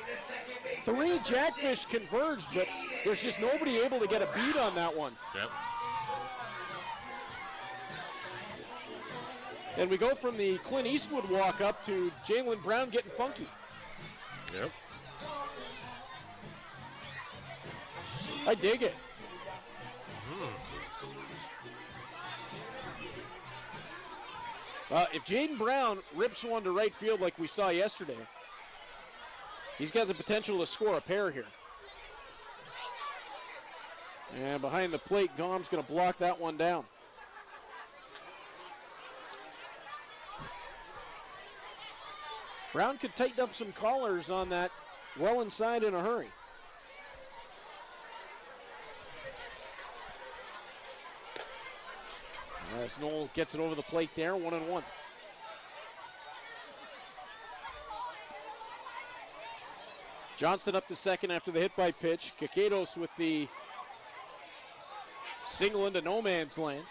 3 Jackfish converged, but there's just nobody able to get a beat on that one. Yep. And we go from the Clint Eastwood walk up to Jalen Brown getting funky. Yep. I dig it. If Jaden Brown rips one to right field like we saw yesterday, he's got the potential to score a pair here. And behind the plate, Gom's going to block that one down. Brown could tighten up some collars on that Welland side in a hurry. As Knoll gets it over the plate there, 1-1. Johnston up to second after the hit by pitch. Kakatos with the single into no man's land.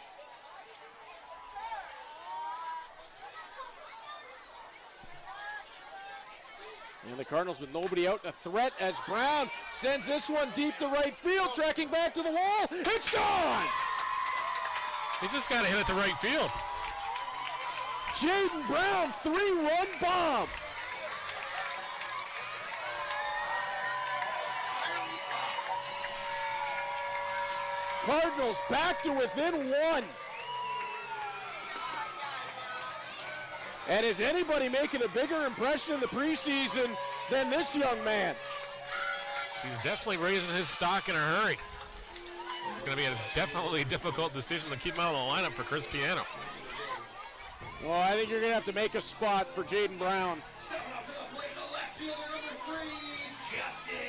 And the Cardinals with nobody out, a threat as Brown sends this one deep to right field, tracking back to the wall. It's gone! He just got to hit it to right field. Jaden Brown, 3-run bomb. Cardinals back to within 1. And is anybody making a bigger impression in the preseason than this young man? He's definitely raising his stock in a hurry. It's going to be a definitely difficult decision to keep him out of the lineup for Chris Piano. Well, I think you're going to have to make a spot for Jaden Brown.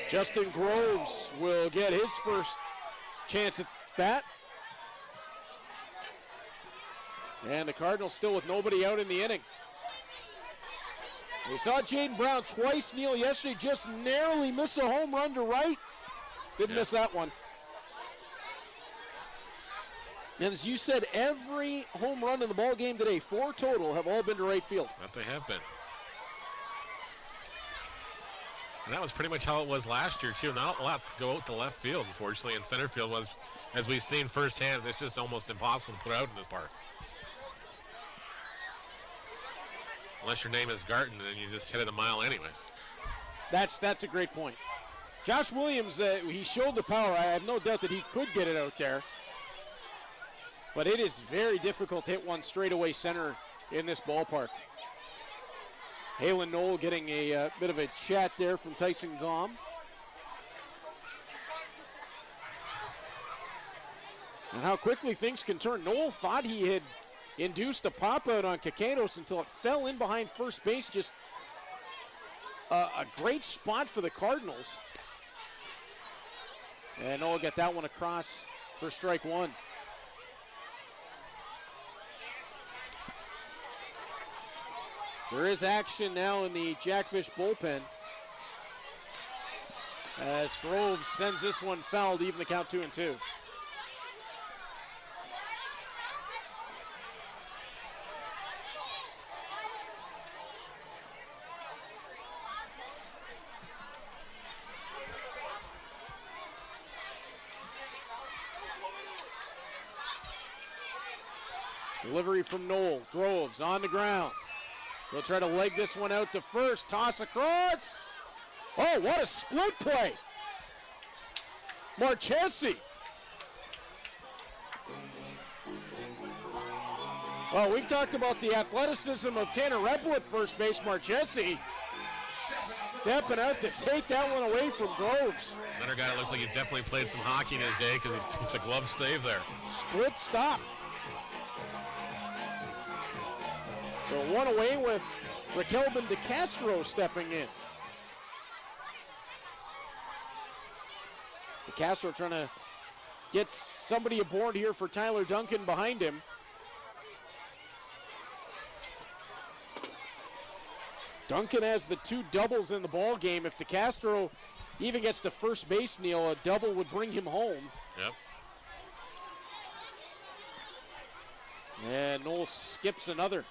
Justin Groves will get his first chance at bat. And the Cardinals still with nobody out in the inning. We saw Jaden Brown twice, Neil, yesterday, just narrowly miss a home run to right. Didn't miss that one. And as you said, every home run in the ball game today, 4 total, have all been to right field. That they have been. And that was pretty much how it was last year, too. Not a lot to go out to left field, unfortunately. And center field was, as we've seen firsthand, it's just almost impossible to put out in this park. Unless your name is Garton, then you just hit it a mile anyways. That's a great point. Josh Williams, he showed the power. I have no doubt that he could get it out there. But it is very difficult to hit one straightaway center in this ballpark. Halen Knoll getting a bit of a chat there from Tyson Gom. And how quickly things can turn. Knoll thought he had induced a pop-out on Kakatos until it fell in behind first base. Just a great spot for the Cardinals. And Knoll got that one across for strike 1. There is action now in the Jackfish bullpen as Groves sends this one foul to even the count 2-2. Delivery from Knoll. Groves on the ground. He'll try to leg this one out to first. Toss across. Oh, what a split play. Marchesi. Well, we've talked about the athleticism of Tanner Reppel at first base. Marchesi stepping out to take that one away from Groves. Another guy that looks like he definitely played some hockey in his day because he's with the glove save there. Split stop. So one away with Raquelbin De Castro stepping in. DeCastro trying to get somebody aboard here for Tyler Duncan behind him. Duncan has the 2 doubles in the ball game. If DeCastro even gets to first base, Neil, a double would bring him home. Yep. And Knoll skips another.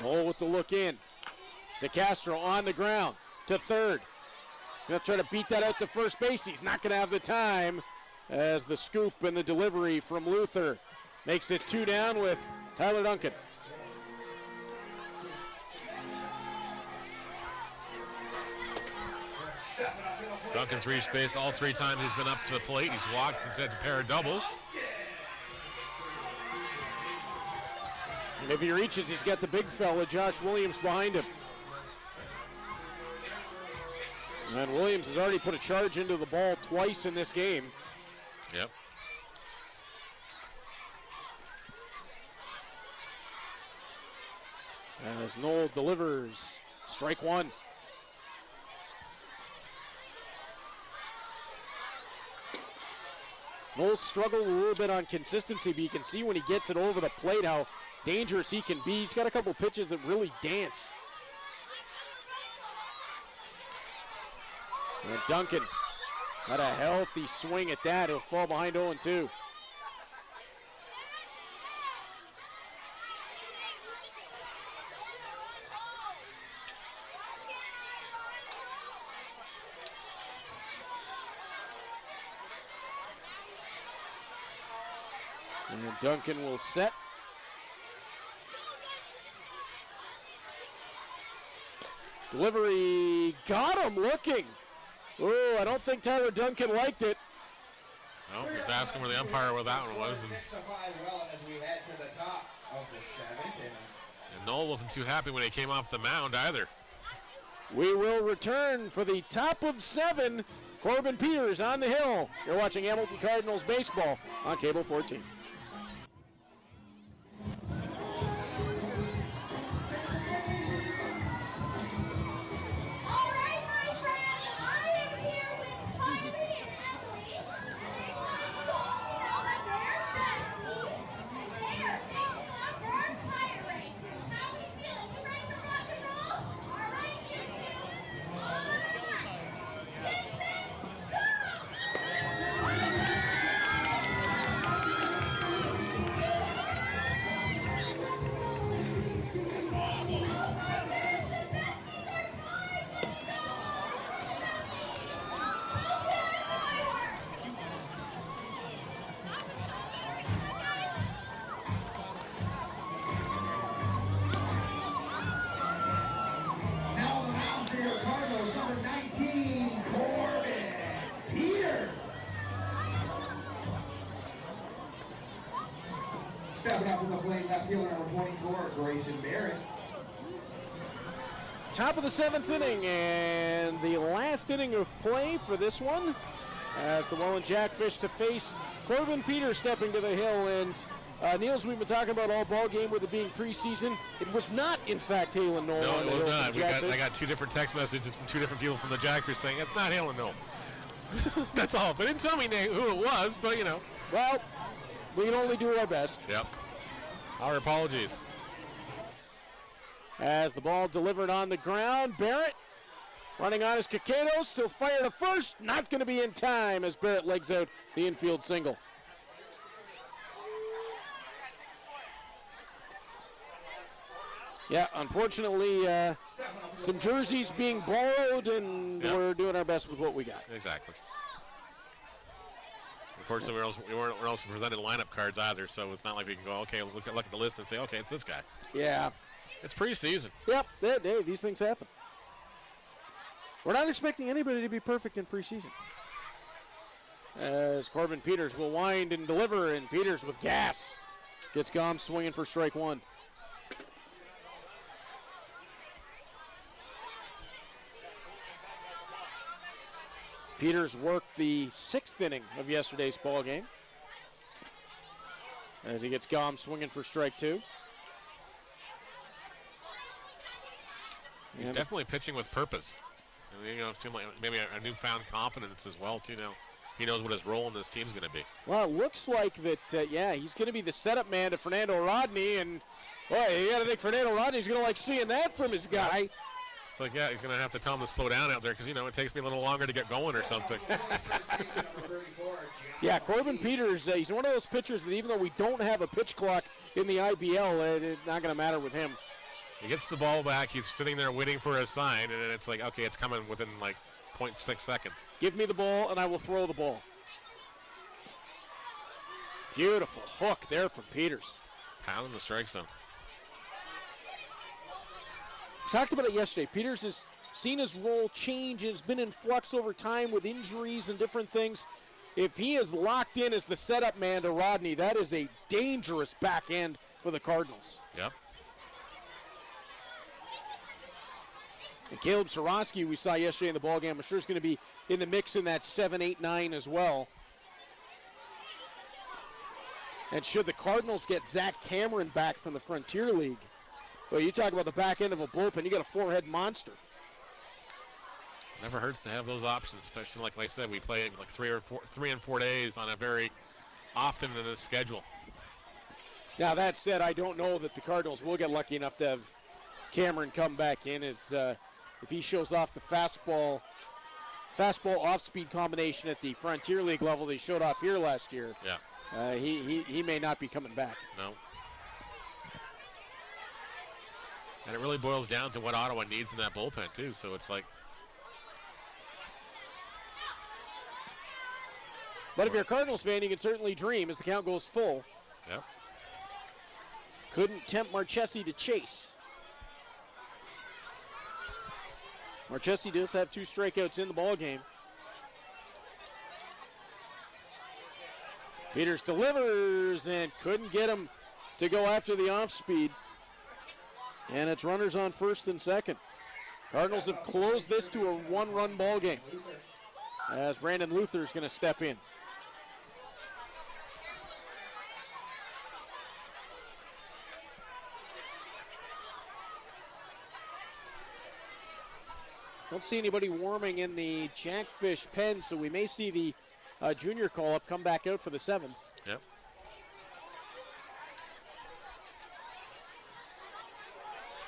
Knoll with the look in. DeCastro on the ground to third. He's going to try to beat that out to first base. He's not going to have the time as the scoop and the delivery from Luther makes it 2 down with Tyler Duncan. Duncan's reached base all 3 times he's been up to the plate. He's walked, he's had a pair of doubles. And if he reaches, he's got the big fella, Josh Williams, behind him. And Williams has already put a charge into the ball twice in this game. Yep. As Knoll delivers, strike 1. Knoll's struggled a little bit on consistency, but you can see when he gets it over the plate how dangerous he can be. He's got a couple pitches that really dance. And Duncan had a healthy swing at that. He'll fall behind 0-2. And Duncan will set. Delivery got him looking. Oh, I don't think Tyler Duncan liked it. No, he was asking where the umpire where that one was. And Knoll wasn't too happy when he came off the mound either. We will return for the top of 7. Corbin Peters on the hill. You're watching Hamilton Cardinals baseball on Cable 14. Stepping up to the plate, left fielder number 24, Grayson Barrett. Top of the 7th inning, and the last inning of play for this one, as the Welland Jackfish to face Corbin Peters stepping to the hill. And Niels, we've been talking about all ball game with it being preseason. It was not, in fact, Halen Knoll. No, on the it hill was for the not. Jackfish. I got 2 different text messages from 2 different people from the Jackfish saying it's not Halen Knoll. That's all. They didn't tell me who it was, but you know. Well, we can only do our best. Yep. Our apologies. As the ball delivered on the ground, Barrett running on his Cacados. He'll fire to first. Not going to be in time as Barrett legs out the infield single. Yeah, unfortunately, some jerseys being borrowed, and we're doing our best with what we got. Exactly. Unfortunately, we weren't also presented lineup cards either, so it's not like we can go, okay, look at the list and say, okay, it's this guy. Yeah. It's preseason. Yep, hey, these things happen. We're not expecting anybody to be perfect in preseason. As Corbin Peters will wind and deliver, and Peters with gas gets Gomes swinging for strike 1. Peters worked the 6th inning of yesterday's ball game. as he gets Gom swinging for strike 2. He's definitely pitching with purpose. And, you know, feel like maybe a newfound confidence as well, too. You know, he knows what his role in this team's going to be. Well, it looks like that, yeah, he's going to be the setup man to Fernando Rodney, and, boy, you got to think Fernando Rodney's going to like seeing that from his guy. It's like, yeah, he's going to have to tell him to slow down out there because, you know, it takes me a little longer to get going or something. Yeah, Corbin Peters, he's one of those pitchers that even though we don't have a pitch clock in the IBL, it's not going to matter with him. He gets the ball back. He's sitting there waiting for a sign, and then it's like, okay, it's coming within like 0.6 seconds. Give me the ball, and I will throw the ball. Beautiful hook there from Peters. Pounding the strike zone. We talked about it yesterday. Peters has seen his role change and has been in flux over time with injuries and different things. If he is locked in as the setup man to Rodney, that is a dangerous back end for the Cardinals. Yep. And Caleb Sorosky, we saw yesterday in the ballgame, I'm sure is going to be in the mix in that 7, 8, 9 as well. And should the Cardinals get Zach Cameron back from the Frontier League, well, you talk about the back end of a bullpen, you got a four-head monster. Never hurts to have those options, especially like I said, we play like 3 and 4 days on a very often in this schedule. Now that said, I don't know that the Cardinals will get lucky enough to have Cameron come back in as if he shows off the fastball off-speed combination at the Frontier League level that he showed off here last year. Yeah. He may not be coming back. No. And it really boils down to what Ottawa needs in that bullpen too. So it's like. But if you're a Cardinals fan, you can certainly dream as the count goes full. Yep. Couldn't tempt Marchesi to chase. Marchesi does have 2 strikeouts in the ballgame. Peters delivers and couldn't get him to go after the off speed. And it's runners on first and second. Cardinals have closed this to a 1-run ball game as Brandon Luther is going to step in. Don't see anybody warming in the Jackfish pen, so we may see the junior call-up come back out for the 7th. Yep.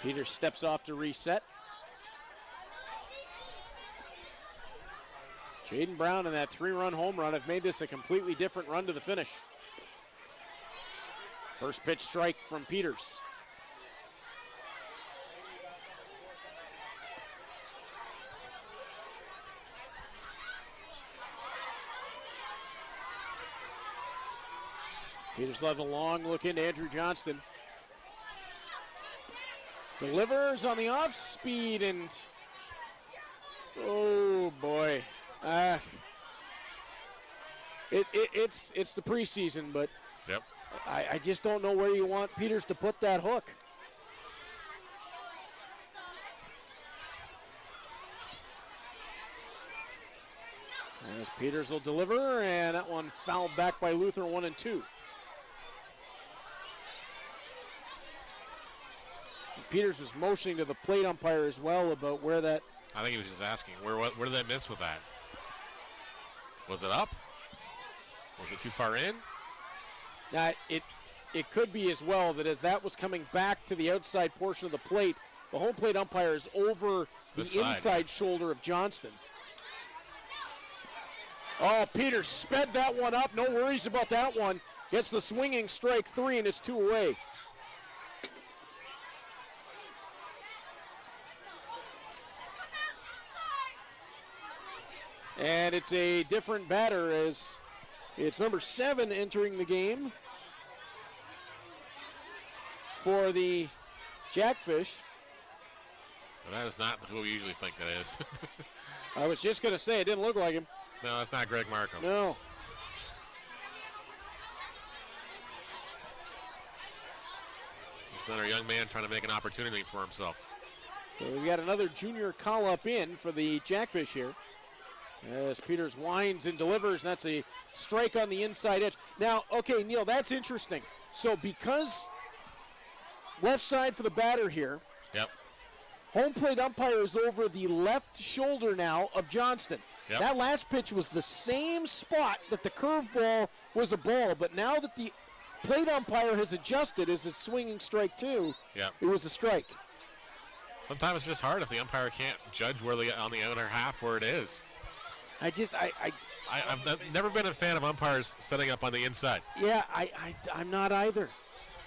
Peters steps off to reset. Jaden Brown and that 3-run home run have made this a completely different run to the finish. First pitch strike from Peters. Peters left a long look into Andrew Johnston. Delivers on the off speed and oh boy. It's the preseason, but yep. I just don't know where you want Peters to put that hook. As Peters will deliver, and that one fouled back by Luther, 1-2. Peters was motioning to the plate umpire as well about where that. I think he was just asking, where did I miss with that? Was it up? Was it too far in? Now, it could be as well that as that was coming back to the outside portion of the plate, the home plate umpire is over the inside shoulder of Johnston. Oh, Peters sped that one up. No worries about that one. Gets the swinging strike 3, and it's 2 away. And it's a different batter as it's number 7 entering the game for the Jackfish. Well, that is not who we usually think that is. I was just going to say, it didn't look like him. No, that's not Greg Markham. No. It's another young man trying to make an opportunity for himself. So we've got another junior call-up in for the Jackfish here. As Peters winds and delivers, that's a strike on the inside edge. Now, okay, Neil, that's interesting So because left side for the batter here, Yep. home plate umpire is over the left shoulder now of Johnston. Yep. That last pitch was the same spot that the curveball was a ball, but now that the plate umpire has adjusted as it's swinging strike 2, Yep. it was a strike. Sometimes it's just hard if the umpire can't judge where on the outer half where it is. I've never been a fan of umpires setting up on the inside. Yeah, I'm not either.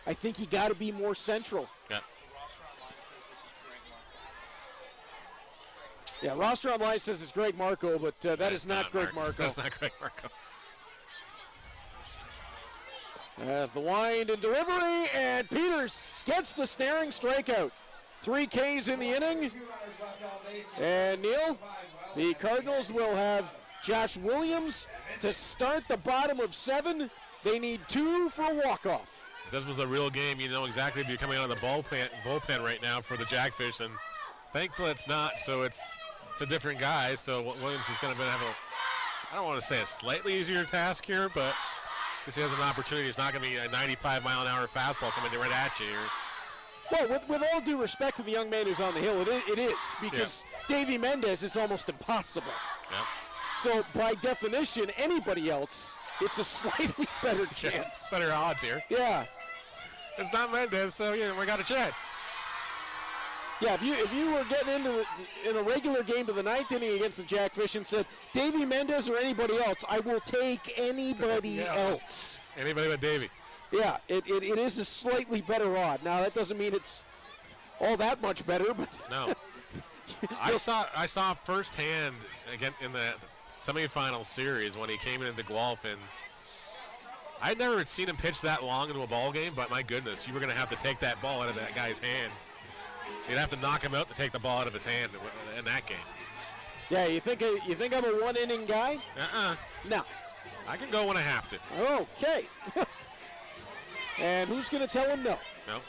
I think you got to be more central. Yeah. Yeah, roster online says it's Greg Marco, but that is not Greg Marco. That's not Greg Marco. As the wind and delivery, and Peters gets the staring strikeout. 3 Ks in the inning. And Neil, the Cardinals will have Josh Williams to start the bottom of 7. They need 2 for a walk-off. If this was a real game, you know exactly if you're coming out of the bullpen right now for the Jackfish, and thankfully it's not, so it's a different guy, so Williams is going to have I don't want to say a slightly easier task here, but because he has an opportunity, it's not going to be a 95-mile-an-hour fastball coming right at you here. Well, with all due respect to the young man who's on the hill, it is, because Davey Mendez is almost impossible. Yep. So by definition, anybody else, it's a slightly better chance. Better odds here. Yeah. It's not Mendez, so we got a chance. Yeah, if you were getting in a regular game to the 9th inning against the Jackfish and said, Davey Mendez or anybody else, I will take anybody else. Anybody but Davey. Yeah, it is a slightly better odd. Now, that doesn't mean it's all that much better, but... No. I saw firsthand, again, in the semifinal series when he came into Guelph, and I'd never seen him pitch that long into a ball game, but my goodness, you were going to have to take that ball out of that guy's hand. You'd have to knock him out to take the ball out of his hand in that game. Yeah, you think I'm a one-inning guy? No. I can go when I have to. Okay. And who's going to tell him no? No.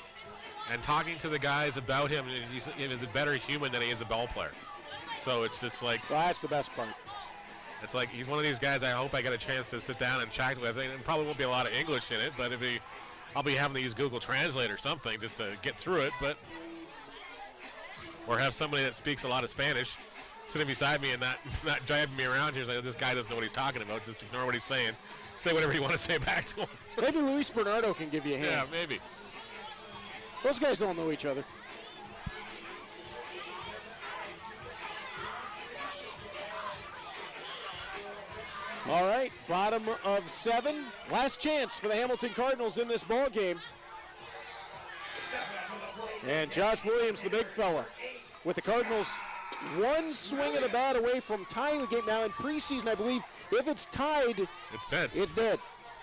And talking to the guys about him, he's a better human than he is a ball player. So it's just like... Well, that's the best part. It's like he's one of these guys I hope I get a chance to sit down and chat with. And probably won't be a lot of English in it, but I'll be having to use Google Translate or something just to get through it. Or have somebody that speaks a lot of Spanish sitting beside me and not driving me around here. Like, this guy doesn't know what he's talking about. Just ignore what he's saying. Say whatever you want to say back to him. Maybe Luis Bernardo can give you a hand. Yeah, maybe. Those guys don't know each other. All right, bottom of 7. Last chance for the Hamilton Cardinals in this ball game. And Josh Williams, the big fella, with the Cardinals one swing of the bat away from tying the game. Now in preseason, I believe, if it's tied, it's dead. It's dead.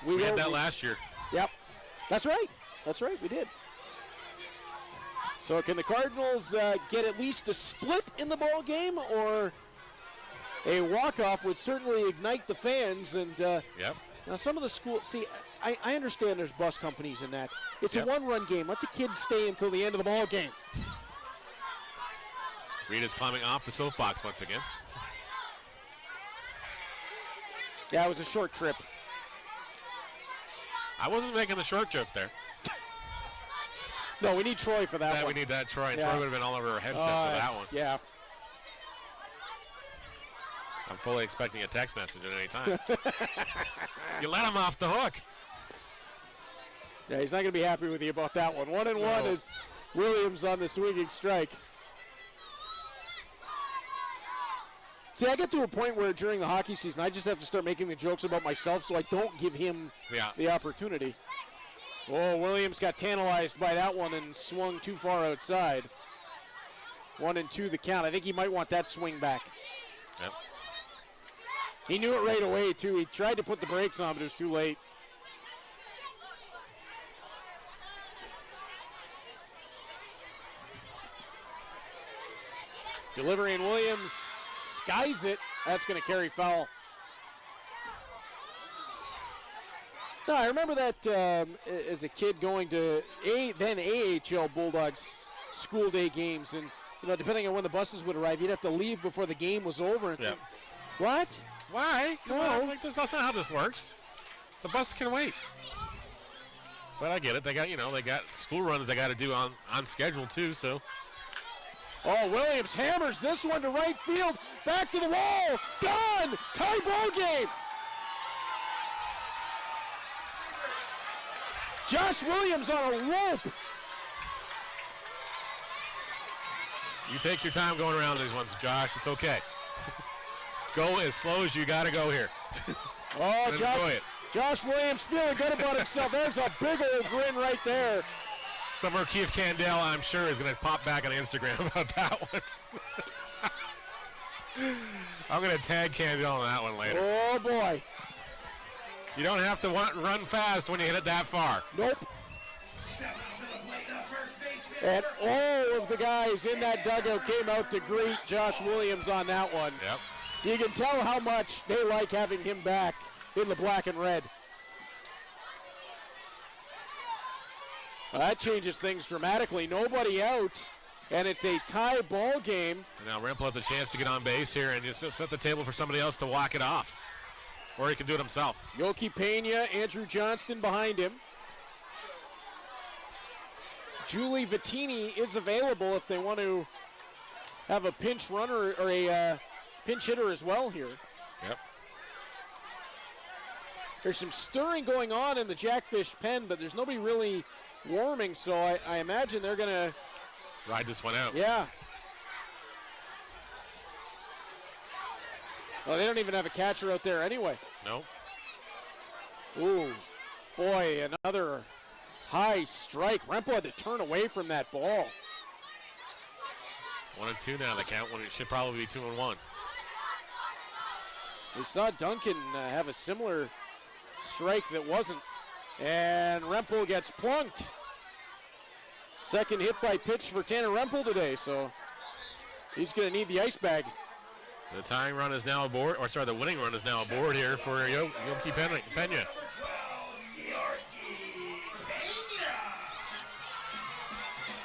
We had that last year. Yep. That's right. That's right. We did. So can the Cardinals get at least a split in the ball game, or a walk-off would certainly ignite the fans? And yep. Now some of the schools, see, I understand there's bus companies in that. It's a one-run game. Let the kids stay until the end of the ball game. Reed is climbing off the soapbox once again. Yeah, it was a short trip. I wasn't making the short joke there. No, we need Troy for that one. We need that Troy. Yeah. Troy would have been all over our headset for that one. Yeah. I'm fully expecting a text message at any time. You let him off the hook. Yeah, he's not going to be happy with you about that one. 1-1 is Williams on the swinging strike. See, I get to a point where during the hockey season, I just have to start making the jokes about myself so I don't give him the opportunity. Oh, Williams got tantalized by that one and swung too far outside. 1-2 the count. I think he might want that swing back. Yep. He knew it right away, too. He tried to put the brakes on, but it was too late. Delivery, and Williams skies it. That's going to carry foul. No, I remember that as a kid going to then AHL Bulldogs school day games, and depending on when the buses would arrive, you'd have to leave before the game was over. And what? Why? No. That's not how this works. The bus can wait. But I get it. They got school runs they got to do on schedule too. So. Oh, Williams hammers this one to right field. Back to the wall. Done. Tie ball game. Josh Williams on a rope. You take your time going around these ones, Josh. It's okay. Go as slow as you got to go here. Oh, Josh Williams feeling good about himself. There's a big old grin right there. Somewhere Keith Candell, I'm sure, is going to pop back on Instagram about that one. I'm going to tag Candell on that one later. Oh, boy. You don't have to run fast when you hit it that far. Nope. And all of the guys in that dugout came out to greet Josh Williams on that one. Yep. You can tell how much they like having him back in the black and red. Well, that changes things dramatically. Nobody out, and it's a tie ball game. And now Rempel has a chance to get on base here and just set the table for somebody else to walk it off. Or he can do it himself. Yoki Pena, Andrew Johnston behind him. Julie Vittini is available if they want to have a pinch runner or a pinch hitter as well here. Yep. There's some stirring going on in the Jackfish pen, but there's nobody really warming, so I imagine they're going to ride this one out. Yeah. Well, they don't even have a catcher out there anyway. No. Ooh, boy, another high strike. Rempel had to turn away from that ball. 1-2 now the count when it should probably be 2-1. We saw Duncan have a similar strike that wasn't. And Rempel gets plunked. Second hit by pitch for Tanner Rempel today, so he's going to need the ice bag. The tying run is now aboard, or sorry, the winning run is now aboard here for Yoki Pena.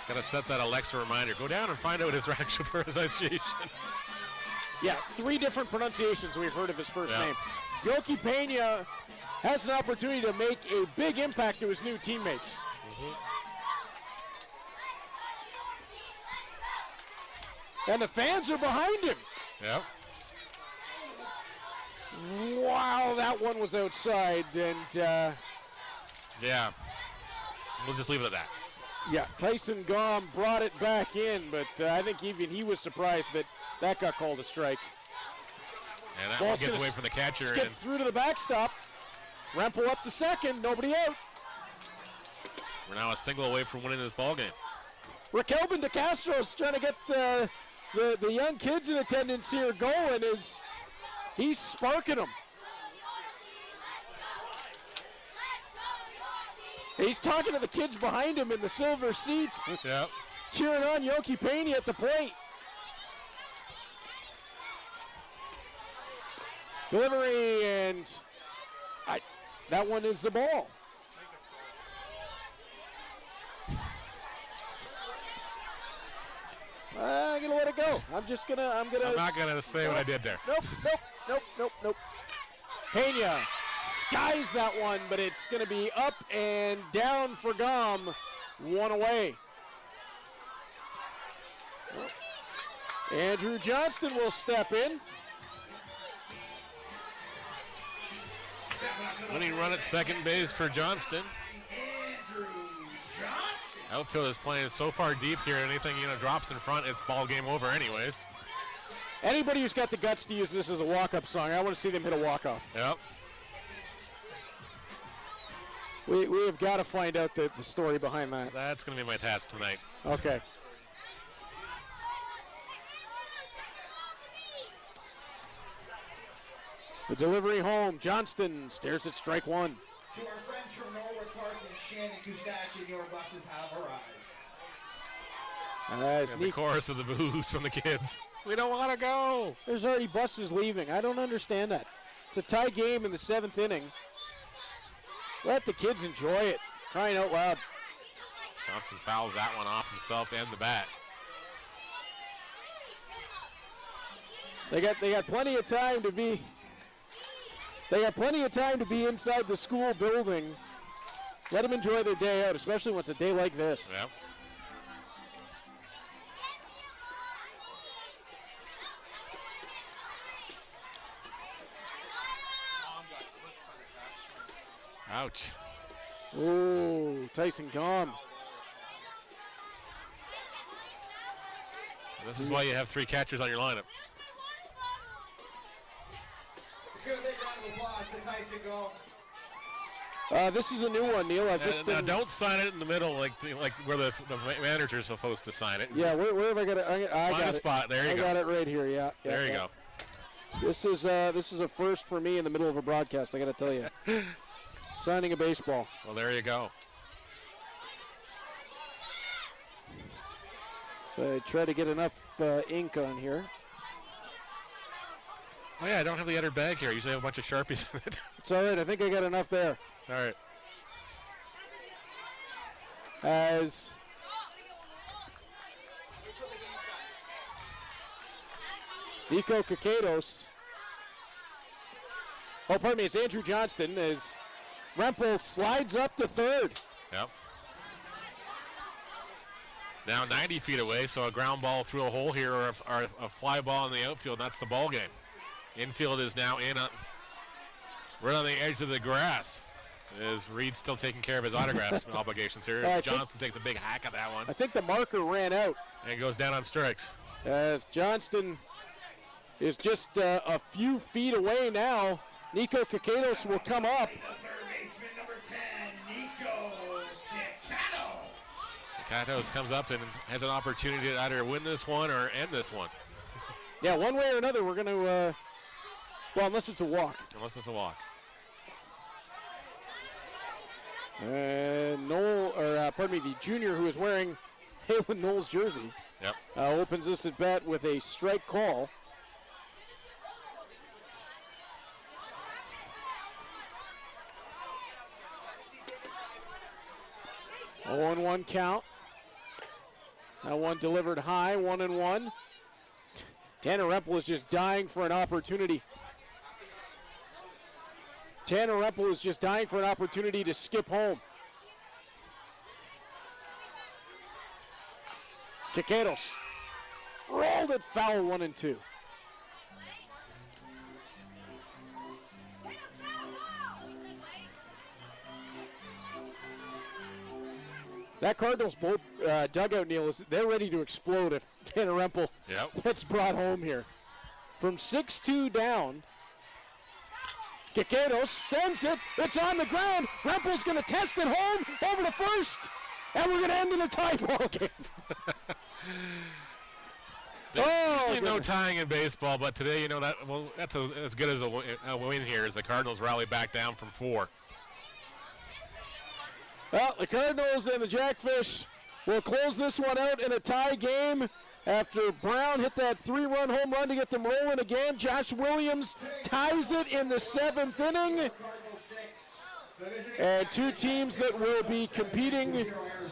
Got to set that Alexa reminder. Go down and find out his actual pronunciation. Yeah, 3 different pronunciations we've heard of his first name. Yoki Pena has an opportunity to make a big impact to his new teammates. And the fans are behind him. Yep. Wow, that one was outside, and yeah, we'll just leave it at that. Yeah, Tyson Gom brought it back in, but I think even he was surprised that that got called a strike. And that one gets away from the catcher. Skip through to the backstop. Rempel up to second, nobody out. We're now a single away from winning this ball game. Raquelbin DeCastro's trying to get the young kids in attendance here going as he's sparking them. He's talking to the kids behind him in the silver seats. Yep. Cheering on Yoki Pena at the plate. Delivery, and that one is the ball. I'm gonna let it go. I'm not gonna say what I did there. Nope. Pena skies that one, but it's gonna be up and down for Gom. One away. Andrew Johnston will step in. Winning run at second base for Johnston. Outfield is playing so far deep here. Anything drops in front, it's ball game over anyways. Anybody who's got the guts to use this as a walk-up song, I want to see them hit a walk-off. Yep. We have got to find out the story behind that. That's going to be my task tonight. Okay. The delivery home. Johnston stares at strike one. To our friends from Norwood Park and Shannon Kusachin, your buses have arrived. And the chorus of the boos from the kids. We don't want to go. There's already buses leaving. I don't understand that. It's a tie game in the 7th inning. Let the kids enjoy it. Crying out loud. Johnston fouls that one off himself and the bat. They got plenty of time to be. They got plenty of time to be inside the school building Let them enjoy their day out, especially when it's a day like this. Yep. Ouch. Ooh, Tyson Gom. This is why you have 3 catchers on your lineup. Let's give a big round of applause to Tyson Gom. This is a new one, Neil. I've just Now been. don't sign it in the middle like where the manager's supposed to sign it. Yeah, where have I got it? I Find got a it. spot. There you I go. got it right here. Yeah. There you go. This is a first for me in the middle of a broadcast. I got to tell you, signing a baseball. Well, there you go. So I try to get enough ink on here. Oh yeah, I don't have the other bag here. I usually have a bunch of Sharpies in it. It's all right. I think I got enough there. All right. As Nico Cacados. Oh, pardon me. It's Andrew Johnston as Rempel slides up to third. Yep. Now 90 feet away, so a ground ball through a hole here or a fly ball in the outfield. That's the ball game. Infield is now in right on the edge of the grass. Is Reed still taking care of his autographs obligations here? Johnston takes a big hack at that one. I think the marker ran out. And goes down on strikes. As Johnston is just a few feet away now. Nico Cacados will come up. The third baseman, number 10, Nico Cacados. Cacados comes up and has an opportunity to either win this one or end this one. Yeah, one way or another, we're going to, well, unless it's a walk. Unless it's a walk. And the junior who is wearing Halen Knowles' jersey, Yep. opens this at bat with a strike call. Oh, 0-1 count. That one delivered high, 1-1. Tanner Rempel is just dying for an opportunity. Tanner Rempel is just dying for an opportunity to skip home. Cacados rolled it foul, 1-2. That Cardinals dugout, Neil, they're ready to explode if Tanner Rempel gets brought home here. From 6-2 down, Cacados sends it. It's on the ground. Rempel's going to test it home over to first, and we're going to end in a tie ball game. There's no tying in baseball, but today, that's as good as a win here as the Cardinals rally back down from 4. Well, the Cardinals and the Jackfish will close this one out in a tie game after Brown hit that 3-run home run to get them rolling again. Josh Williams ties it in the 7th inning. And 2 teams that will be competing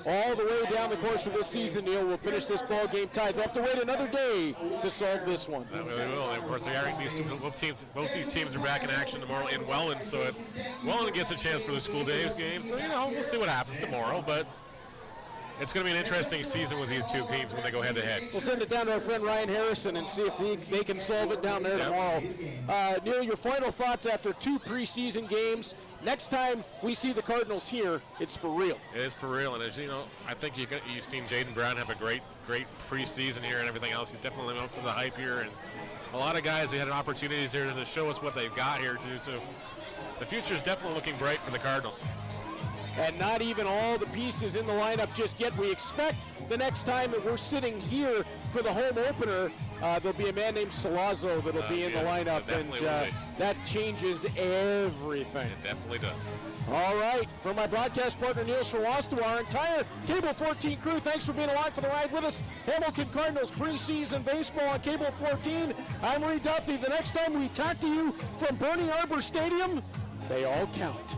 all the way down the course of this season, Neil, will finish this ball game tied. They'll have to wait another day to solve this one. That really will. And of course, both these teams are back in action tomorrow in Welland, so Welland gets a chance for the school days game. So, we'll see what happens tomorrow, but it's going to be an interesting season with these 2 teams when they go head-to-head. We'll send it down to our friend Ryan Harrison and see if they can solve it down there tomorrow. Neil, your final thoughts after 2 preseason games. Next time we see the Cardinals here, it's for real. It is for real, and as you know, I think you've seen Jaden Brown have a great preseason here and everything else. He's definitely living up to the hype here, and a lot of guys who had opportunities here to show us what they've got here too. So the future is definitely looking bright for the Cardinals. And not even all the pieces in the lineup just yet. We expect the next time that we're sitting here for the home opener, there'll be a man named Salazzo that'll be in the lineup, and that changes everything. It definitely does. All right, for my broadcast partner Neil Srivastava, our entire Cable 14 crew, thanks for being along for the ride with us. Hamilton Cardinals preseason baseball on Cable 14. I'm Reed Duffy. The next time we talk to you from Bernie Arbor Stadium, they all count.